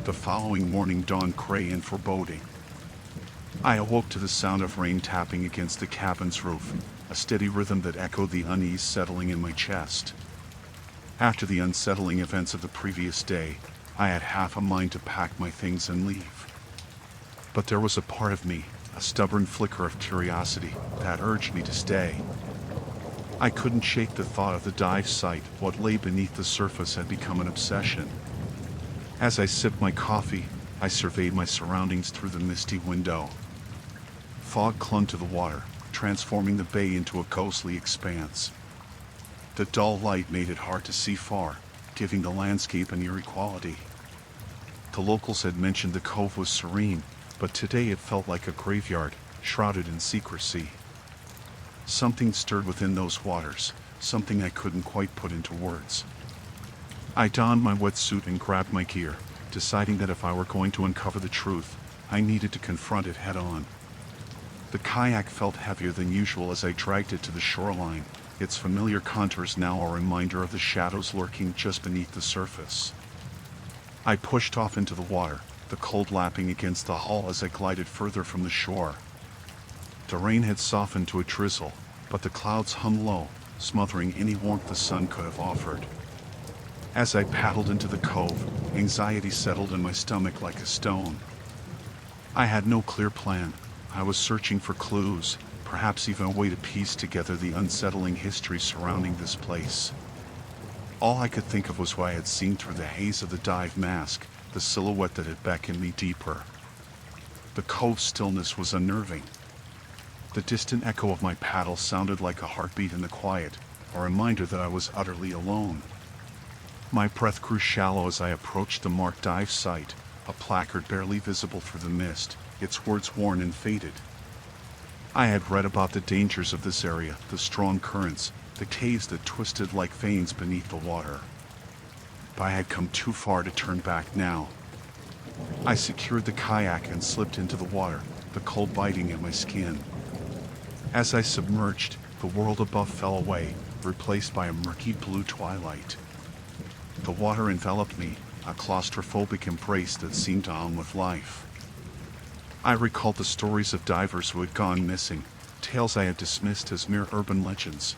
The following morning dawned gray and foreboding. I awoke to the sound of rain tapping against the cabin's roof, a steady rhythm that echoed the unease settling in my chest. After the unsettling events of the previous day, I had half a mind to pack my things and leave. But there was a part of me, a stubborn flicker of curiosity, that urged me to stay. I couldn't shake the thought of the dive site. What lay beneath the surface had become an obsession. As I sipped my coffee, I surveyed my surroundings through the misty window. Fog clung to the water, transforming the bay into a ghostly expanse. The dull light made it hard to see far, giving the landscape an eerie quality. The locals had mentioned the cove was serene, but today it felt like a graveyard, shrouded in secrecy. Something stirred within those waters, something I couldn't quite put into words. I donned my wetsuit and grabbed my gear, deciding that if I were going to uncover the truth, I needed to confront it head-on. The kayak felt heavier than usual as I dragged it to the shoreline, its familiar contours now a reminder of the shadows lurking just beneath the surface. I pushed off into the water, the cold lapping against the hull as I glided further from the shore. The rain had softened to a drizzle, but the clouds hung low, smothering any warmth the sun could have offered. As I paddled into the cove, anxiety settled in my stomach like a stone. I had no clear plan. I was searching for clues, perhaps even a way to piece together the unsettling history surrounding this place. All I could think of was what I had seen through the haze of the dive mask, the silhouette that had beckoned me deeper. The cove's stillness was unnerving. The distant echo of my paddle sounded like a heartbeat in the quiet, a reminder that I was utterly alone. My breath grew shallow as I approached the marked dive site, a placard barely visible through the mist, its words worn and faded. I had read about the dangers of this area, the strong currents, the caves that twisted like veins beneath the water. But I had come too far to turn back now. I secured the kayak and slipped into the water, the cold biting at my skin. As I submerged, the world above fell away, replaced by a murky blue twilight. The water enveloped me, a claustrophobic embrace that seemed to hum with life. I recalled the stories of divers who had gone missing, tales I had dismissed as mere urban legends.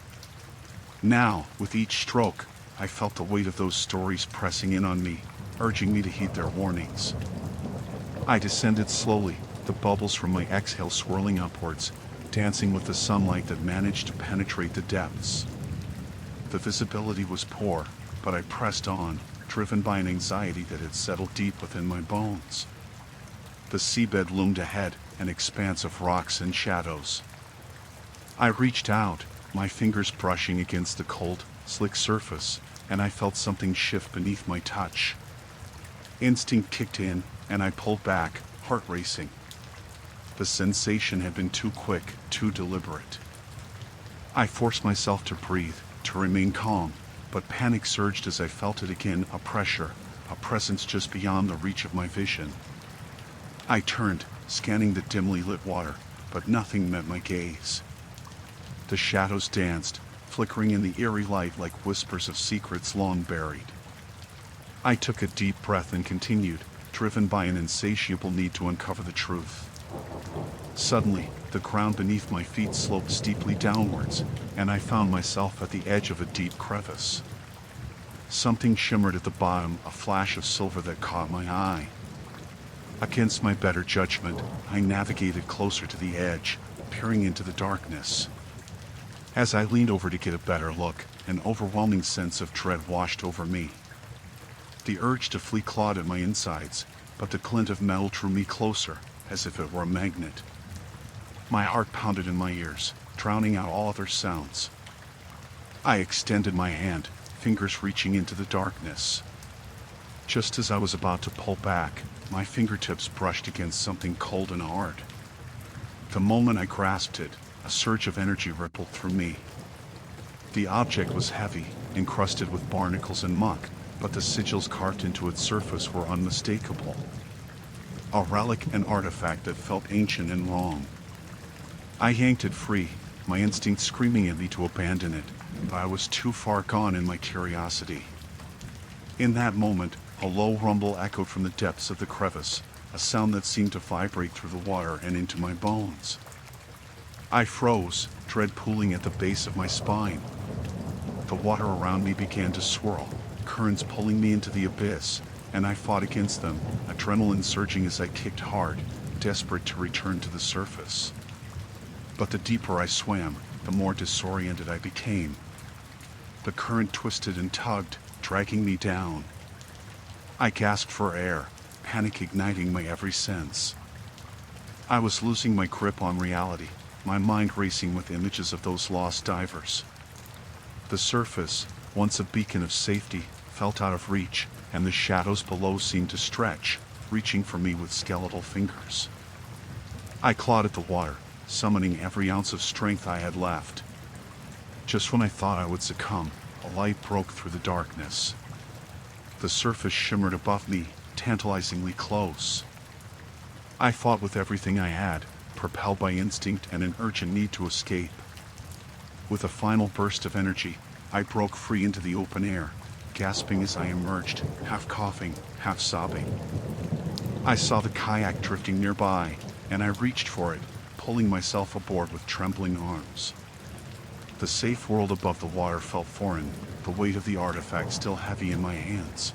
Now, with each stroke, I felt the weight of those stories pressing in on me, urging me to heed their warnings. I descended slowly, the bubbles from my exhale swirling upwards, dancing with the sunlight that managed to penetrate the depths. The visibility was poor, but I pressed on, driven by an anxiety that had settled deep within my bones. The seabed loomed ahead, an expanse of rocks and shadows. I reached out, my fingers brushing against the cold, slick surface, and I felt something shift beneath my touch. Instinct kicked in, and I pulled back, heart racing. The sensation had been too quick, too deliberate. I forced myself to breathe, to remain calm, but panic surged as I felt it again, a pressure, a presence just beyond the reach of my vision. I turned, scanning the dimly lit water, but nothing met my gaze. The shadows danced, flickering in the eerie light like whispers of secrets long buried. I took a deep breath and continued, driven by an insatiable need to uncover the truth. Suddenly, the ground beneath my feet sloped steeply downwards, and I found myself at the edge of a deep crevice. Something shimmered at the bottom, a flash of silver that caught my eye. Against my better judgment, I navigated closer to the edge, peering into the darkness. As I leaned over to get a better look, an overwhelming sense of dread washed over me. The urge to flee clawed at my insides, but the glint of metal drew me closer, as if it were a magnet. My heart pounded in my ears, drowning out all other sounds. I extended my hand, fingers reaching into the darkness. Just as I was about to pull back, my fingertips brushed against something cold and hard. The moment I grasped it, a surge of energy rippled through me. The object was heavy, encrusted with barnacles and muck, but the sigils carved into its surface were unmistakable. A relic, an artifact that felt ancient and wrong. I yanked it free, my instinct screaming at me to abandon it, but I was too far gone in my curiosity. In that moment, A low rumble echoed from the depths of the crevice, a sound that seemed to vibrate through the water and into my bones. I froze, dread pooling at the base of my spine. The water around me began to swirl, currents pulling me into the abyss, and I fought against them, adrenaline surging as I kicked hard, desperate to return to the surface. But the deeper I swam, the more disoriented I became. The current twisted and tugged, dragging me down. I gasped for air, panic igniting my every sense. I was losing my grip on reality, my mind racing with images of those lost divers. The surface, once a beacon of safety, felt out of reach, and the shadows below seemed to stretch, reaching for me with skeletal fingers. I clawed at the water, summoning every ounce of strength I had left. Just when I thought I would succumb, a light broke through the darkness. The surface shimmered above me, tantalizingly close. I fought with everything I had, propelled by instinct and an urgent need to escape. With a final burst of energy, I broke free into the open air, gasping as I emerged, half coughing, half sobbing. I saw the kayak drifting nearby, and I reached for it, pulling myself aboard with trembling arms. The safe world above the water felt foreign, the weight of the artifact still heavy in my hands.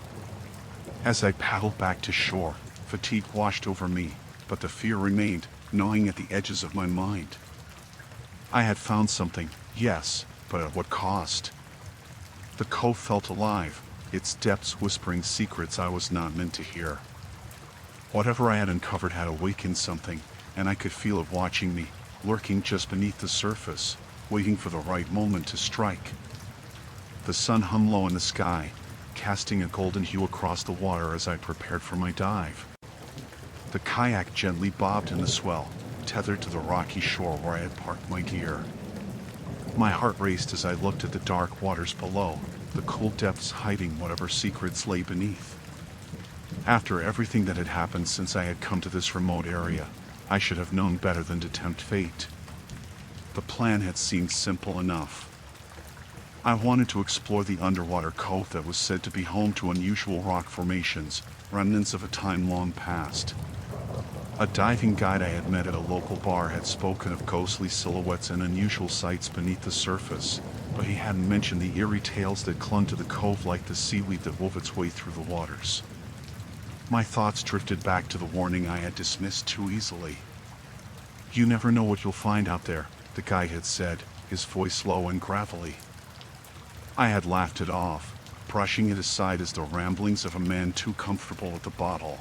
As I paddled back to shore, fatigue washed over me, but the fear remained, gnawing at the edges of my mind. I had found something, yes, but at what cost? The cove felt alive, its depths whispering secrets I was not meant to hear. Whatever I had uncovered had awakened something, and I could feel it watching me, lurking just beneath the surface, waiting for the right moment to strike. The sun hung low in the sky, casting a golden hue across the water as I prepared for my dive. The kayak gently bobbed in the swell, tethered to the rocky shore where I had parked my gear. My heart raced as I looked at the dark waters below, the cool depths hiding whatever secrets lay beneath. After everything that had happened since I had come to this remote area, I should have known better than to tempt fate. The plan had seemed simple enough. I wanted to explore the underwater cove that was said to be home to unusual rock formations, remnants of a time long past. A diving guide I had met at a local bar had spoken of ghostly silhouettes and unusual sights beneath the surface, but he hadn't mentioned the eerie tales that clung to the cove like the seaweed that wove its way through the waters. My thoughts drifted back to the warning I had dismissed too easily. "You never know what you'll find out there," the guide had said, his voice low and gravelly. I had laughed it off, brushing it aside as the ramblings of a man too comfortable at the bottle.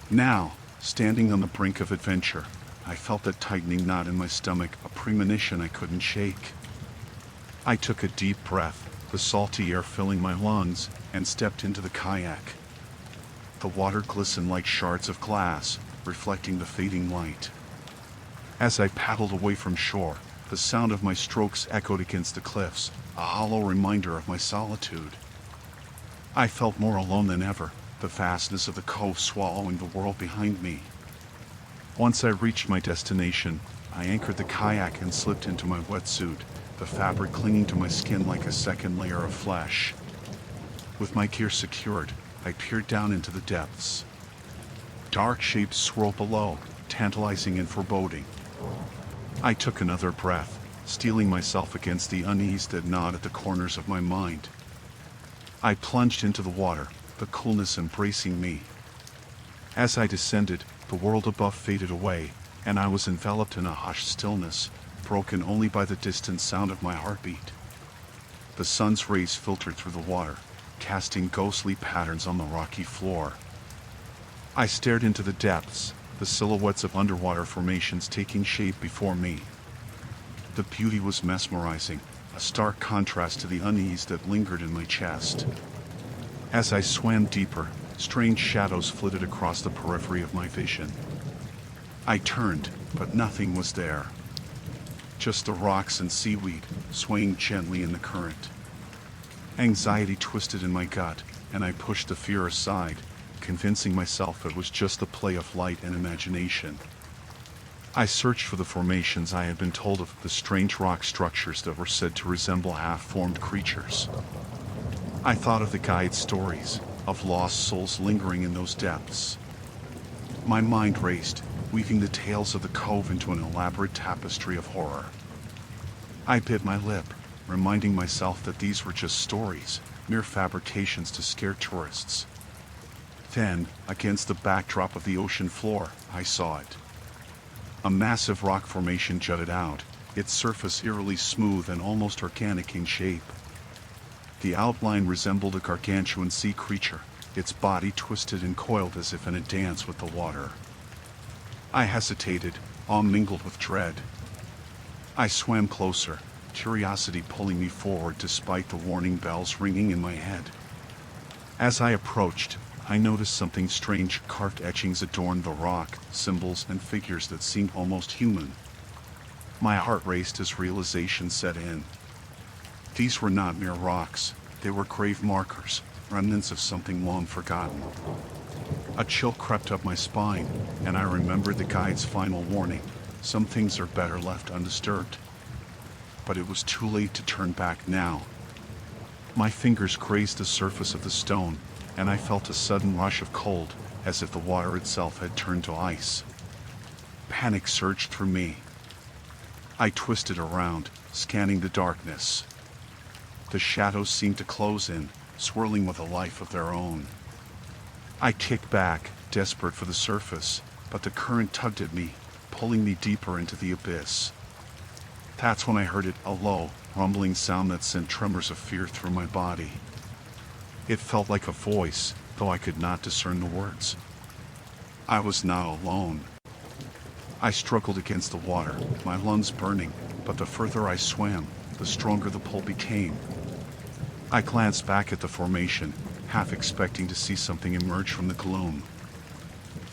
Now, standing on the brink of adventure, I felt that tightening knot in my stomach, a premonition I couldn't shake. I took a deep breath, the salty air filling my lungs, and stepped into the kayak. The water glistened like shards of glass, reflecting the fading light. As I paddled away from shore, the sound of my strokes echoed against the cliffs, a hollow reminder of my solitude. I felt more alone than ever, the vastness of the cove swallowing the world behind me. Once I reached my destination, I anchored the kayak and slipped into my wetsuit, the fabric clinging to my skin like a second layer of flesh. With my gear secured, I peered down into the depths. Dark shapes swirled below, tantalizing and foreboding. I took another breath, steeling myself against the unease that gnawed at the corners of my mind. I plunged into the water, the coolness embracing me. As I descended, the world above faded away, and I was enveloped in a hushed stillness, broken only by the distant sound of my heartbeat. The sun's rays filtered through the water, casting ghostly patterns on the rocky floor. I stared into the depths, the silhouettes of underwater formations taking shape before me. The beauty was mesmerizing, a stark contrast to the unease that lingered in my chest. As I swam deeper, strange shadows flitted across the periphery of my vision. I turned, but nothing was there. Just the rocks and seaweed, swaying gently in the current. Anxiety twisted in my gut, and I pushed the fear aside, convincing myself it was just the play of light and imagination. I searched for the formations I had been told of, the strange rock structures that were said to resemble half-formed creatures. I thought of the guide's stories, of lost souls lingering in those depths. My mind raced, weaving the tales of the cove into an elaborate tapestry of horror. I bit my lip, reminding myself that these were just stories, mere fabrications to scare tourists. Then, against the backdrop of the ocean floor, I saw it. A massive rock formation jutted out, its surface eerily smooth and almost organic in shape. The outline resembled a gargantuan sea creature, its body twisted and coiled as if in a dance with the water. I hesitated, awe mingled with dread. I swam closer, curiosity pulling me forward despite the warning bells ringing in my head. As I approached, I noticed something strange. Carved etchings adorned the rock, symbols and figures that seemed almost human. My heart raced as realization set in. These were not mere rocks, they were grave markers, remnants of something long forgotten. A chill crept up my spine, and I remembered the guide's final warning: some things are better left undisturbed. But it was too late to turn back now. My fingers grazed the surface of the stone, and I felt a sudden rush of cold, as if the water itself had turned to ice. Panic surged through me. I twisted around, scanning the darkness. The shadows seemed to close in, swirling with a life of their own. I kicked back, desperate for the surface, but the current tugged at me, pulling me deeper into the abyss. That's when I heard it, a low, rumbling sound that sent tremors of fear through my body. It felt like a voice, though I could not discern the words. I was not alone. I struggled against the water, my lungs burning, but the further I swam, the stronger the pull became. I glanced back at the formation, half expecting to see something emerge from the gloom.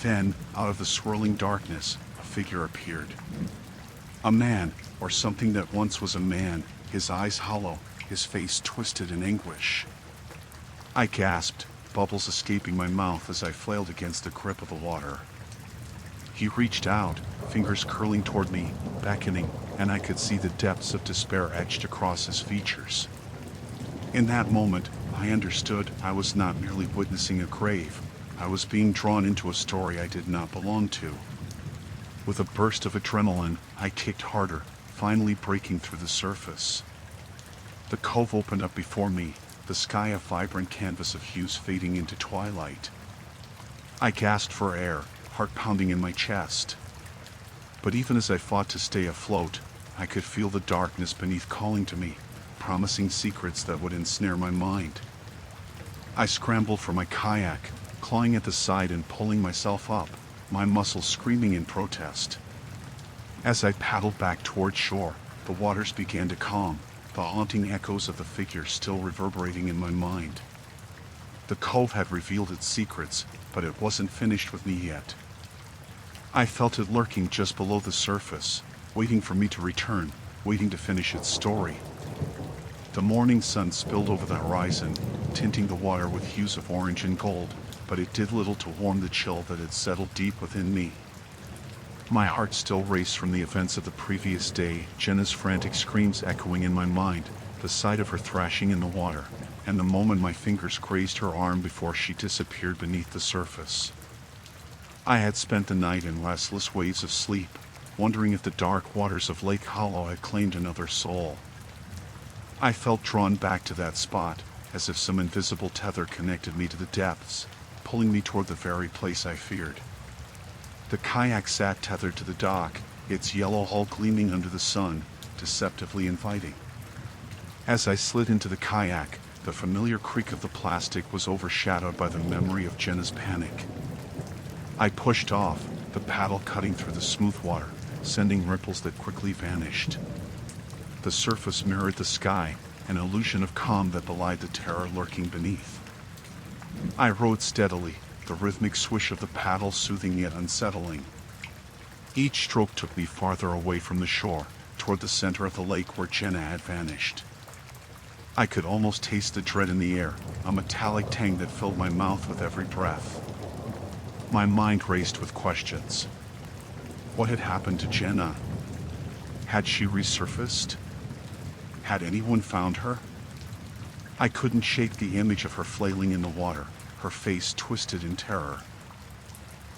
Then, out of the swirling darkness, a figure appeared. A man, or something that once was a man, his eyes hollow, his face twisted in anguish. I gasped, bubbles escaping my mouth as I flailed against the grip of the water. He reached out, fingers curling toward me, beckoning, and I could see the depths of despair etched across his features. In that moment, I understood I was not merely witnessing a grave. I was being drawn into a story I did not belong to. With a burst of adrenaline, I kicked harder, finally breaking through the surface. The cove opened up before me, the sky a vibrant canvas of hues fading into twilight. I gasped for air, heart pounding in my chest. But even as I fought to stay afloat, I could feel the darkness beneath calling to me, promising secrets that would ensnare my mind. I scrambled for my kayak, clawing at the side and pulling myself up, my muscles screaming in protest. As I paddled back toward shore, the waters began to calm, the haunting echoes of the figure still reverberating in my mind. The cove had revealed its secrets, but it wasn't finished with me yet. I felt it lurking just below the surface, waiting for me to return, waiting to finish its story. The morning sun spilled over the horizon, tinting the water with hues of orange and gold, but it did little to warm the chill that had settled deep within me. My heart still raced from the events of the previous day, Jenna's frantic screams echoing in my mind, the sight of her thrashing in the water, and the moment my fingers grazed her arm before she disappeared beneath the surface. I had spent the night in restless waves of sleep, wondering if the dark waters of Lake Hollow had claimed another soul. I felt drawn back to that spot, as if some invisible tether connected me to the depths, pulling me toward the very place I feared. The kayak sat tethered to the dock, its yellow hull gleaming under the sun, deceptively inviting. As I slid into the kayak, the familiar creak of the plastic was overshadowed by the memory of Jenna's panic. I pushed off, the paddle cutting through the smooth water, sending ripples that quickly vanished. The surface mirrored the sky, an illusion of calm that belied the terror lurking beneath. I rowed steadily, the rhythmic swish of the paddle soothing yet unsettling. Each stroke took me farther away from the shore, toward the center of the lake where Jenna had vanished. I could almost taste the dread in the air, a metallic tang that filled my mouth with every breath. My mind raced with questions. What had happened to Jenna? Had she resurfaced? Had anyone found her? I couldn't shake the image of her flailing in the water, her face twisted in terror.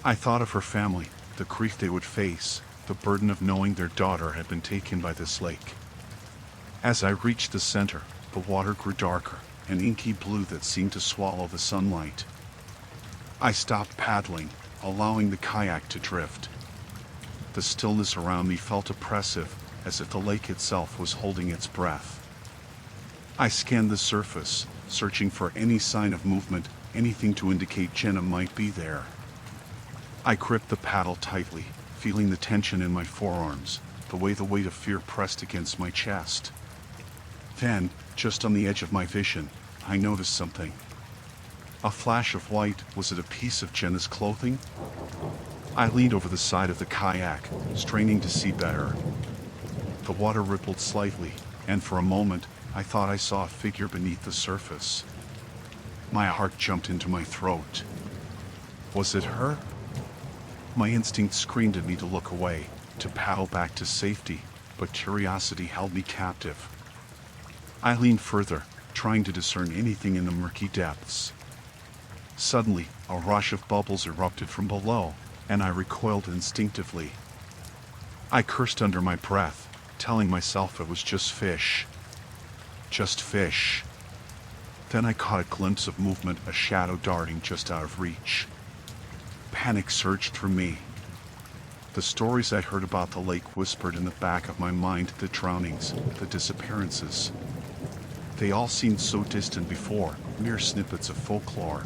I thought of her family, the grief they would face, the burden of knowing their daughter had been taken by this lake. As I reached the center, the water grew darker, an inky blue that seemed to swallow the sunlight. I stopped paddling, allowing the kayak to drift. The stillness around me felt oppressive, as if the lake itself was holding its breath. I scanned the surface, searching for any sign of movement, anything to indicate Jenna might be there. I gripped the paddle tightly, feeling the tension in my forearms, the way the weight of fear pressed against my chest. Then, just on the edge of my vision, I noticed something. A flash of white. Was it a piece of Jenna's clothing? I leaned over the side of the kayak, straining to see better. The water rippled slightly, and for a moment, I thought I saw a figure beneath the surface. My heart jumped into my throat. Was it her? My instinct screamed at me to look away, to paddle back to safety, but curiosity held me captive. I leaned further, trying to discern anything in the murky depths. Suddenly, a rush of bubbles erupted from below, and I recoiled instinctively. I cursed under my breath, telling myself it was just fish. Just fish. Then I caught a glimpse of movement, a shadow darting just out of reach. Panic surged through me. The stories I'd heard about the lake whispered in the back of my mind, the drownings, the disappearances. They all seemed so distant before, mere snippets of folklore.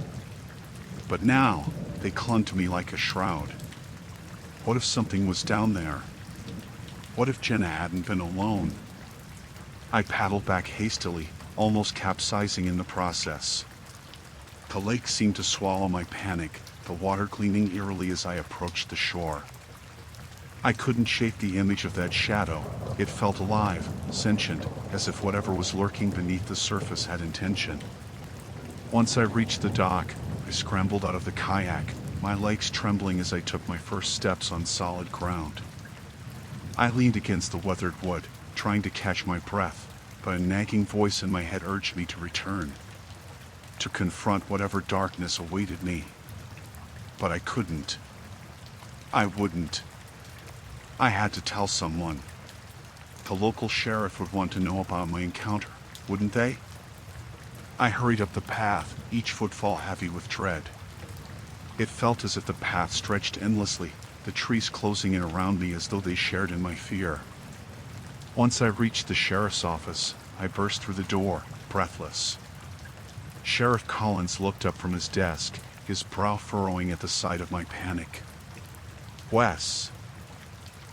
But now, they clung to me like a shroud. What if something was down there? What if Jenna hadn't been alone? I paddled back hastily, almost capsizing in the process. The lake seemed to swallow my panic, the water gleaming eerily as I approached the shore. I couldn't shake the image of that shadow. It felt alive, sentient, as if whatever was lurking beneath the surface had intention. Once I reached the dock, I scrambled out of the kayak, my legs trembling as I took my first steps on solid ground. I leaned against the weathered wood, trying to catch my breath, but a nagging voice in my head urged me to return, to confront whatever darkness awaited me. But I couldn't. I wouldn't. I had to tell someone. The local sheriff would want to know about my encounter, wouldn't they? I hurried up the path, each footfall heavy with dread. It felt as if the path stretched endlessly, the trees closing in around me as though they shared in my fear. Once I reached the sheriff's office, I burst through the door, breathless. Sheriff Collins looked up from his desk, his brow furrowing at the sight of my panic. "Wes,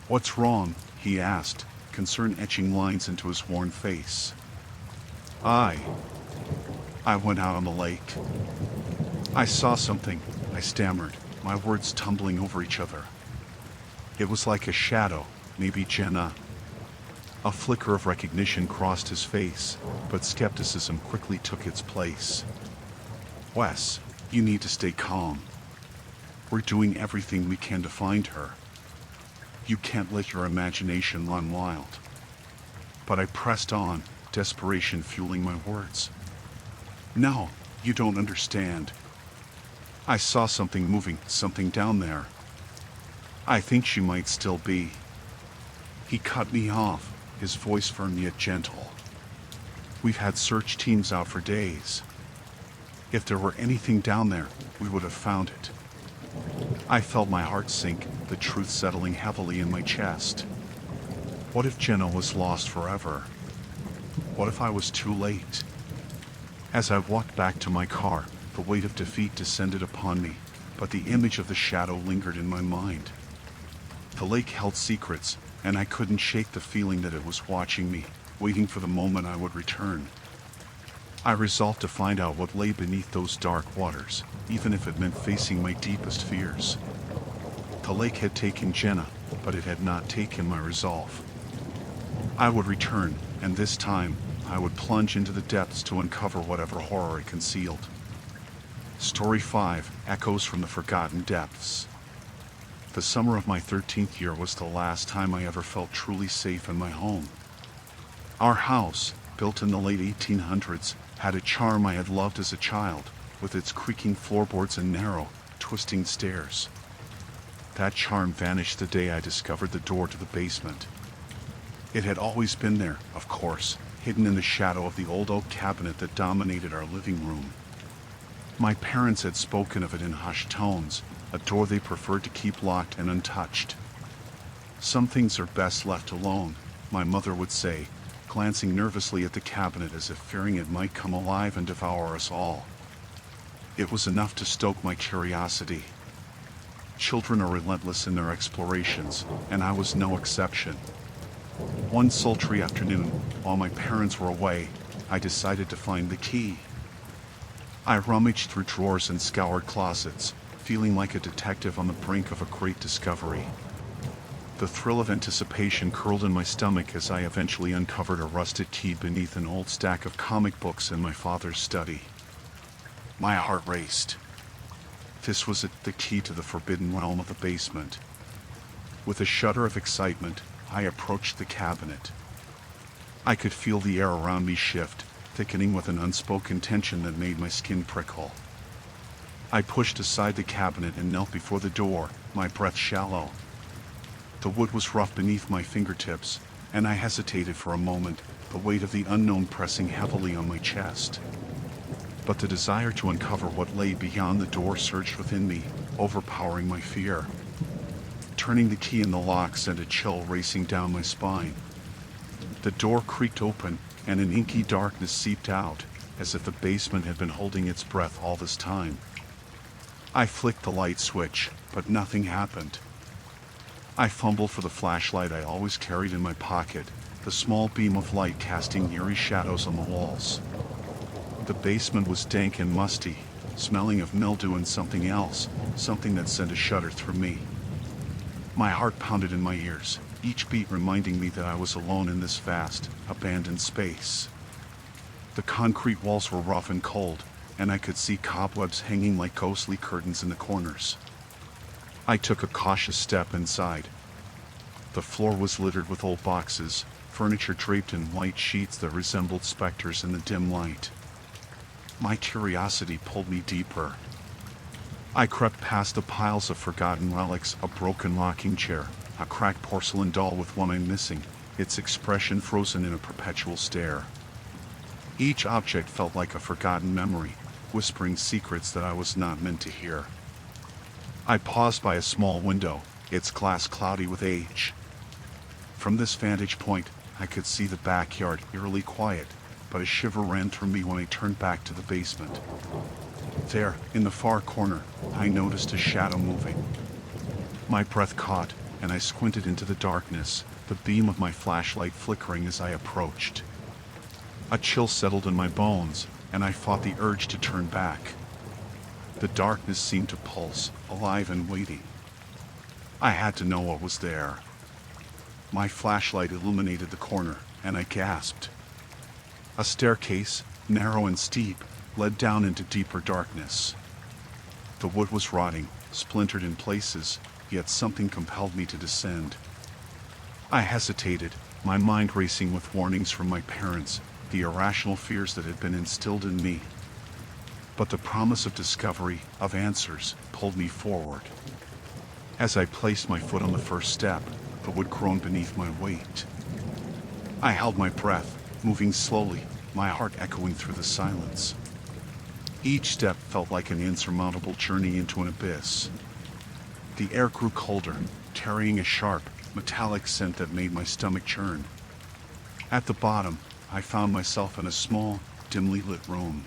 what's wrong?" he asked, concern etching lines into his worn face. I went out on the lake. I saw something," I stammered, my words tumbling over each other. "It was like a shadow, maybe Jenna." A flicker of recognition crossed his face, but skepticism quickly took its place. "Wes, you need to stay calm. We're doing everything we can to find her. You can't let your imagination run wild." But I pressed on, desperation fueling my words. "No, you don't understand. I saw something moving, something down there. I think she might still be." He cut me off, his voice firm yet gentle. "We've had search teams out for days. If there were anything down there, we would have found it." I felt my heart sink, the truth settling heavily in my chest. What if Jenna was lost forever? What if I was too late? As I walked back to my car, the weight of defeat descended upon me, but the image of the shadow lingered in my mind. The lake held secrets, and I couldn't shake the feeling that it was watching me, waiting for the moment I would return. I resolved to find out what lay beneath those dark waters, even if it meant facing my deepest fears. The lake had taken Jenna, but it had not taken my resolve. I would return, and this time, I would plunge into the depths to uncover whatever horror it concealed. Story 5, Echoes from the Forgotten Depths. The summer of my 13th year was the last time I ever felt truly safe in my home. Our house, built in the late 1800s, had a charm I had loved as a child, with its creaking floorboards and narrow, twisting stairs. That charm vanished the day I discovered the door to the basement. It had always been there, of course, hidden in the shadow of the old oak cabinet that dominated our living room. My parents had spoken of it in hushed tones, a door they preferred to keep locked and untouched. "Some things are best left alone," my mother would say, glancing nervously at the cabinet as if fearing it might come alive and devour us all. It was enough to stoke my curiosity. Children are relentless in their explorations, and I was no exception. One sultry afternoon, while my parents were away, I decided to find the key. I rummaged through drawers and scoured closets, feeling like a detective on the brink of a great discovery. The thrill of anticipation curled in my stomach as I eventually uncovered a rusted key beneath an old stack of comic books in my father's study. My heart raced. This was it, the key to the forbidden realm of the basement. With a shudder of excitement, I approached the cabinet. I could feel the air around me shift, thickening with an unspoken tension that made my skin prickle. I pushed aside the cabinet and knelt before the door, my breath shallow. The wood was rough beneath my fingertips, and I hesitated for a moment, the weight of the unknown pressing heavily on my chest. But the desire to uncover what lay beyond the door surged within me, overpowering my fear. Turning the key in the lock sent a chill racing down my spine. The door creaked open, and an inky darkness seeped out, as if the basement had been holding its breath all this time. I flicked the light switch, but nothing happened. I fumbled for the flashlight I always carried in my pocket, the small beam of light casting eerie shadows on the walls. The basement was dank and musty, smelling of mildew and something else, something that sent a shudder through me. My heart pounded in my ears, each beat reminding me that I was alone in this vast, abandoned space. The concrete walls were rough and cold, and I could see cobwebs hanging like ghostly curtains in the corners. I took a cautious step inside. The floor was littered with old boxes, furniture draped in white sheets that resembled specters in the dim light. My curiosity pulled me deeper. I crept past the piles of forgotten relics, a broken rocking chair, a cracked porcelain doll with one eye missing, its expression frozen in a perpetual stare. Each object felt like a forgotten memory, whispering secrets that I was not meant to hear. I paused by a small window, its glass cloudy with age. From this vantage point, I could see the backyard, eerily quiet, but a shiver ran through me when I turned back to the basement. There, in the far corner, I noticed a shadow moving. My breath caught, and I squinted into the darkness, the beam of my flashlight flickering as I approached. A chill settled in my bones, and I fought the urge to turn back. The darkness seemed to pulse, alive and waiting. I had to know what was there. My flashlight illuminated the corner, and I gasped. A staircase, narrow and steep, led down into deeper darkness. The wood was rotting, splintered in places, yet something compelled me to descend. I hesitated, my mind racing with warnings from my parents, the irrational fears that had been instilled in me. But the promise of discovery, of answers, pulled me forward. As I placed my foot on the first step, the wood groaned beneath my weight. I held my breath, moving slowly, my heart echoing through the silence. Each step felt like an insurmountable journey into an abyss. The air grew colder, carrying a sharp, metallic scent that made my stomach churn. At the bottom, I found myself in a small, dimly lit room.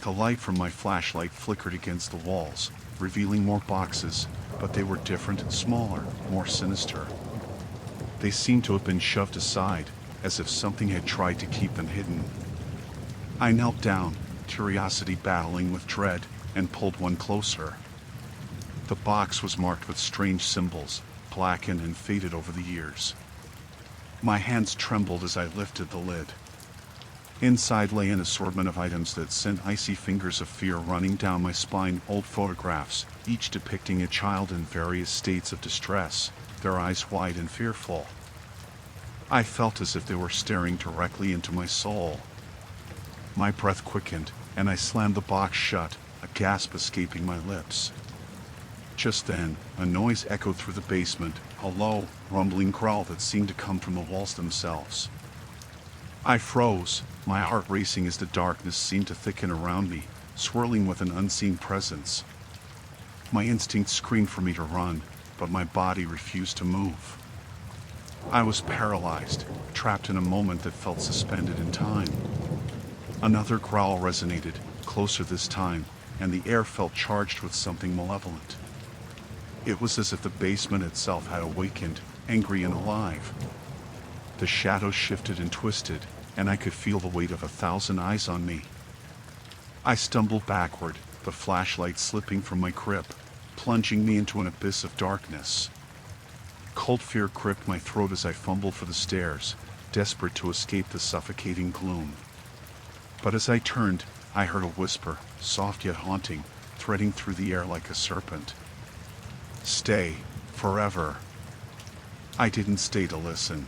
The light from my flashlight flickered against the walls, revealing more boxes, but they were different, smaller, more sinister. They seemed to have been shoved aside, as if something had tried to keep them hidden. I knelt down, curiosity battling with dread, and pulled one closer. The box was marked with strange symbols, blackened and faded over the years. My hands trembled as I lifted the lid. Inside lay an assortment of items that sent icy fingers of fear running down my spine. Old photographs, each depicting a child in various states of distress, their eyes wide and fearful. I felt as if they were staring directly into my soul. My breath quickened, and I slammed the box shut, a gasp escaping my lips. Just then, a noise echoed through the basement, a low, rumbling growl that seemed to come from the walls themselves. I froze, my heart racing as the darkness seemed to thicken around me, swirling with an unseen presence. My instinct screamed for me to run, but my body refused to move. I was paralyzed, trapped in a moment that felt suspended in time. Another growl resonated, closer this time, and the air felt charged with something malevolent. It was as if the basement itself had awakened, angry and alive. The shadows shifted and twisted, and I could feel the weight of 1,000 eyes on me. I stumbled backward, the flashlight slipping from my grip, plunging me into an abyss of darkness. Cold fear gripped my throat as I fumbled for the stairs, desperate to escape the suffocating gloom. But as I turned, I heard a whisper, soft yet haunting, threading through the air like a serpent. "Stay, forever." I didn't stay to listen.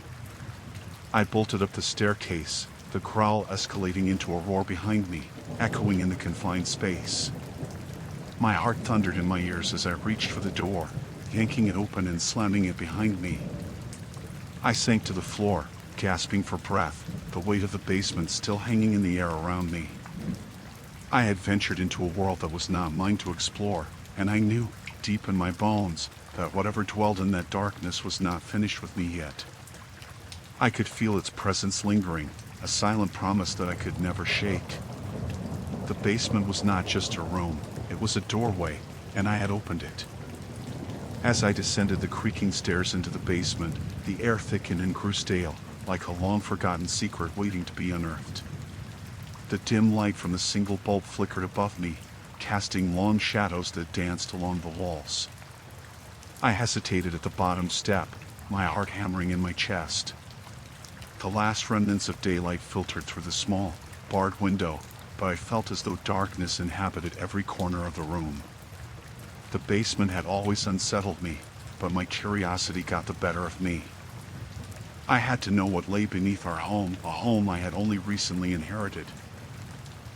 I bolted up the staircase, the growl escalating into a roar behind me, echoing in the confined space. My heart thundered in my ears as I reached for the door, yanking it open and slamming it behind me. I sank to the floor, gasping for breath, the weight of the basement still hanging in the air around me. I had ventured into a world that was not mine to explore, and I knew, deep in my bones, that whatever dwelled in that darkness was not finished with me yet. I could feel its presence lingering, a silent promise that I could never shake. The basement was not just a room, it was a doorway, and I had opened it. As I descended the creaking stairs into the basement, the air thickened and grew stale, like a long-forgotten secret waiting to be unearthed. The dim light from the single bulb flickered above me, casting long shadows that danced along the walls. I hesitated at the bottom step, my heart hammering in my chest. The last remnants of daylight filtered through the small, barred window, but I felt as though darkness inhabited every corner of the room. The basement had always unsettled me, but my curiosity got the better of me. I had to know what lay beneath our home, a home I had only recently inherited.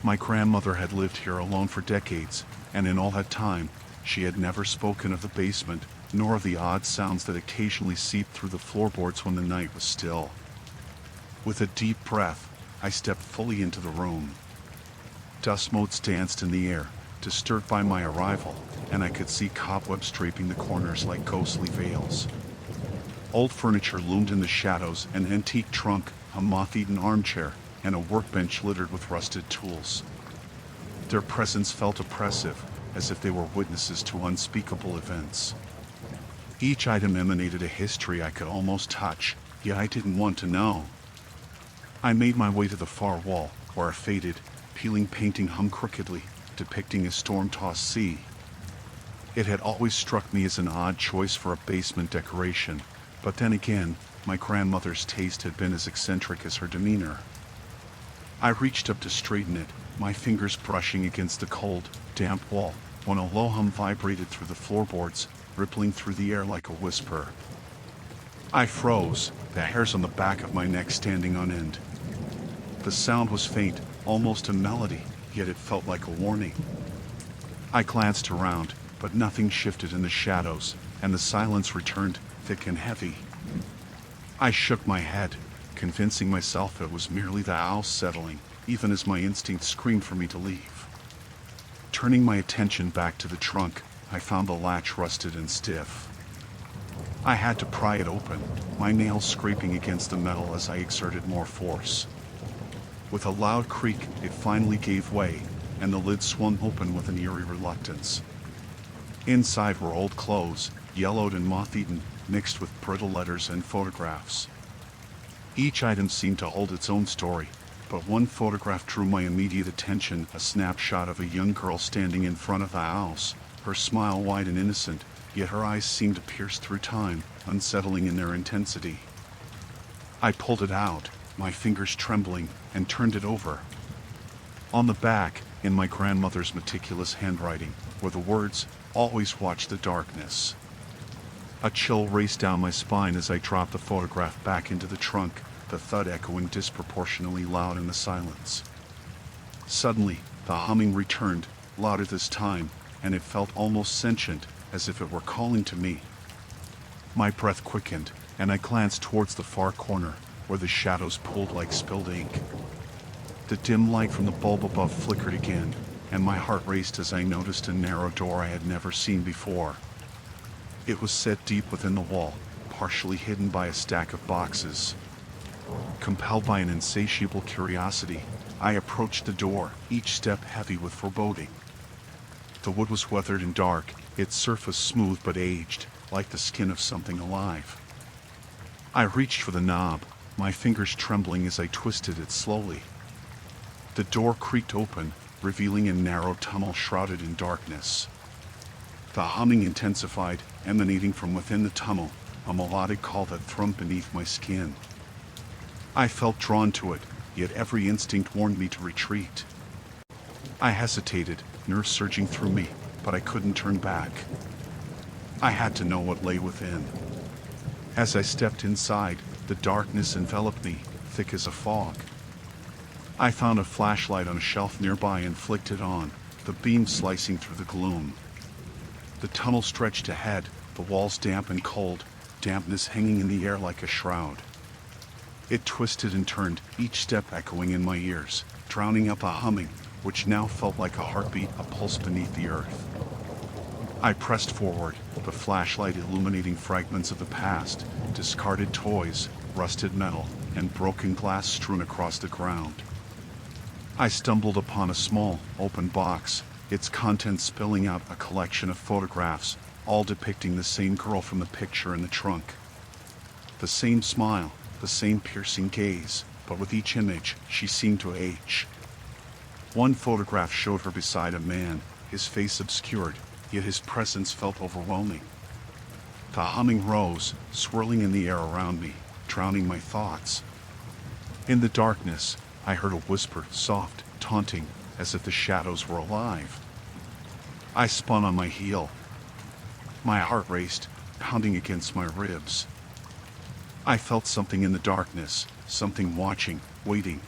My grandmother had lived here alone for decades, and in all that time, she had never spoken of the basement, nor of the odd sounds that occasionally seeped through the floorboards when the night was still. With a deep breath, I stepped fully into the room. Dust motes danced in the air, disturbed by my arrival, and I could see cobwebs draping the corners like ghostly veils. Old furniture loomed in the shadows, an antique trunk, a moth-eaten armchair, and a workbench littered with rusted tools. Their presence felt oppressive, as if they were witnesses to unspeakable events. Each item emanated a history I could almost touch, yet I didn't want to know. I made my way to the far wall, where a faded, peeling painting hung crookedly, depicting a storm-tossed sea. It had always struck me as an odd choice for a basement decoration, but then again, my grandmother's taste had been as eccentric as her demeanor. I reached up to straighten it, my fingers brushing against the cold, damp wall, when a low hum vibrated through the floorboards, rippling through the air like a whisper. I froze, the hairs on the back of my neck standing on end. The sound was faint, almost a melody, yet it felt like a warning. I glanced around, but nothing shifted in the shadows, and the silence returned, thick and heavy. I shook my head, convincing myself it was merely the house settling, even as my instinct screamed for me to leave. Turning my attention back to the trunk, I found the latch rusted and stiff. I had to pry it open, my nails scraping against the metal as I exerted more force. With a loud creak, it finally gave way, and the lid swung open with an eerie reluctance. Inside were old clothes, yellowed and moth-eaten, mixed with brittle letters and photographs. Each item seemed to hold its own story, but one photograph drew my immediate attention, a snapshot of a young girl standing in front of the house, her smile wide and innocent, yet her eyes seemed to pierce through time, unsettling in their intensity. I pulled it out, my fingers trembling, and turned it over. On the back, in my grandmother's meticulous handwriting, were the words, "Always watch the darkness." A chill raced down my spine as I dropped the photograph back into the trunk, the thud echoing disproportionately loud in the silence. Suddenly, The humming returned, louder this time, and it felt almost sentient, as if it were calling to me. My breath quickened, and I glanced towards the far corner, where the shadows pooled like spilled ink. The dim light from the bulb above flickered again, and my heart raced as I noticed a narrow door I had never seen before. It was set deep within the wall, partially hidden by a stack of boxes. Compelled by an insatiable curiosity, I approached the door, each step heavy with foreboding. The wood was weathered and dark, its surface smooth but aged, like the skin of something alive. I reached for the knob, my fingers trembling as I twisted it slowly. The door creaked open, revealing a narrow tunnel shrouded in darkness. The humming intensified, emanating from within the tunnel, a melodic call that thrummed beneath my skin. I felt drawn to it, yet every instinct warned me to retreat. I hesitated, nerves surging through me, but I couldn't turn back. I had to know what lay within. As I stepped inside, the darkness enveloped me, thick as a fog. I found a flashlight on a shelf nearby and flicked it on, the beam slicing through the gloom. The tunnel stretched ahead, the walls damp and cold, dampness hanging in the air like a shroud. It twisted and turned, each step echoing in my ears, drowning out the humming, which now felt like a heartbeat, a pulse beneath the earth. I pressed forward, the flashlight illuminating fragments of the past, discarded toys, rusted metal, and broken glass strewn across the ground. I stumbled upon a small, open box, its contents spilling out a collection of photographs, all depicting the same girl from the picture in the trunk. The same smile, the same piercing gaze, but with each image, she seemed to age. One photograph showed her beside a man, his face obscured, yet his presence felt overwhelming. The humming rose, swirling in the air around me, drowning my thoughts. In the darkness, I heard a whisper, soft, taunting, as if the shadows were alive. I spun on my heel. My heart raced, pounding against my ribs. I felt something in the darkness, something watching, waiting.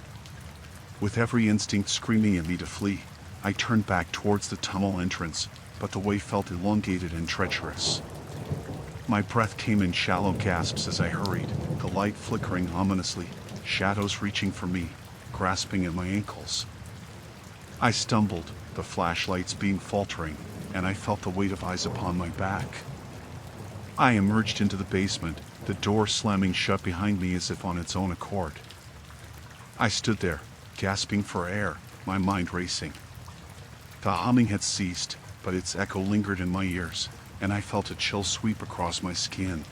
With every instinct screaming at me to flee, I turned back towards the tunnel entrance, but the way felt elongated and treacherous. My breath came in shallow gasps as I hurried, the light flickering ominously, shadows reaching for me, grasping at my ankles. I stumbled, the flashlight's beam faltering, and I felt the weight of eyes upon my back. I emerged into the basement, the door slamming shut behind me as if on its own accord. I stood there, gasping for air, my mind racing. The humming had ceased, but its echo lingered in my ears, and I felt a chill sweep across my skin.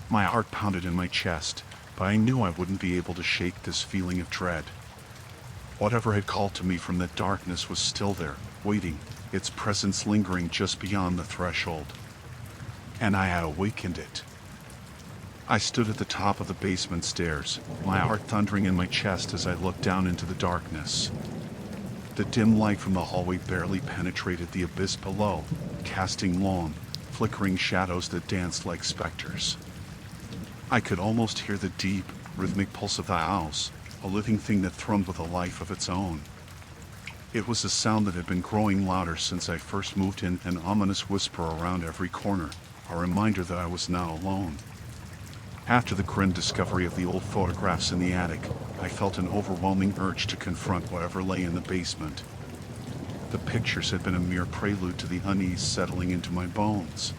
My heart pounded in my chest, but I knew I wouldn't be able to shake this feeling of dread. Whatever had called to me from that darkness was still there, waiting, its presence lingering just beyond the threshold. And I had awakened it. I stood at the top of the basement stairs, my heart thundering in my chest as I looked down into the darkness. The dim light from the hallway barely penetrated the abyss below, casting long, flickering shadows that danced like specters. I could almost hear the deep, rhythmic pulse of the house, a living thing that thrummed with a life of its own. It was a sound that had been growing louder since I first moved in, an ominous whisper around every corner, a reminder that I was not alone. After the grim discovery of the old photographs in the attic, I felt an overwhelming urge to confront whatever lay in the basement. The pictures had been a mere prelude to the unease settling into my bones.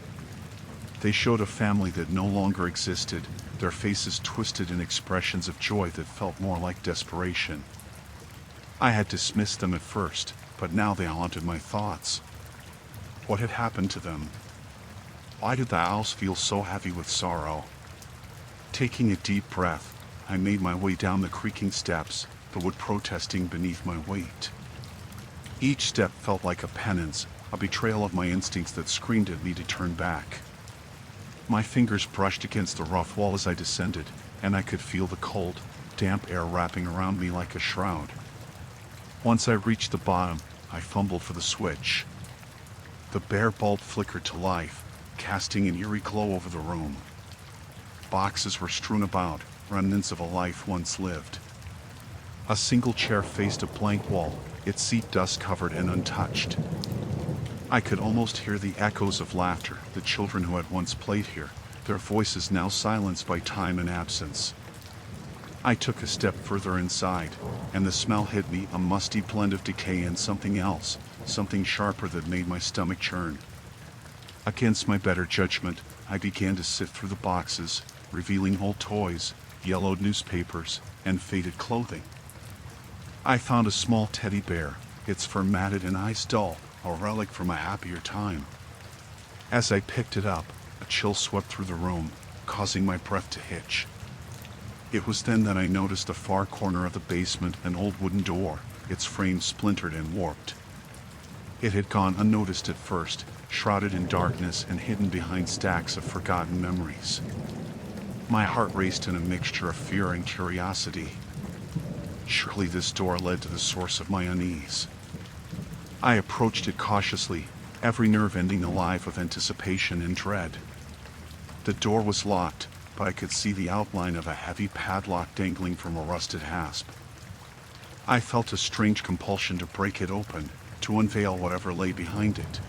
They showed a family that no longer existed, their faces twisted in expressions of joy that felt more like desperation. I had dismissed them at first, but now they haunted my thoughts. What had happened to them? Why did the house feel so heavy with sorrow? Taking a deep breath, I made my way down the creaking steps, the wood protesting beneath my weight. Each step felt like a penance, a betrayal of my instincts that screamed at me to turn back. My fingers brushed against the rough wall as I descended, and I could feel the cold, damp air wrapping around me like a shroud. Once I reached the bottom, I fumbled for the switch. The bare bulb flickered to life, casting an eerie glow over the room. Boxes were strewn about, remnants of a life once lived. A single chair faced a blank wall, its seat dust-covered and untouched. I could almost hear the echoes of laughter, the children who had once played here, their voices now silenced by time and absence. I took a step further inside, and the smell hit me, a musty blend of decay and something else, something sharper that made my stomach churn. Against my better judgment, I began to sift through the boxes, revealing old toys, yellowed newspapers, and faded clothing. I found a small teddy bear, its fur matted and eyes dull, a relic from a happier time. As I picked it up, a chill swept through the room, causing my breath to hitch. It was then that I noticed the far corner of the basement, an old wooden door, its frame splintered and warped. It had gone unnoticed at first, shrouded in darkness and hidden behind stacks of forgotten memories. My heart raced in a mixture of fear and curiosity. Surely this door led to the source of my unease. I approached it cautiously, every nerve ending alive with anticipation and dread. The door was locked, but I could see the outline of a heavy padlock dangling from a rusted hasp. I felt a strange compulsion to break it open, to unveil whatever lay behind it.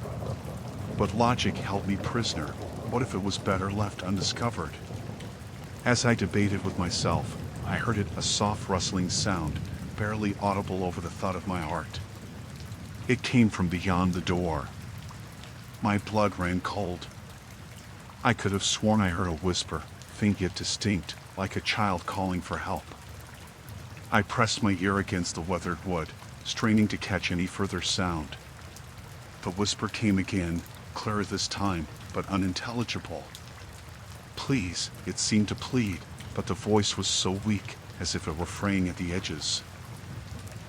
But logic held me prisoner. What if it was better left undiscovered? As I debated with myself, I heard a soft rustling sound, barely audible over the thud of my heart. It came from beyond the door. My blood ran cold. I could have sworn I heard a whisper, faint yet distinct, like a child calling for help. I pressed my ear against the weathered wood, straining to catch any further sound. The whisper came again, clearer this time, but unintelligible. Please, it seemed to plead, but the voice was so weak, as if it were fraying at the edges.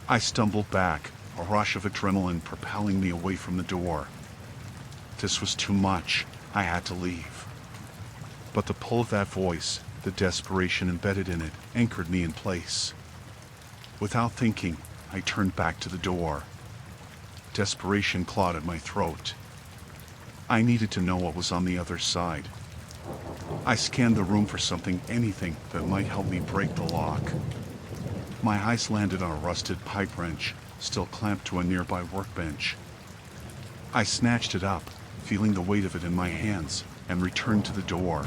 I stumbled back, a rush of adrenaline propelling me away from the door. This was too much. I had to leave. But the pull of that voice, the desperation embedded in it, anchored me in place. Without thinking, I turned back to the door. Desperation clawed at my throat. I needed to know what was on the other side. I scanned the room for something, anything, that might help me break the lock. My eyes landed on a rusted pipe wrench, still clamped to a nearby workbench. I snatched it up, feeling the weight of it in my hands, and returned to the door.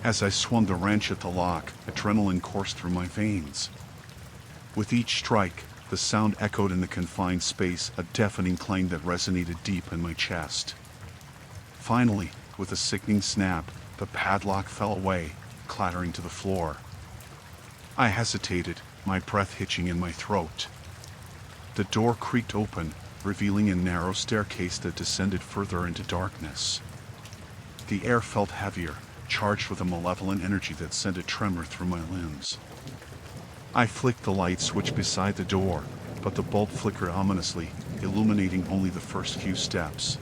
As I swung the wrench at the lock, adrenaline coursed through my veins. With each strike, the sound echoed in the confined space, a deafening clang that resonated deep in my chest. Finally, with a sickening snap, the padlock fell away, clattering to the floor. I hesitated, my breath hitching in my throat. The door creaked open, revealing a narrow staircase that descended further into darkness. The air felt heavier, charged with a malevolent energy that sent a tremor through my limbs. I flicked the light switch beside the door, but the bulb flickered ominously, illuminating only the first few steps.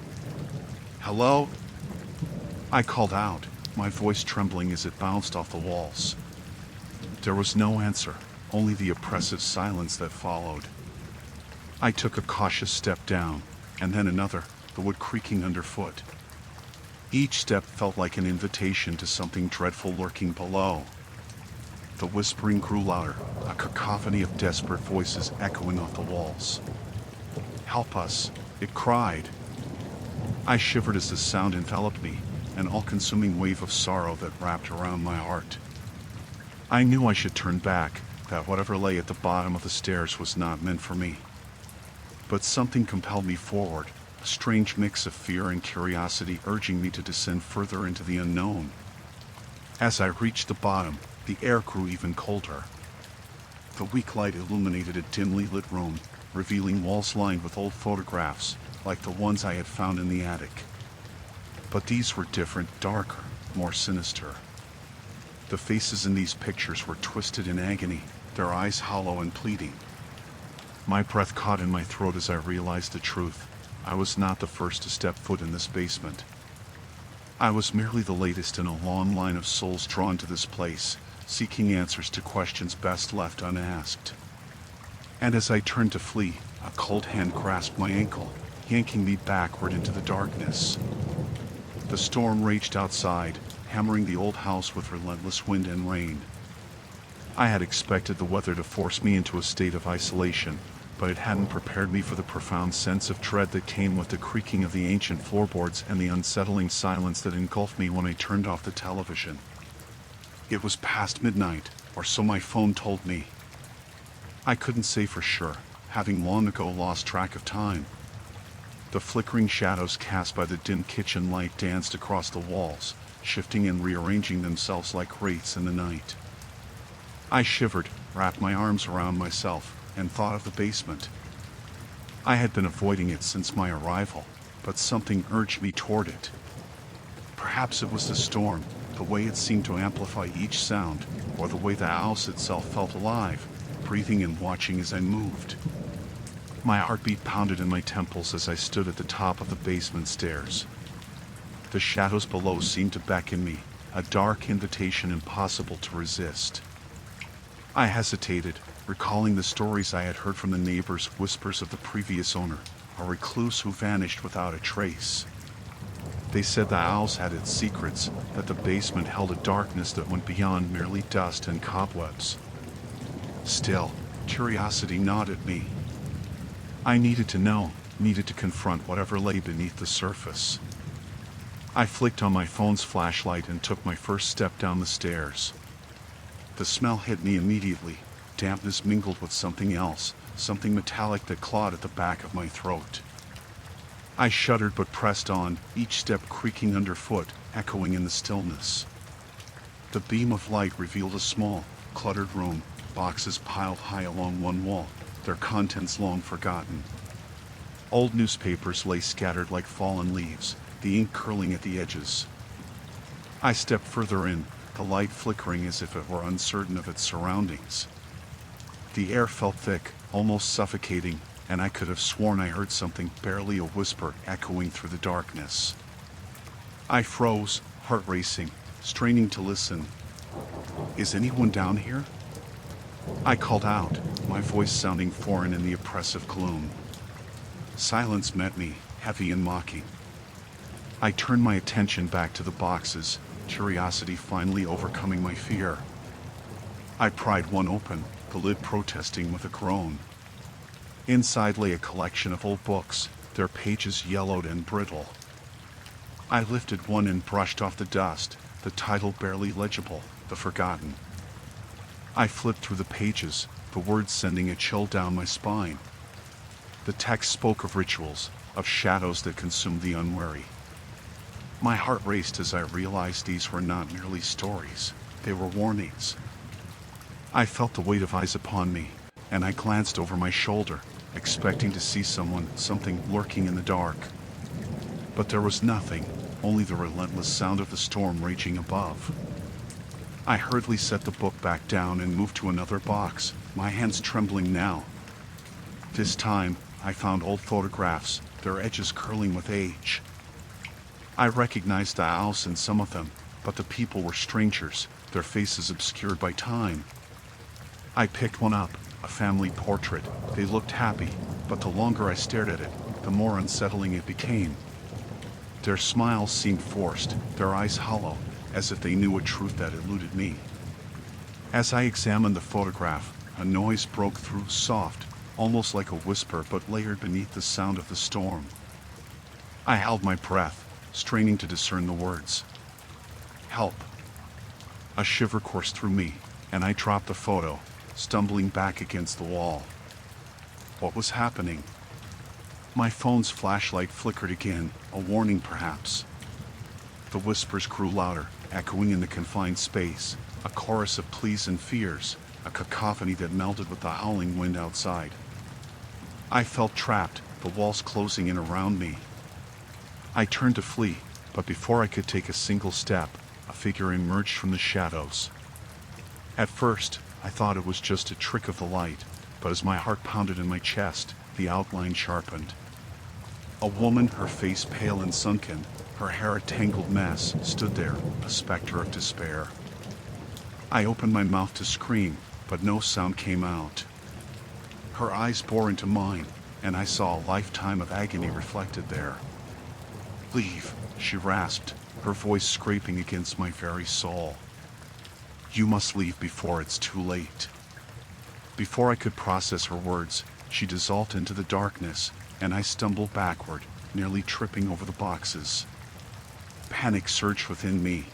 "Hello?" I called out, my voice trembling as it bounced off the walls. There was no answer, only the oppressive silence that followed. I took a cautious step down, and then another, the wood creaking underfoot. Each step felt like an invitation to something dreadful lurking below. The whispering grew louder, a cacophony of desperate voices echoing off the walls. "Help us!" it cried. I shivered as the sound enveloped me, an all-consuming wave of sorrow that wrapped around my heart. I knew I should turn back, that whatever lay at the bottom of the stairs was not meant for me. But something compelled me forward, a strange mix of fear and curiosity urging me to descend further into the unknown. As I reached the bottom, the air grew even colder. The weak light illuminated a dimly lit room, revealing walls lined with old photographs, like the ones I had found in the attic. But these were different, darker, more sinister. The faces in these pictures were twisted in agony, their eyes hollow and pleading. My breath caught in my throat as I realized the truth. I was not the first to step foot in this basement. I was merely the latest in a long line of souls drawn to this place, seeking answers to questions best left unasked. And as I turned to flee, a cold hand grasped my ankle, yanking me backward into the darkness. The storm raged outside, hammering the old house with relentless wind and rain. I had expected the weather to force me into a state of isolation, but it hadn't prepared me for the profound sense of dread that came with the creaking of the ancient floorboards and the unsettling silence that engulfed me when I turned off the television. It was past midnight, or so my phone told me. I couldn't say for sure, having long ago lost track of time. The flickering shadows cast by the dim kitchen light danced across the walls, shifting and rearranging themselves like wraiths in the night. I shivered, wrapped my arms around myself, and thought of the basement. I had been avoiding it since my arrival, but something urged me toward it. Perhaps it was the storm, the way it seemed to amplify each sound, or the way the house itself felt alive, breathing and watching as I moved. My heartbeat pounded in my temples as I stood at the top of the basement stairs. The shadows below seemed to beckon me, a dark invitation impossible to resist. I hesitated, recalling the stories I had heard from the neighbors, whispers of the previous owner, a recluse who vanished without a trace. They said the house had its secrets, that the basement held a darkness that went beyond merely dust and cobwebs. Still, curiosity gnawed at me. I needed to know, needed to confront whatever lay beneath the surface. I flicked on my phone's flashlight and took my first step down the stairs. The smell hit me immediately, dampness mingled with something else, something metallic that clawed at the back of my throat. I shuddered but pressed on, each step creaking underfoot, echoing in the stillness. The beam of light revealed a small, cluttered room, boxes piled high along one wall, their contents long forgotten. Old newspapers lay scattered like fallen leaves, the ink curling at the edges. I stepped further in, the light flickering as if it were uncertain of its surroundings. The air felt thick, almost suffocating, and I could have sworn I heard something, barely a whisper, echoing through the darkness. I froze, heart racing, straining to listen. "Is anyone down here?" I called out, my voice sounding foreign in the oppressive gloom. Silence met me, heavy and mocking. I turned my attention back to the boxes, curiosity finally overcoming my fear. I pried one open, the lid protesting with a groan. Inside lay a collection of old books, their pages yellowed and brittle. I lifted one and brushed off the dust, the title barely legible, The Forgotten. I flipped through the pages, the words sending a chill down my spine. The text spoke of rituals, of shadows that consumed the unwary. My heart raced as I realized these were not merely stories, they were warnings. I felt the weight of eyes upon me, and I glanced over my shoulder, expecting to see something lurking in the dark. But there was nothing, only the relentless sound of the storm raging above. I hurriedly set the book back down and moved to another box, my hands trembling now. This time, I found old photographs, their edges curling with age. I recognized the house in some of them, but the people were strangers, their faces obscured by time. I picked one up, a family portrait. They looked happy, but the longer I stared at it, the more unsettling it became. Their smiles seemed forced, their eyes hollow, as if they knew a truth that eluded me. As I examined the photograph, a noise broke through, soft, almost like a whisper but layered beneath the sound of the storm. I held my breath, straining to discern the words. "Help." A shiver coursed through me, and I dropped the photo, stumbling back against the wall. What was happening? My phone's flashlight flickered again, a warning perhaps. The whispers grew louder, echoing in the confined space, a chorus of pleas and fears, a cacophony that melded with the howling wind outside. I felt trapped, the walls closing in around me. I turned to flee, but before I could take a single step, a figure emerged from the shadows. At first, I thought it was just a trick of the light, but as my heart pounded in my chest, the outline sharpened. A woman, her face pale and sunken, her hair a tangled mess, stood there, a specter of despair. I opened my mouth to scream, but no sound came out. Her eyes bore into mine, and I saw a lifetime of agony reflected there. "Leave," she rasped, her voice scraping against my very soul. "You must leave before it's too late." Before I could process her words, She dissolved into the darkness, and I stumbled backward, nearly tripping over the boxes. Panic surged within me.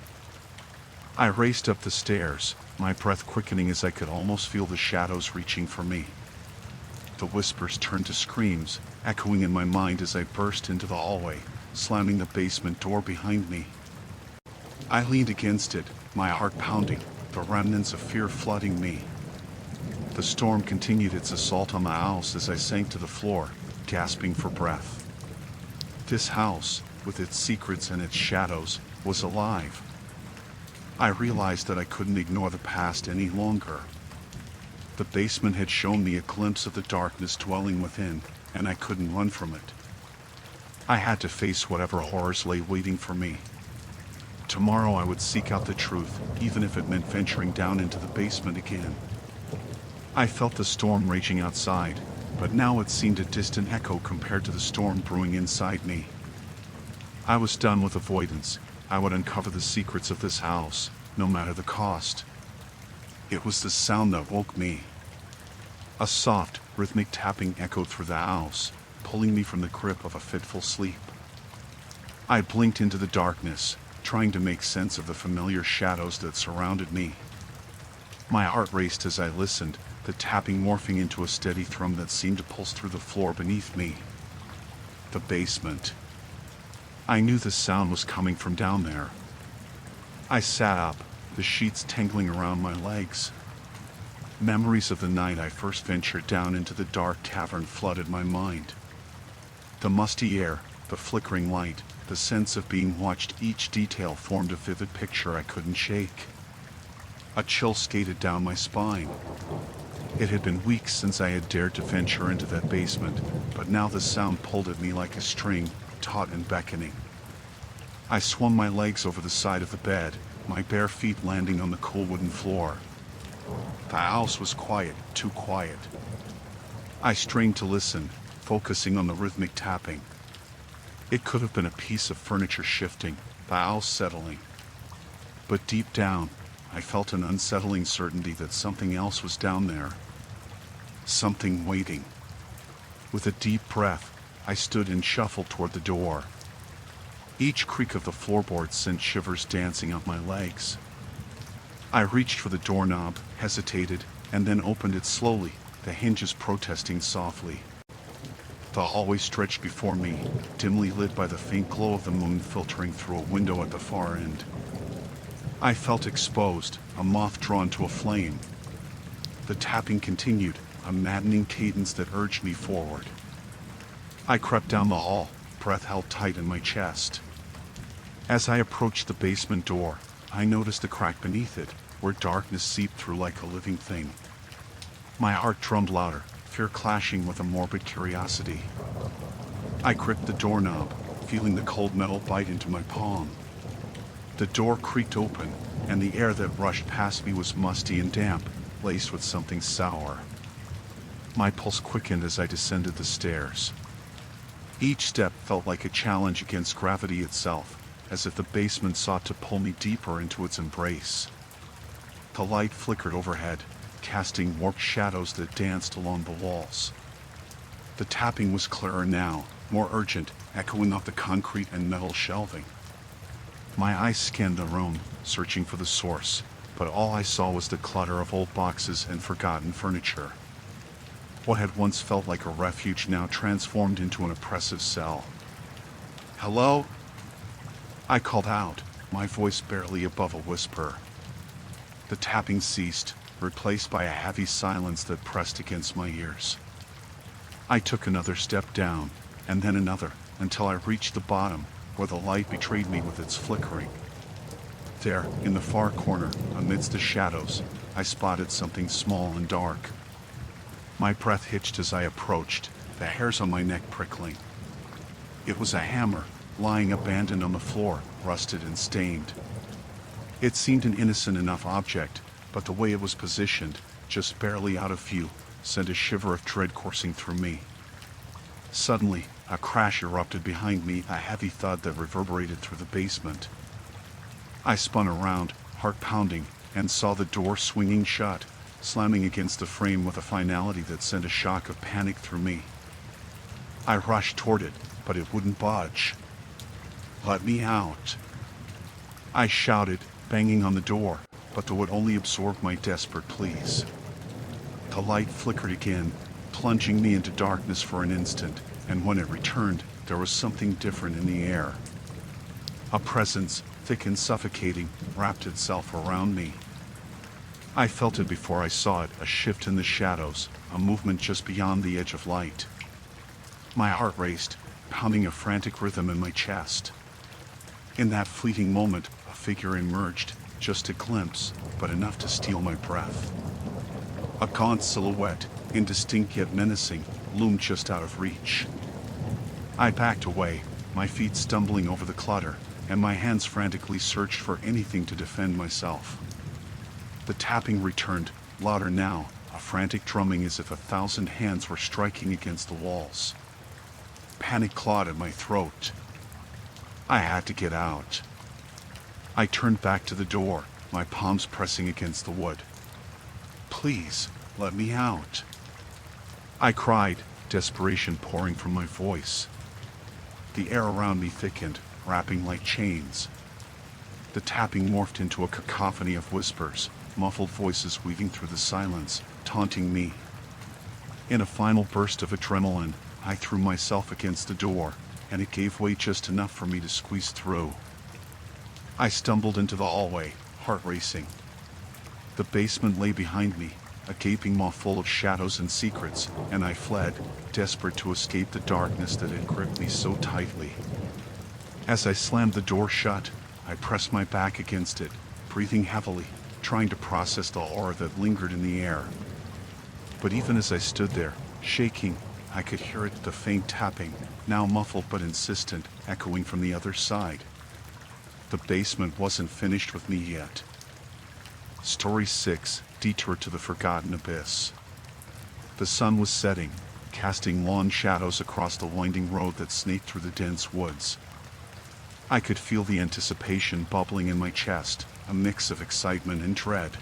I raced up the stairs, my breath quickening as I could almost feel the shadows reaching for me. The whispers turned to screams, echoing in my mind as I burst into the hallway, slamming the basement door behind me. I leaned against it, my heart pounding, the remnants of fear flooding me. The storm continued its assault on the house as I sank to the floor, gasping for breath. This house, with its secrets and its shadows, was alive. I realized that I couldn't ignore the past any longer. The basement had shown me a glimpse of the darkness dwelling within, and I couldn't run from it. I had to face whatever horrors lay waiting for me. Tomorrow I would seek out the truth, even if it meant venturing down into the basement again. I felt the storm raging outside, but now it seemed a distant echo compared to the storm brewing inside me. I was done with avoidance. I would uncover the secrets of this house, no matter the cost. It was the sound that woke me. A soft, rhythmic tapping echoed through the house, pulling me from the grip of a fitful sleep. I blinked into the darkness, trying to make sense of the familiar shadows that surrounded me. My heart raced as I listened, the tapping morphing into a steady thrum that seemed to pulse through the floor beneath me. The basement. I knew the sound was coming from down there. I sat up, the sheets tangling around my legs. Memories of the night I first ventured down into the dark cavern flooded my mind. The musty air, the flickering light, the sense of being watched, each detail formed a vivid picture I couldn't shake. A chill skated down my spine. It had been weeks since I had dared to venture into that basement, but now the sound pulled at me like a string, taut and beckoning. I swung my legs over the side of the bed, my bare feet landing on the cool wooden floor. The house was quiet, too quiet. I strained to listen, focusing on the rhythmic tapping. It could have been a piece of furniture shifting, the house settling. But deep down, I felt an unsettling certainty that something else was down there. Something waiting. With a deep breath, I stood and shuffled toward the door. Each creak of the floorboards sent shivers dancing up my legs. I reached for the doorknob, hesitated, and then opened it slowly, the hinges protesting softly. The hallway stretched before me, dimly lit by the faint glow of the moon filtering through a window at the far end. I felt exposed, a moth drawn to a flame. The tapping continued, a maddening cadence that urged me forward. I crept down the hall, breath held tight in my chest. As I approached the basement door, I noticed a crack beneath it, where darkness seeped through like a living thing. My heart drummed louder, fear clashing with a morbid curiosity. I gripped the doorknob, feeling the cold metal bite into my palm. The door creaked open, and the air that rushed past me was musty and damp, laced with something sour. My pulse quickened as I descended the stairs. Each step felt like a challenge against gravity itself, as if the basement sought to pull me deeper into its embrace. The light flickered overhead, casting warped shadows that danced along the walls. The tapping was clearer now, more urgent, echoing off the concrete and metal shelving. My eyes scanned the room, searching for the source, but all I saw was the clutter of old boxes and forgotten furniture. What had once felt like a refuge now transformed into an oppressive cell. "Hello?" I called out, my voice barely above a whisper. The tapping ceased, replaced by a heavy silence that pressed against my ears. I took another step down, and then another, until I reached the bottom, where the light betrayed me with its flickering. There, in the far corner, amidst the shadows, I spotted something small and dark. My breath hitched as I approached, the hairs on my neck prickling. It was a hammer, lying abandoned on the floor, rusted and stained. It seemed an innocent enough object, but the way it was positioned, just barely out of view, sent a shiver of dread coursing through me. Suddenly, a crash erupted behind me, a heavy thud that reverberated through the basement. I spun around, heart pounding, and saw the door swinging shut, slamming against the frame with a finality that sent a shock of panic through me. I rushed toward it, but it wouldn't budge. "Let me out!" I shouted, banging on the door, but the wood only absorbed my desperate pleas. The light flickered again, plunging me into darkness for an instant, and when it returned, there was something different in the air. A presence, thick and suffocating, wrapped itself around me. I felt it before I saw it, a shift in the shadows, a movement just beyond the edge of light. My heart raced, pounding a frantic rhythm in my chest. In that fleeting moment, a figure emerged, just a glimpse, but enough to steal my breath. A gaunt silhouette, indistinct yet menacing, loomed just out of reach. I backed away, my feet stumbling over the clutter, and my hands frantically searched for anything to defend myself. The tapping returned, louder now, a frantic drumming as if 1,000 hands were striking against the walls. Panic clawed at my throat. I had to get out. I turned back to the door, my palms pressing against the wood. "Please, let me out," I cried, desperation pouring from my voice. The air around me thickened, wrapping like chains. The tapping morphed into a cacophony of whispers, muffled voices weaving through the silence, taunting me. In a final burst of adrenaline, I threw myself against the door, and it gave way just enough for me to squeeze through. I stumbled into the hallway, heart racing. The basement lay behind me, a gaping maw full of shadows and secrets, and I fled, desperate to escape the darkness that had gripped me so tightly. As I slammed the door shut, I pressed my back against it, breathing heavily, trying to process the horror that lingered in the air. But even as I stood there, shaking, I could hear it, the faint tapping, now muffled but insistent, echoing from the other side. The basement wasn't finished with me yet. Story 6, Detour to the Forgotten Abyss. The sun was setting, casting long shadows across the winding road that snaked through the dense woods. I could feel the anticipation bubbling in my chest, a mix of excitement and dread.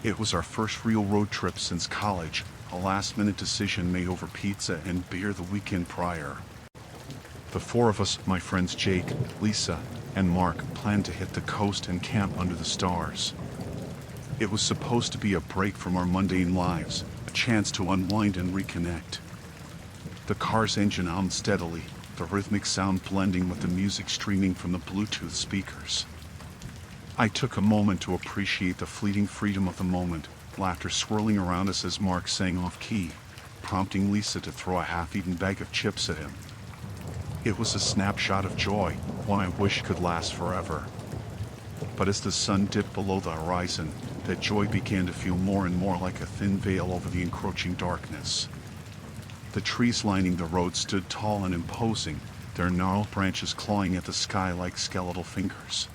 It was our first real road trip since college, a last-minute decision made over pizza and beer the weekend prior. The four of us, my friends Jake, Lisa, and Mark, planned to hit the coast and camp under the stars. It was supposed to be a break from our mundane lives, a chance to unwind and reconnect. The car's engine hummed steadily, the rhythmic sound blending with the music streaming from the Bluetooth speakers. I took a moment to appreciate the fleeting freedom of the moment, laughter swirling around us as Mark sang off key, prompting Lisa to throw a half-eaten bag of chips at him. It was a snapshot of joy, one I wish could last forever. But as the sun dipped below the horizon, that joy began to feel more and more like a thin veil over the encroaching darkness. The trees lining the road stood tall and imposing, their gnarled branches clawing at the sky like skeletal fingers.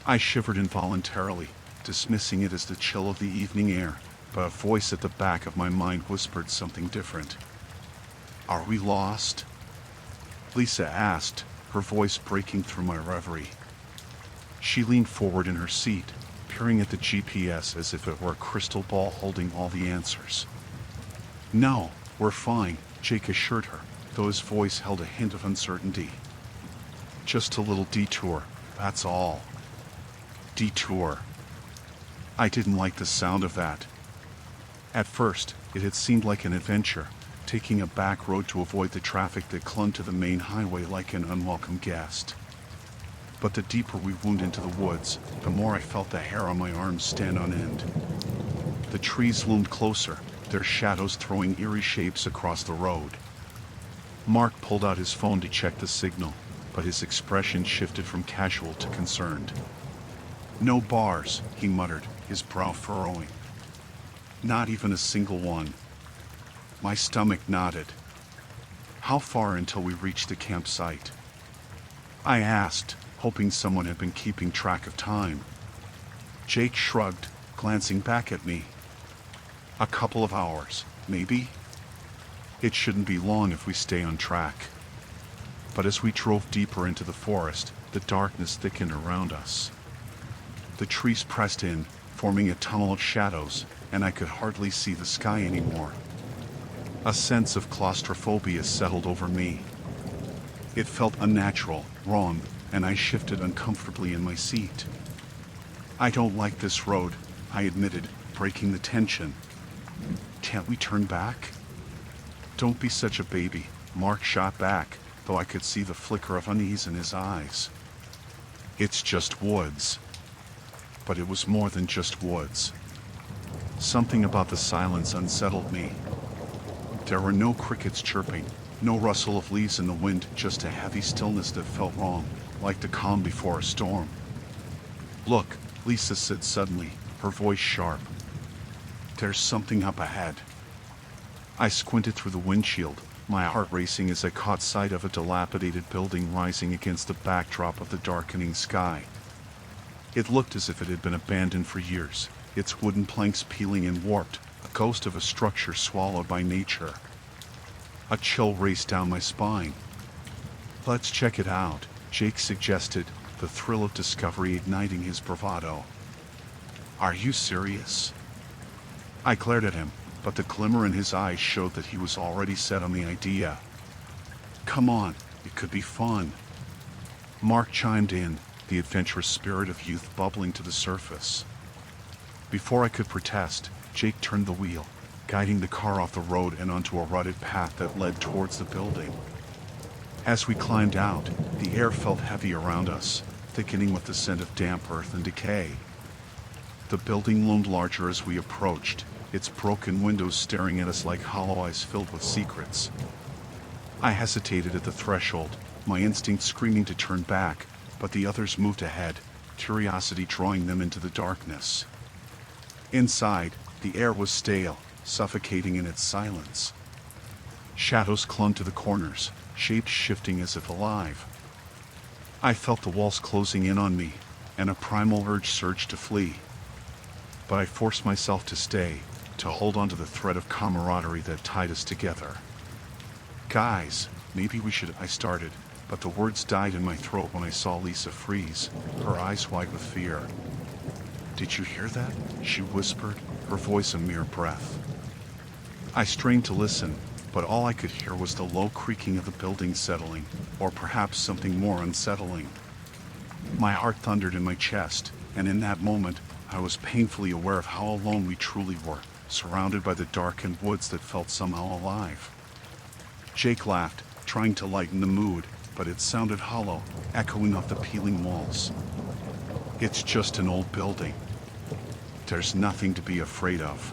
I shivered involuntarily, dismissing it as the chill of the evening air, but a voice at the back of my mind whispered something different. "Are we lost?" Lisa asked, her voice breaking through my reverie. She leaned forward in her seat, peering at the GPS as if it were a crystal ball holding all the answers. "No, we're fine," Jake assured her, though his voice held a hint of uncertainty. "Just a little detour, that's all." Detour. I didn't like the sound of that. At first, it had seemed like an adventure, taking a back road to avoid the traffic that clung to the main highway like an unwelcome guest. But the deeper we wound into the woods, the more I felt the hair on my arms stand on end. The trees loomed closer, their shadows throwing eerie shapes across the road. Mark pulled out his phone to check the signal, but his expression shifted from casual to concerned. "No bars," he muttered, his brow furrowing. "Not even a single one." My stomach nodded. "How far until we reach the campsite?" I asked, hoping someone had been keeping track of time. Jake shrugged, glancing back at me. "A couple of hours, maybe? It shouldn't be long if we stay on track." But as we drove deeper into the forest, the darkness thickened around us. The trees pressed in, forming a tunnel of shadows, and I could hardly see the sky anymore. A sense of claustrophobia settled over me. It felt unnatural, wrong, and I shifted uncomfortably in my seat. "I don't like this road," I admitted, breaking the tension. "Can't we turn back?" "Don't be such a baby," Mark shot back, though I could see the flicker of unease in his eyes. "It's just woods." But it was more than just woods. Something about the silence unsettled me. There were no crickets chirping, no rustle of leaves in the wind, just a heavy stillness that felt wrong, like the calm before a storm. "Look," Lisa said suddenly, her voice sharp. "There's something up ahead." I squinted through the windshield, my heart racing as I caught sight of a dilapidated building rising against the backdrop of the darkening sky. It looked as if it had been abandoned for years, its wooden planks peeling and warped, a ghost of a structure swallowed by nature. A chill raced down my spine. "Let's check it out," Jake suggested, the thrill of discovery igniting his bravado. "Are you serious?" I glared at him, but the glimmer in his eyes showed that he was already set on the idea. "Come on, it could be fun." Mark chimed in, the adventurous spirit of youth bubbling to the surface. Before I could protest, Jake turned the wheel, guiding the car off the road and onto a rutted path that led towards the building. As we climbed out, the air felt heavy around us, thickening with the scent of damp earth and decay. The building loomed larger as we approached, its broken windows staring at us like hollow eyes filled with secrets. I hesitated at the threshold, my instinct screaming to turn back, but the others moved ahead, curiosity drawing them into the darkness. Inside, the air was stale, suffocating in its silence. Shadows clung to the corners, shapes shifting as if alive. I felt the walls closing in on me, and a primal urge surged to flee. But I forced myself to stay, to hold on to the thread of camaraderie that tied us together. "Guys, maybe we should," I started, but the words died in my throat when I saw Lisa freeze, her eyes wide with fear. "Did you hear that?" she whispered, her voice a mere breath. I strained to listen, but all I could hear was the low creaking of the building settling, or perhaps something more unsettling. My heart thundered in my chest, and in that moment, I was painfully aware of how alone we truly were, surrounded by the darkened woods that felt somehow alive. Jake laughed, trying to lighten the mood, but it sounded hollow, echoing off the peeling walls. "It's just an old building. There's nothing to be afraid of."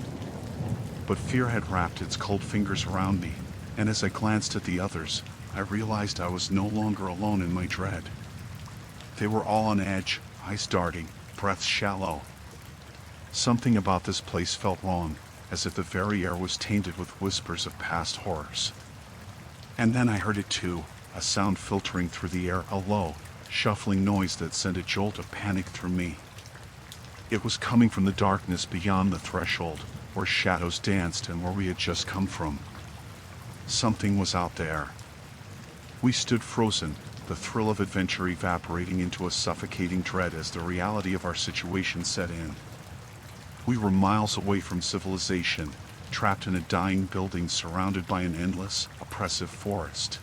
But fear had wrapped its cold fingers around me, and as I glanced at the others, I realized I was no longer alone in my dread. They were all on edge, eyes darting, breaths shallow. Something about this place felt wrong, as if the very air was tainted with whispers of past horrors. And then I heard it too, a sound filtering through the air, a low, shuffling noise that sent a jolt of panic through me. It was coming from the darkness beyond the threshold, where shadows danced and where we had just come from. Something was out there. We stood frozen, the thrill of adventure evaporating into a suffocating dread as the reality of our situation set in. We were miles away from civilization, trapped in a dying building surrounded by an endless, oppressive forest.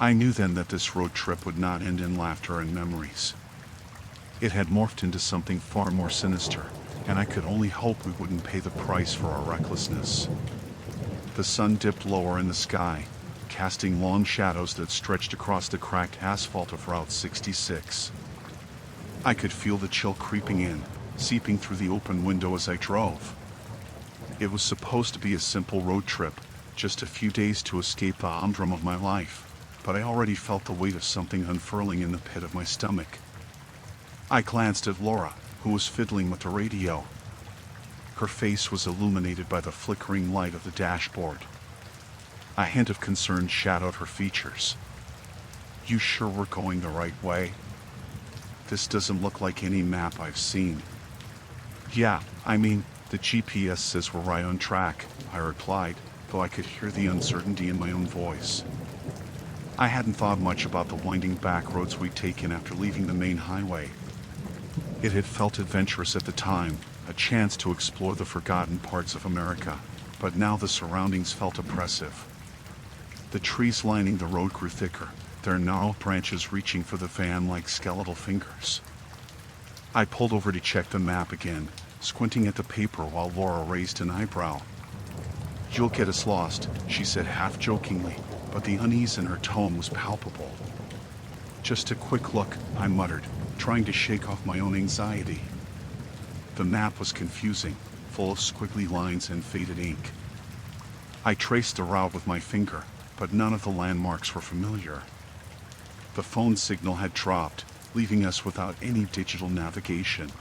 I knew then that this road trip would not end in laughter and memories. It had morphed into something far more sinister, and I could only hope we wouldn't pay the price for our recklessness. The sun dipped lower in the sky, casting long shadows that stretched across the cracked asphalt of Route 66. I could feel the chill creeping in, seeping through the open window as I drove. It was supposed to be a simple road trip, just a few days to escape the humdrum of my life, but I already felt the weight of something unfurling in the pit of my stomach. I glanced at Laura, who was fiddling with the radio. Her face was illuminated by the flickering light of the dashboard. A hint of concern shadowed her features. "You sure we're going the right way? This doesn't look like any map I've seen." "Yeah, I mean, the GPS says we're right on track," I replied, though I could hear the uncertainty in my own voice. I hadn't thought much about the winding back roads we'd taken after leaving the main highway. It had felt adventurous at the time, a chance to explore the forgotten parts of America, but now the surroundings felt oppressive. The trees lining the road grew thicker, their gnarled branches reaching for the van like skeletal fingers. I pulled over to check the map again, squinting at the paper while Laura raised an eyebrow. "You'll get us lost," she said half-jokingly, but the unease in her tone was palpable. "Just a quick look," I muttered, trying to shake off my own anxiety. The map was confusing, full of squiggly lines and faded ink. I traced the route with my finger, but none of the landmarks were familiar. The phone signal had dropped, leaving us without any digital navigation.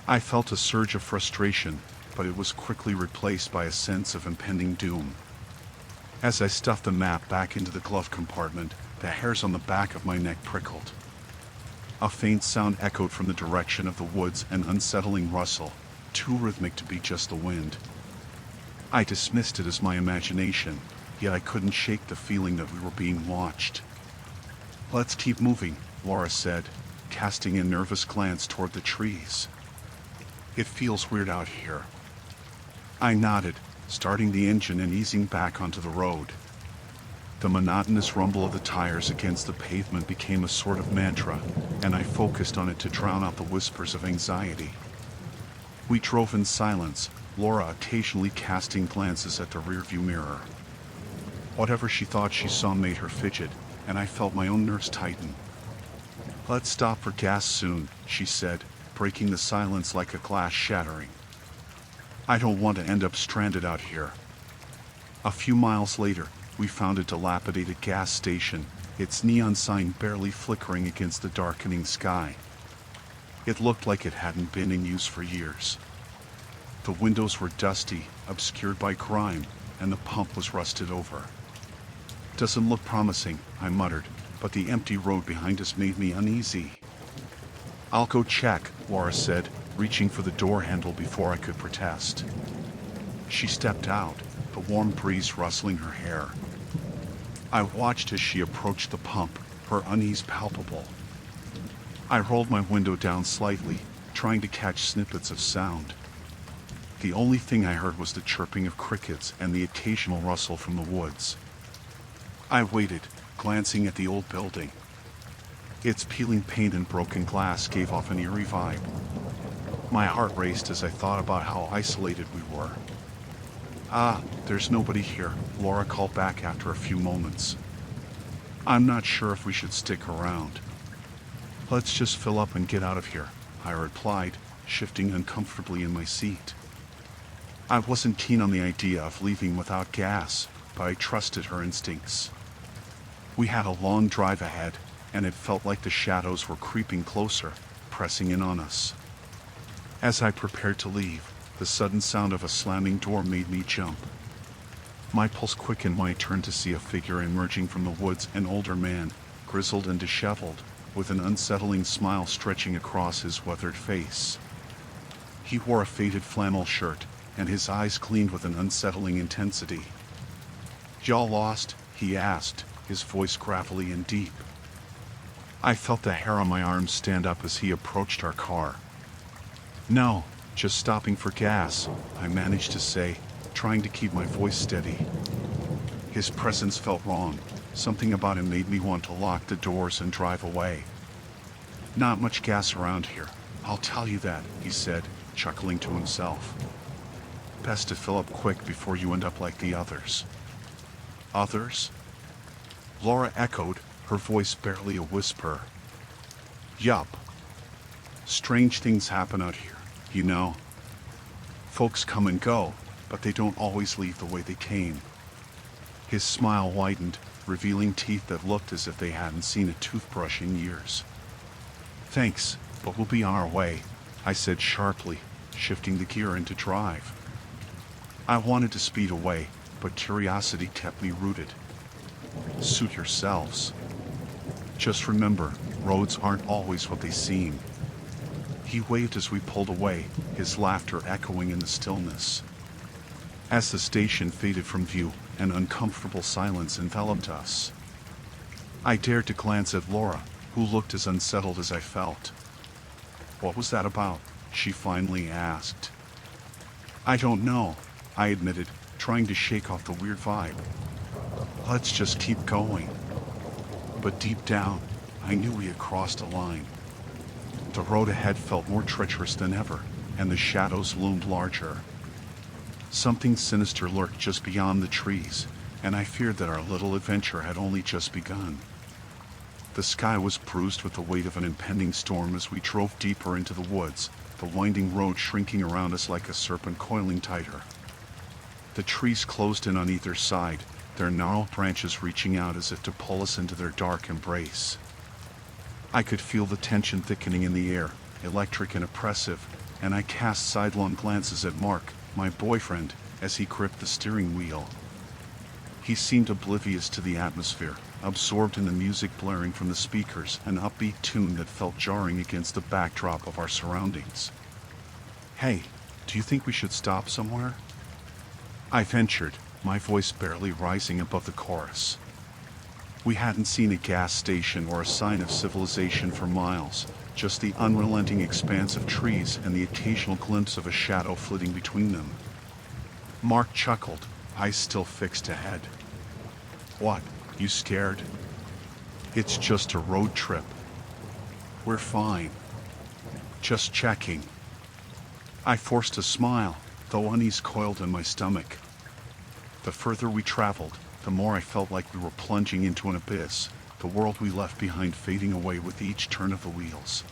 I felt a surge of frustration, but it was quickly replaced by a sense of impending doom. As I stuffed the map back into the glove compartment, the hairs on the back of my neck prickled. A faint sound echoed from the direction of the woods, an unsettling rustle, too rhythmic to be just the wind. I dismissed it as my imagination, yet I couldn't shake the feeling that we were being watched. "Let's keep moving," Laura said, casting a nervous glance toward the trees. "It feels weird out here." I nodded, starting the engine and easing back onto the road. The monotonous rumble of the tires against the pavement became a sort of mantra, and I focused on it to drown out the whispers of anxiety. We drove in silence, Laura occasionally casting glances at the rearview mirror. Whatever she thought she saw made her fidget, and I felt my own nerves tighten. "Let's stop for gas soon," she said, breaking the silence like a glass shattering. "I don't want to end up stranded out here." A few miles later, we found a dilapidated gas station, its neon sign barely flickering against the darkening sky. It looked like it hadn't been in use for years. The windows were dusty, obscured by grime, and the pump was rusted over. "Doesn't look promising," I muttered, but the empty road behind us made me uneasy. "I'll go check," Laura said, reaching for the door handle before I could protest. She stepped out, the warm breeze rustling her hair. I watched as she approached the pump, her unease palpable. I rolled my window down slightly, trying to catch snippets of sound. The only thing I heard was the chirping of crickets and the occasional rustle from the woods. I waited, glancing at the old building. Its peeling paint and broken glass gave off an eerie vibe. My heart raced as I thought about how isolated we were. "Ah, there's nobody here," Laura called back after a few moments. "I'm not sure if we should stick around." "Let's just fill up and get out of here," I replied, shifting uncomfortably in my seat. I wasn't keen on the idea of leaving without gas, but I trusted her instincts. We had a long drive ahead, and it felt like the shadows were creeping closer, pressing in on us. As I prepared to leave, the sudden sound of a slamming door made me jump. My pulse quickened when I turned to see a figure emerging from the woods, an older man, grizzled and disheveled, with an unsettling smile stretching across his weathered face. He wore a faded flannel shirt, and his eyes gleamed with an unsettling intensity. "Y'all lost?" he asked, his voice gravelly and deep. I felt the hair on my arms stand up as he approached our car. "No, just stopping for gas," I managed to say, trying to keep my voice steady. His presence felt wrong. Something about him made me want to lock the doors and drive away. "Not much gas around here, I'll tell you that," he said, chuckling to himself. "Best to fill up quick before you end up like the others." "Others?" Laura echoed, her voice barely a whisper. "Yup. Strange things happen out here, you know. Folks come and go, but they don't always leave the way they came." His smile widened, revealing teeth that looked as if they hadn't seen a toothbrush in years. "Thanks, but we'll be on our way," I said sharply, shifting the gear into drive. I wanted to speed away, but curiosity kept me rooted. "Suit yourselves. Just remember, roads aren't always what they seem." He waved as we pulled away, his laughter echoing in the stillness. As the station faded from view, an uncomfortable silence enveloped us. I dared to glance at Laura, who looked as unsettled as I felt. "What was that about?" she finally asked. I don't know, I admitted, trying to shake off the weird vibe. Let's just keep going. But deep down, I knew we had crossed a line. The road ahead felt more treacherous than ever, and the shadows loomed larger. Something sinister lurked just beyond the trees, and I feared that our little adventure had only just begun. The sky was bruised with the weight of an impending storm as we drove deeper into the woods, the winding road shrinking around us like a serpent coiling tighter. The trees closed in on either side, their gnarled branches reaching out as if to pull us into their dark embrace. I could feel the tension thickening in the air, electric and oppressive, and I cast sidelong glances at Mark, my boyfriend, as he gripped the steering wheel. He seemed oblivious to the atmosphere, absorbed in the music blaring from the speakers, an upbeat tune that felt jarring against the backdrop of our surroundings. Hey, do you think we should stop somewhere? I ventured, my voice barely rising above the chorus. We hadn't seen a gas station or a sign of civilization for miles, just the unrelenting expanse of trees and the occasional glimpse of a shadow flitting between them. Mark chuckled, eyes still fixed ahead. What, you scared? It's just a road trip. We're fine. Just checking. I forced a smile, though unease coiled in my stomach. The further we traveled, the more I felt like we were plunging into an abyss, the world we left behind fading away with each turn of the wheels.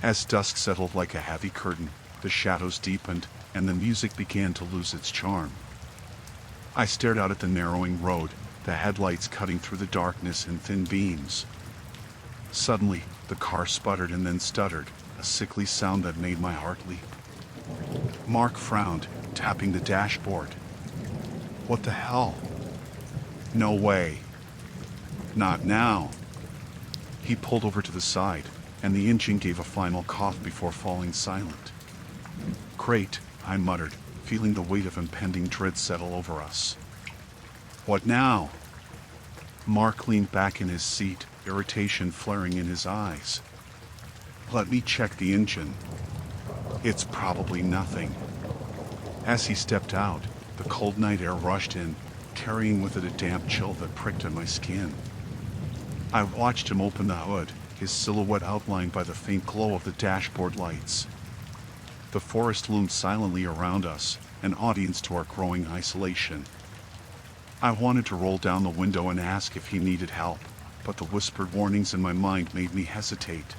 As dusk settled like a heavy curtain, the shadows deepened, and the music began to lose its charm. I stared out at the narrowing road, the headlights cutting through the darkness in thin beams. Suddenly, the car sputtered and then stuttered, a sickly sound that made my heart leap. Mark frowned, tapping the dashboard. What the hell? No way. Not now. He pulled over to the side, and the engine gave a final cough before falling silent. Great, I muttered, feeling the weight of impending dread settle over us. What now? Mark leaned back in his seat, irritation flaring in his eyes. Let me check the engine. It's probably nothing. As he stepped out, the cold night air rushed in, carrying with it a damp chill that pricked at my skin. I watched him open the hood, his silhouette outlined by the faint glow of the dashboard lights. The forest loomed silently around us, an audience to our growing isolation. I wanted to roll down the window and ask if he needed help, but the whispered warnings in my mind made me hesitate.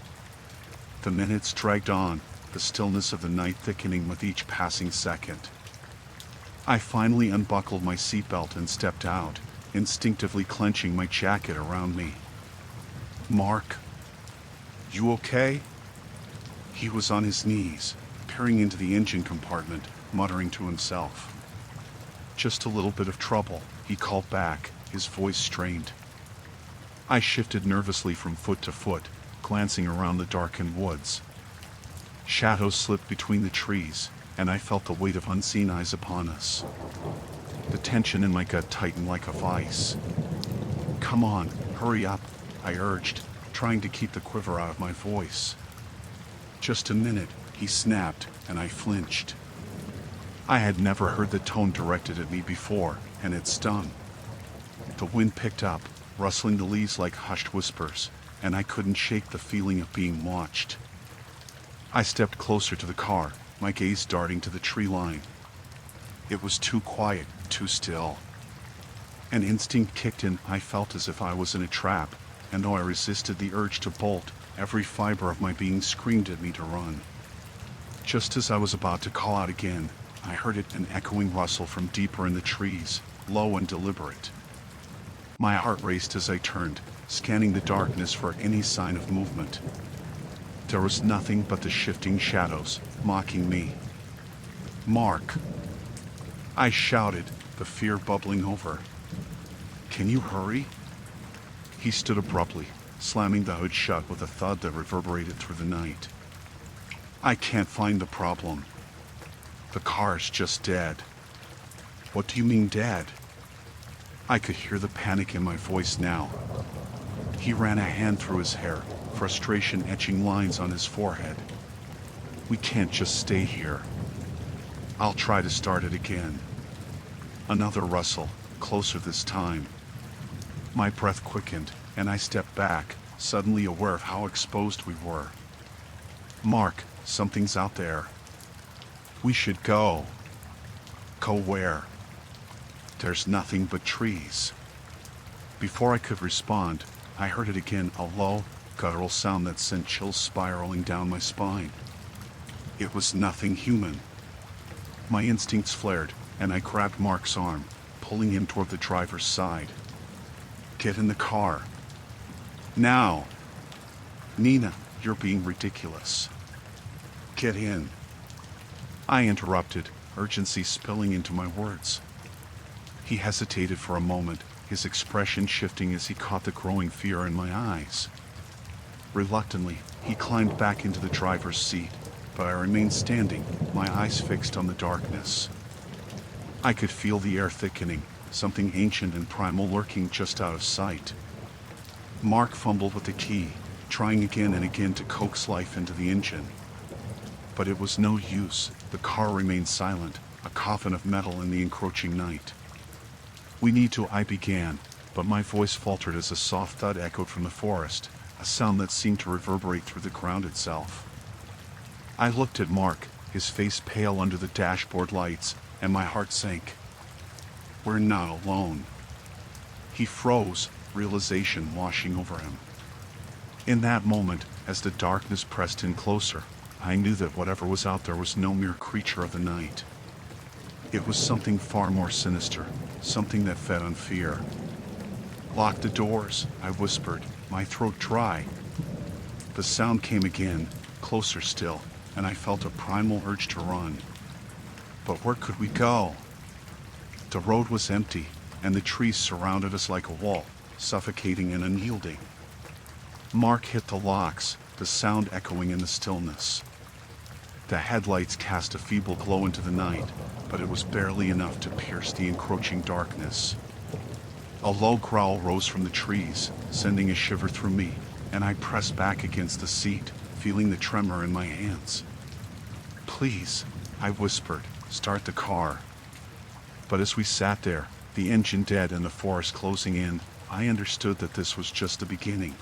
The minutes dragged on, the stillness of the night thickening with each passing second. I finally unbuckled my seatbelt and stepped out, instinctively clenching my jacket around me. Mark, you okay? He was on his knees, peering into the engine compartment, muttering to himself. Just a little bit of trouble, he called back, his voice strained. I shifted nervously from foot to foot, glancing around the darkened woods. Shadows slipped between the trees, and I felt the weight of unseen eyes upon us. The tension in my gut tightened like a vice. Come on, hurry up, I urged, trying to keep the quiver out of my voice. Just a minute, he snapped, and I flinched. I had never heard the tone directed at me before, and it stung. The wind picked up, rustling the leaves like hushed whispers, and I couldn't shake the feeling of being watched. I stepped closer to the car, my gaze darting to the tree line. It was too quiet, too still. An instinct kicked in. I felt as if I was in a trap, and though I resisted the urge to bolt, every fiber of my being screamed at me to run. Just as I was about to call out again, I heard an echoing rustle from deeper in the trees, low and deliberate. My heart raced as I turned, scanning the darkness for any sign of movement. There was nothing but the shifting shadows, mocking me. Mark! I shouted, the fear bubbling over. Can you hurry? He stood abruptly, slamming the hood shut with a thud that reverberated through the night. I can't find the problem. The car's just dead. What do you mean dead? I could hear the panic in my voice now. He ran a hand through his hair, frustration etching lines on his forehead. We can't just stay here. I'll try to start it again. Another rustle, closer this time. My breath quickened, and I stepped back, suddenly aware of how exposed we were. Mark, something's out there. We should go. Go where? There's nothing but trees. Before I could respond, I heard it again, a low, guttural sound that sent chills spiraling down my spine. It was nothing human. My instincts flared, and I grabbed Mark's arm, pulling him toward the driver's side. Get in the car. Now. Nina, you're being ridiculous. Get in. I interrupted, urgency spilling into my words. He hesitated for a moment, his expression shifting as he caught the growing fear in my eyes. Reluctantly, he climbed back into the driver's seat, but I remained standing, my eyes fixed on the darkness. I could feel the air thickening, something ancient and primal lurking just out of sight. Mark fumbled with the key, trying again and again to coax life into the engine. But it was no use. The car remained silent, a coffin of metal in the encroaching night. We need to, I began, but my voice faltered as a soft thud echoed from the forest, a sound that seemed to reverberate through the ground itself. I looked at Mark, his face pale under the dashboard lights, and my heart sank. We're not alone. He froze, realization washing over him. In that moment, as the darkness pressed in closer, I knew that whatever was out there was no mere creature of the night. It was something far more sinister, something that fed on fear. Lock the doors, I whispered, my throat dry. The sound came again, closer still, and I felt a primal urge to run. But where could we go? The road was empty, and the trees surrounded us like a wall, suffocating and unyielding. Mark hit the locks, the sound echoing in the stillness. The headlights cast a feeble glow into the night, but it was barely enough to pierce the encroaching darkness. A low growl rose from the trees, sending a shiver through me, and I pressed back against the seat, feeling the tremor in my hands. Please, I whispered, start the car. But as we sat there, the engine dead and the forest closing in, I understood that this was just the beginning.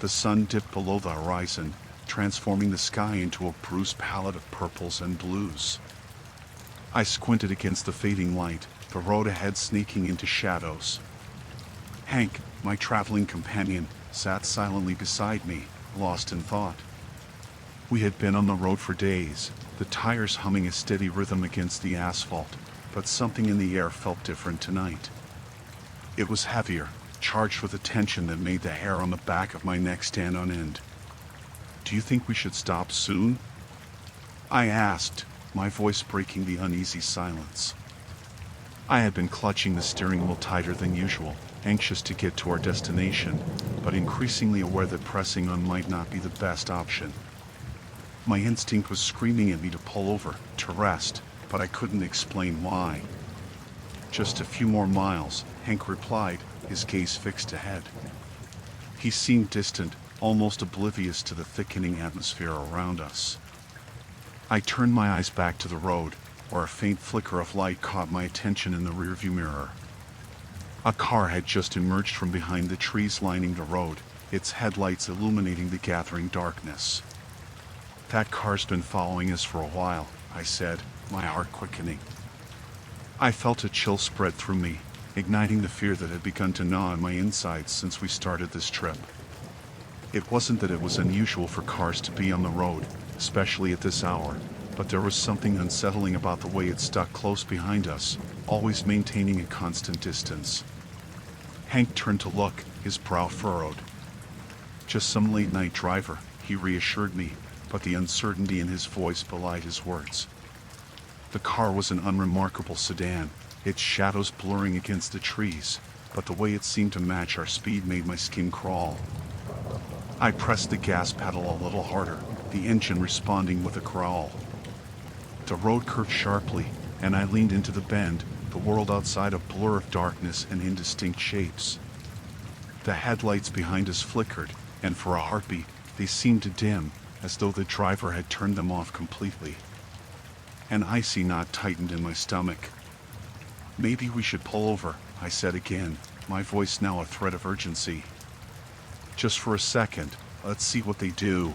The sun dipped below the horizon, transforming the sky into a bruised palette of purples and blues. I squinted against the fading light, the road ahead sneaking into shadows. Hank, my traveling companion, sat silently beside me, lost in thought. We had been on the road for days, the tires humming a steady rhythm against the asphalt, but something in the air felt different tonight. It was heavier, charged with a tension that made the hair on the back of my neck stand on end. Do you think we should stop soon? I asked, my voice breaking the uneasy silence. I had been clutching the steering wheel tighter than usual, anxious to get to our destination, but increasingly aware that pressing on might not be the best option. My instinct was screaming at me to pull over, to rest, but I couldn't explain why. Just a few more miles, Hank replied, his gaze fixed ahead. He seemed distant, almost oblivious to the thickening atmosphere around us. I turned my eyes back to the road, where a faint flicker of light caught my attention in the rearview mirror. A car had just emerged from behind the trees lining the road, its headlights illuminating the gathering darkness. That car's been following us for a while, I said, my heart quickening. I felt a chill spread through me, igniting the fear that had begun to gnaw on my insides since we started this trip. It wasn't that it was unusual for cars to be on the road, especially at this hour, but there was something unsettling about the way it stuck close behind us, always maintaining a constant distance. Hank turned to look, his brow furrowed. Just some late-night driver, he reassured me, but the uncertainty in his voice belied his words. The car was an unremarkable sedan, its shadows blurring against the trees, but the way it seemed to match our speed made my skin crawl. I pressed the gas pedal a little harder, the engine responding with a growl. The road curved sharply, and I leaned into the bend, the world outside a blur of darkness and indistinct shapes. The headlights behind us flickered, and for a heartbeat, they seemed to dim, as though the driver had turned them off completely. An icy knot tightened in my stomach. "Maybe we should pull over," I said again, my voice now a threat of urgency. "Just for a second, let's see what they do."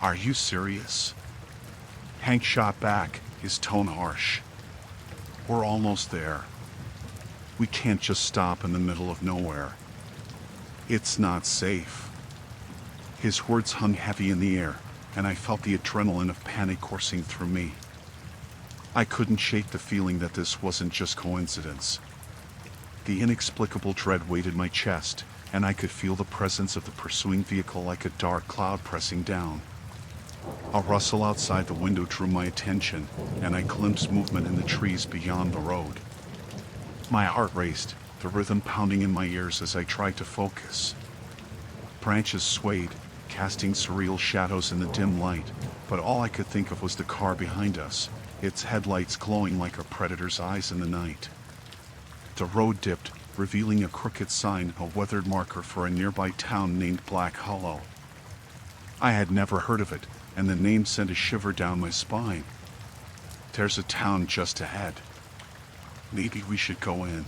"Are you serious?" Hank shot back, his tone harsh. "We're almost there. We can't just stop in the middle of nowhere. It's not safe." His words hung heavy in the air, and I felt the adrenaline of panic coursing through me. I couldn't shake the feeling that this wasn't just coincidence. The inexplicable dread weighted my chest, and I could feel the presence of the pursuing vehicle like a dark cloud pressing down. A rustle outside the window drew my attention, and I glimpsed movement in the trees beyond the road. My heart raced, the rhythm pounding in my ears as I tried to focus. Branches swayed, casting surreal shadows in the dim light, but all I could think of was the car behind us, its headlights glowing like a predator's eyes in the night. The road dipped, revealing a crooked sign, a weathered marker for a nearby town named Black Hollow. I had never heard of it, and the name sent a shiver down my spine. "There's a town just ahead. Maybe we should go in.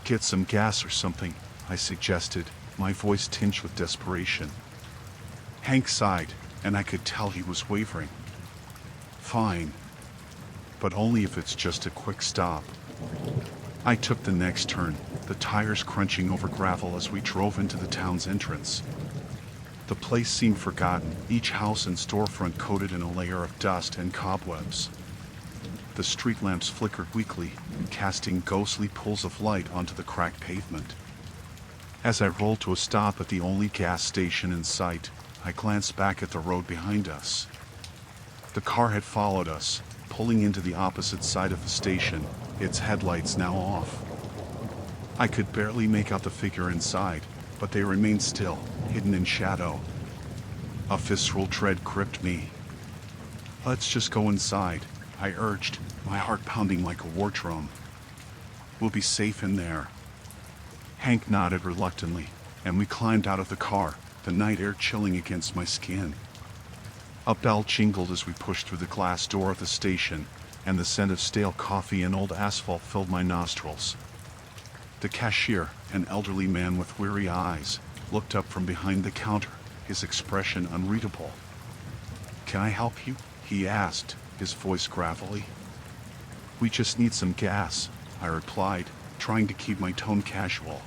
Get some gas or something," I suggested, my voice tinged with desperation. Hank sighed, and I could tell he was wavering. "Fine. But only if it's just a quick stop." I took the next turn, the tires crunching over gravel as we drove into the town's entrance. The place seemed forgotten, each house and storefront coated in a layer of dust and cobwebs. The street lamps flickered weakly, casting ghostly pools of light onto the cracked pavement. As I rolled to a stop at the only gas station in sight, I glanced back at the road behind us. The car had followed us, pulling into the opposite side of the station, its headlights now off. I could barely make out the figure inside, but they remained still, hidden in shadow. A visceral dread gripped me. "Let's just go inside," I urged, my heart pounding like a war drum. "We'll be safe in there." Hank nodded reluctantly, and we climbed out of the car, the night air chilling against my skin. A bell jingled as we pushed through the glass door of the station, and the scent of stale coffee and old asphalt filled my nostrils. The cashier, an elderly man with weary eyes, looked up from behind the counter, his expression unreadable. "Can I help you?" he asked, his voice gravelly. "We just need some gas," I replied, trying to keep my tone casual.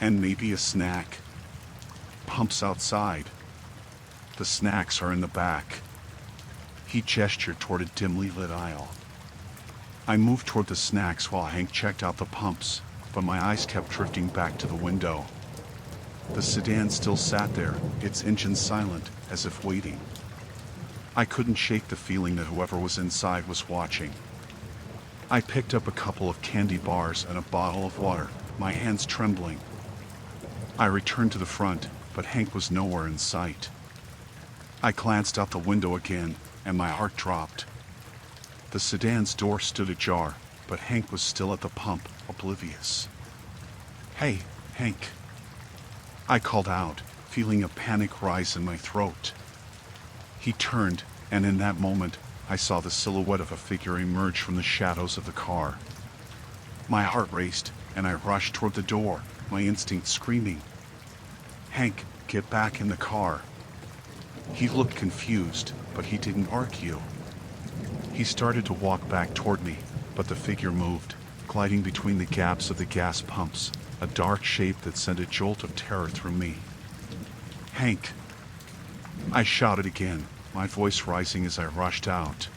"And maybe a snack." "Pumps outside. The snacks are in the back." He gestured toward a dimly lit aisle. I moved toward the snacks while Hank checked out the pumps, but my eyes kept drifting back to the window. The sedan still sat there, its engine silent, as if waiting. I couldn't shake the feeling that whoever was inside was watching. I picked up a couple of candy bars and a bottle of water, my hands trembling. I returned to the front, but Hank was nowhere in sight. I glanced out the window again, and my heart dropped. The sedan's door stood ajar, but Hank was still at the pump, oblivious. "Hey, Hank," I called out, feeling a panic rise in my throat. He turned, and in that moment, I saw the silhouette of a figure emerge from the shadows of the car. My heart raced, and I rushed toward the door, my instinct screaming, "Hank, get back in the car." He looked confused, but he didn't argue. He started to walk back toward me, but the figure moved, gliding between the gaps of the gas pumps, a dark shape that sent a jolt of terror through me. "Hank!" I shouted again, my voice rising as I rushed out.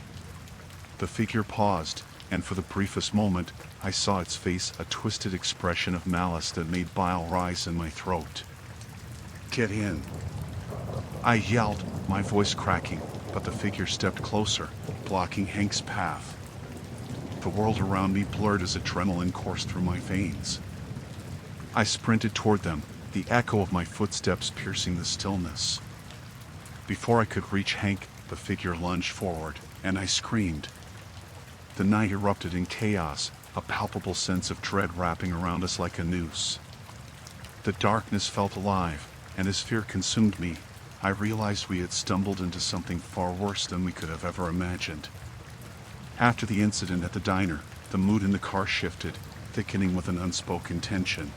The figure paused, and for the briefest moment, I saw its face, a twisted expression of malice that made bile rise in my throat. "Get in!" I yelled, my voice cracking, but the figure stepped closer, blocking Hank's path. The world around me blurred as adrenaline coursed through my veins. I sprinted toward them, the echo of my footsteps piercing the stillness. Before I could reach Hank, the figure lunged forward, and I screamed. The night erupted in chaos, a palpable sense of dread wrapping around us like a noose. The darkness felt alive, and as fear consumed me, I realized we had stumbled into something far worse than we could have ever imagined. After the incident at the diner, the mood in the car shifted, thickening with an unspoken tension.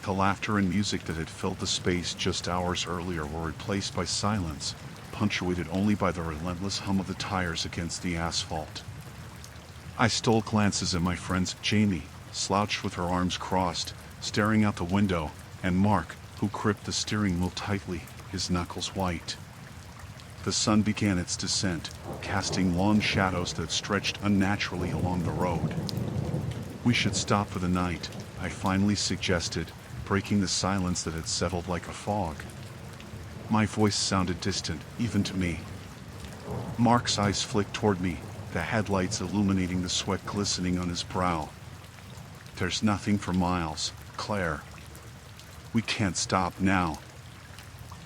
The laughter and music that had filled the space just hours earlier were replaced by silence, punctuated only by the relentless hum of the tires against the asphalt. I stole glances at my friends Jamie, slouched with her arms crossed, staring out the window, and Mark, who gripped the steering wheel tightly, his knuckles white. The sun began its descent, casting long shadows that stretched unnaturally along the road. We should stop for the night, I finally suggested, breaking the silence that had settled like a fog. My voice sounded distant, even to me. Mark's eyes flicked toward me, the headlights illuminating the sweat glistening on his brow. There's nothing for miles, Claire. We can't stop now.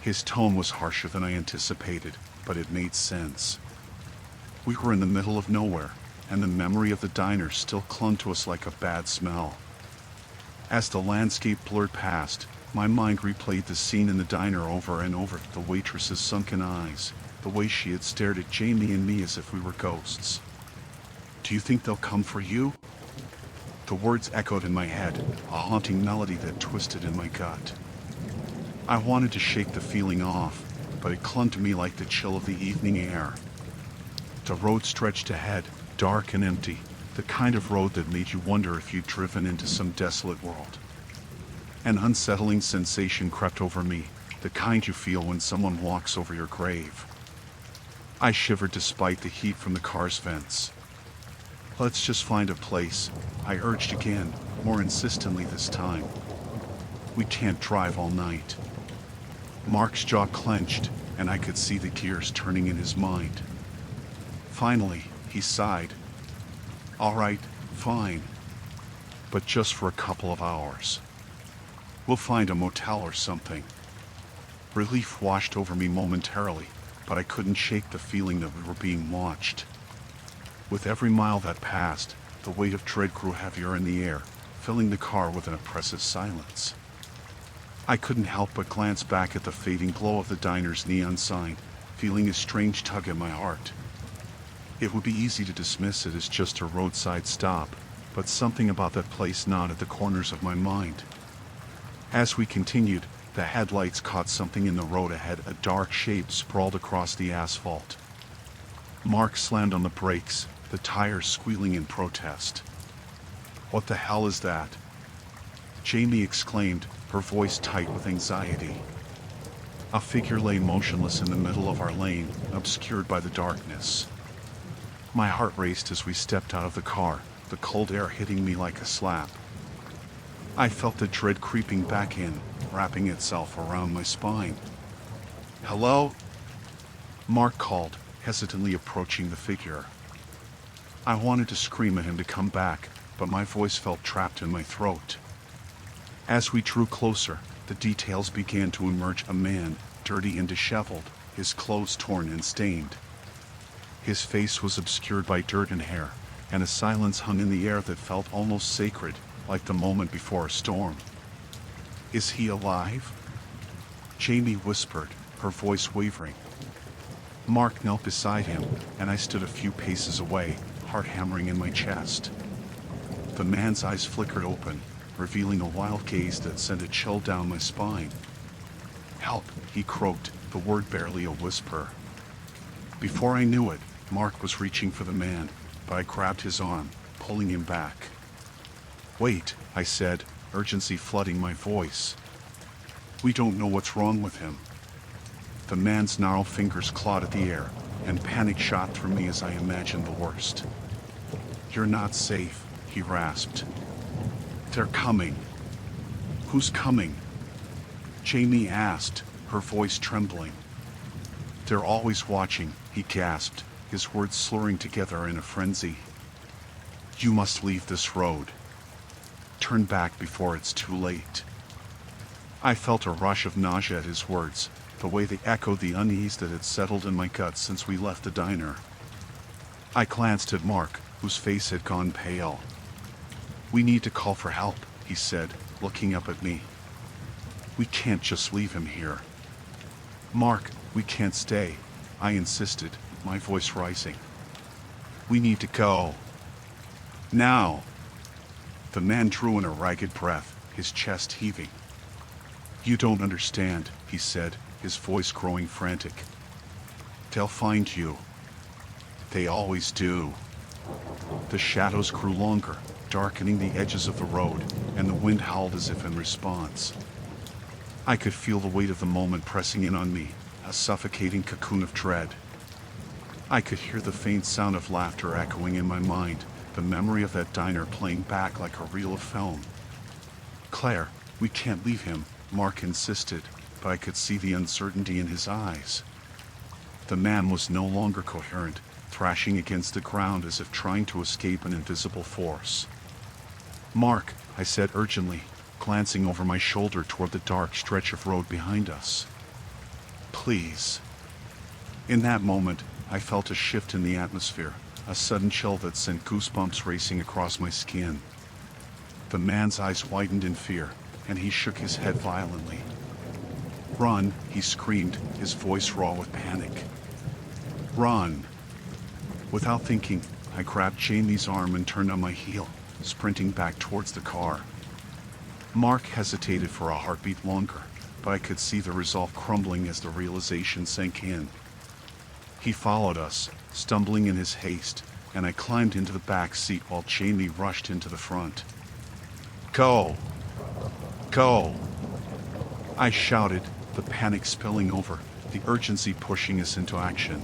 His tone was harsher than I anticipated, but it made sense. We were in the middle of nowhere, and the memory of the diner still clung to us like a bad smell. As the landscape blurred past, my mind replayed the scene in the diner over and over, the waitress's sunken eyes, the way she had stared at Jamie and me as if we were ghosts. Do you think they'll come for you? The words echoed in my head, a haunting melody that twisted in my gut. I wanted to shake the feeling off, but it clung to me like the chill of the evening air. The road stretched ahead, dark and empty, the kind of road that made you wonder if you'd driven into some desolate world. An unsettling sensation crept over me, the kind you feel when someone walks over your grave. I shivered despite the heat from the car's vents. Let's just find a place, I urged again, more insistently this time. We can't drive all night. Mark's jaw clenched, and I could see the gears turning in his mind. Finally, he sighed. All right, fine. But just for a couple of hours. We'll find a motel or something. Relief washed over me momentarily, but I couldn't shake the feeling that we were being watched. With every mile that passed, the weight of dread grew heavier in the air, filling the car with an oppressive silence. I couldn't help but glance back at the fading glow of the diner's neon sign, feeling a strange tug at my heart. It would be easy to dismiss it as just a roadside stop, but something about that place gnawed at the corners of my mind. As we continued, the headlights caught something in the road ahead, a dark shape sprawled across the asphalt. Mark slammed on the brakes, the tires squealing in protest. What the hell is that? Jamie exclaimed, her voice tight with anxiety. A figure lay motionless in the middle of our lane, obscured by the darkness. My heart raced as we stepped out of the car, the cold air hitting me like a slap. I felt the dread creeping back in, wrapping itself around my spine. Hello? Mark called, hesitantly approaching the figure. I wanted to scream at him to come back, but my voice felt trapped in my throat. As we drew closer, the details began to emerge: a man, dirty and disheveled, his clothes torn and stained. His face was obscured by dirt and hair, and a silence hung in the air that felt almost sacred, like the moment before a storm. Is he alive? Jamie whispered, her voice wavering. Mark knelt beside him, and I stood a few paces away, heart hammering in my chest. The man's eyes flickered open, revealing a wild gaze that sent a chill down my spine. Help, he croaked, the word barely a whisper. Before I knew it, Mark was reaching for the man, but I grabbed his arm, pulling him back. Wait, I said, urgency flooding my voice. We don't know what's wrong with him. The man's gnarled fingers clawed at the air, and panic shot through me as I imagined the worst. You're not safe, he rasped. They're coming. Who's coming? Jamie asked, her voice trembling. They're always watching, he gasped, his words slurring together in a frenzy. You must leave this road. Turn back before it's too late. I felt a rush of nausea at his words, the way they echoed the unease that had settled in my gut since we left the diner. I glanced at Mark, whose face had gone pale. We need to call for help, he said, looking up at me. We can't just leave him here. "Mark, we can't stay," I insisted, my voice rising. "We need to go. Now." The man drew in a ragged breath, his chest heaving. "You don't understand," he said, his voice growing frantic. "They'll find you. They always do." The shadows grew longer, darkening the edges of the road, and the wind howled as if in response. I could feel the weight of the moment pressing in on me, a suffocating cocoon of dread. I could hear the faint sound of laughter echoing in my mind, the memory of that diner playing back like a reel of film. "Claire, we can't leave him," Mark insisted, but I could see the uncertainty in his eyes. The man was no longer coherent, thrashing against the ground as if trying to escape an invisible force. "Mark," I said urgently, glancing over my shoulder toward the dark stretch of road behind us. "Please." In that moment, I felt a shift in the atmosphere, a sudden chill that sent goosebumps racing across my skin. The man's eyes widened in fear, and he shook his head violently. "Run," he screamed, his voice raw with panic. "Run." Without thinking, I grabbed Jamie's arm and turned on my heel, sprinting back towards the car. Mark hesitated for a heartbeat longer, but I could see the resolve crumbling as the realization sank in. He followed us, stumbling in his haste, and I climbed into the back seat while Jamie rushed into the front. "Go! Go!" I shouted, the panic spilling over, the urgency pushing us into action.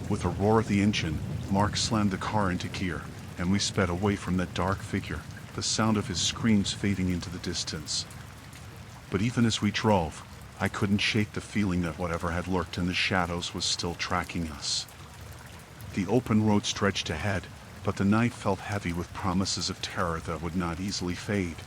With a roar of the engine, Mark slammed the car into gear, and we sped away from that dark figure, the sound of his screams fading into the distance. But even as we drove, I couldn't shake the feeling that whatever had lurked in the shadows was still tracking us. The open road stretched ahead, but the night felt heavy with promises of terror that would not easily fade.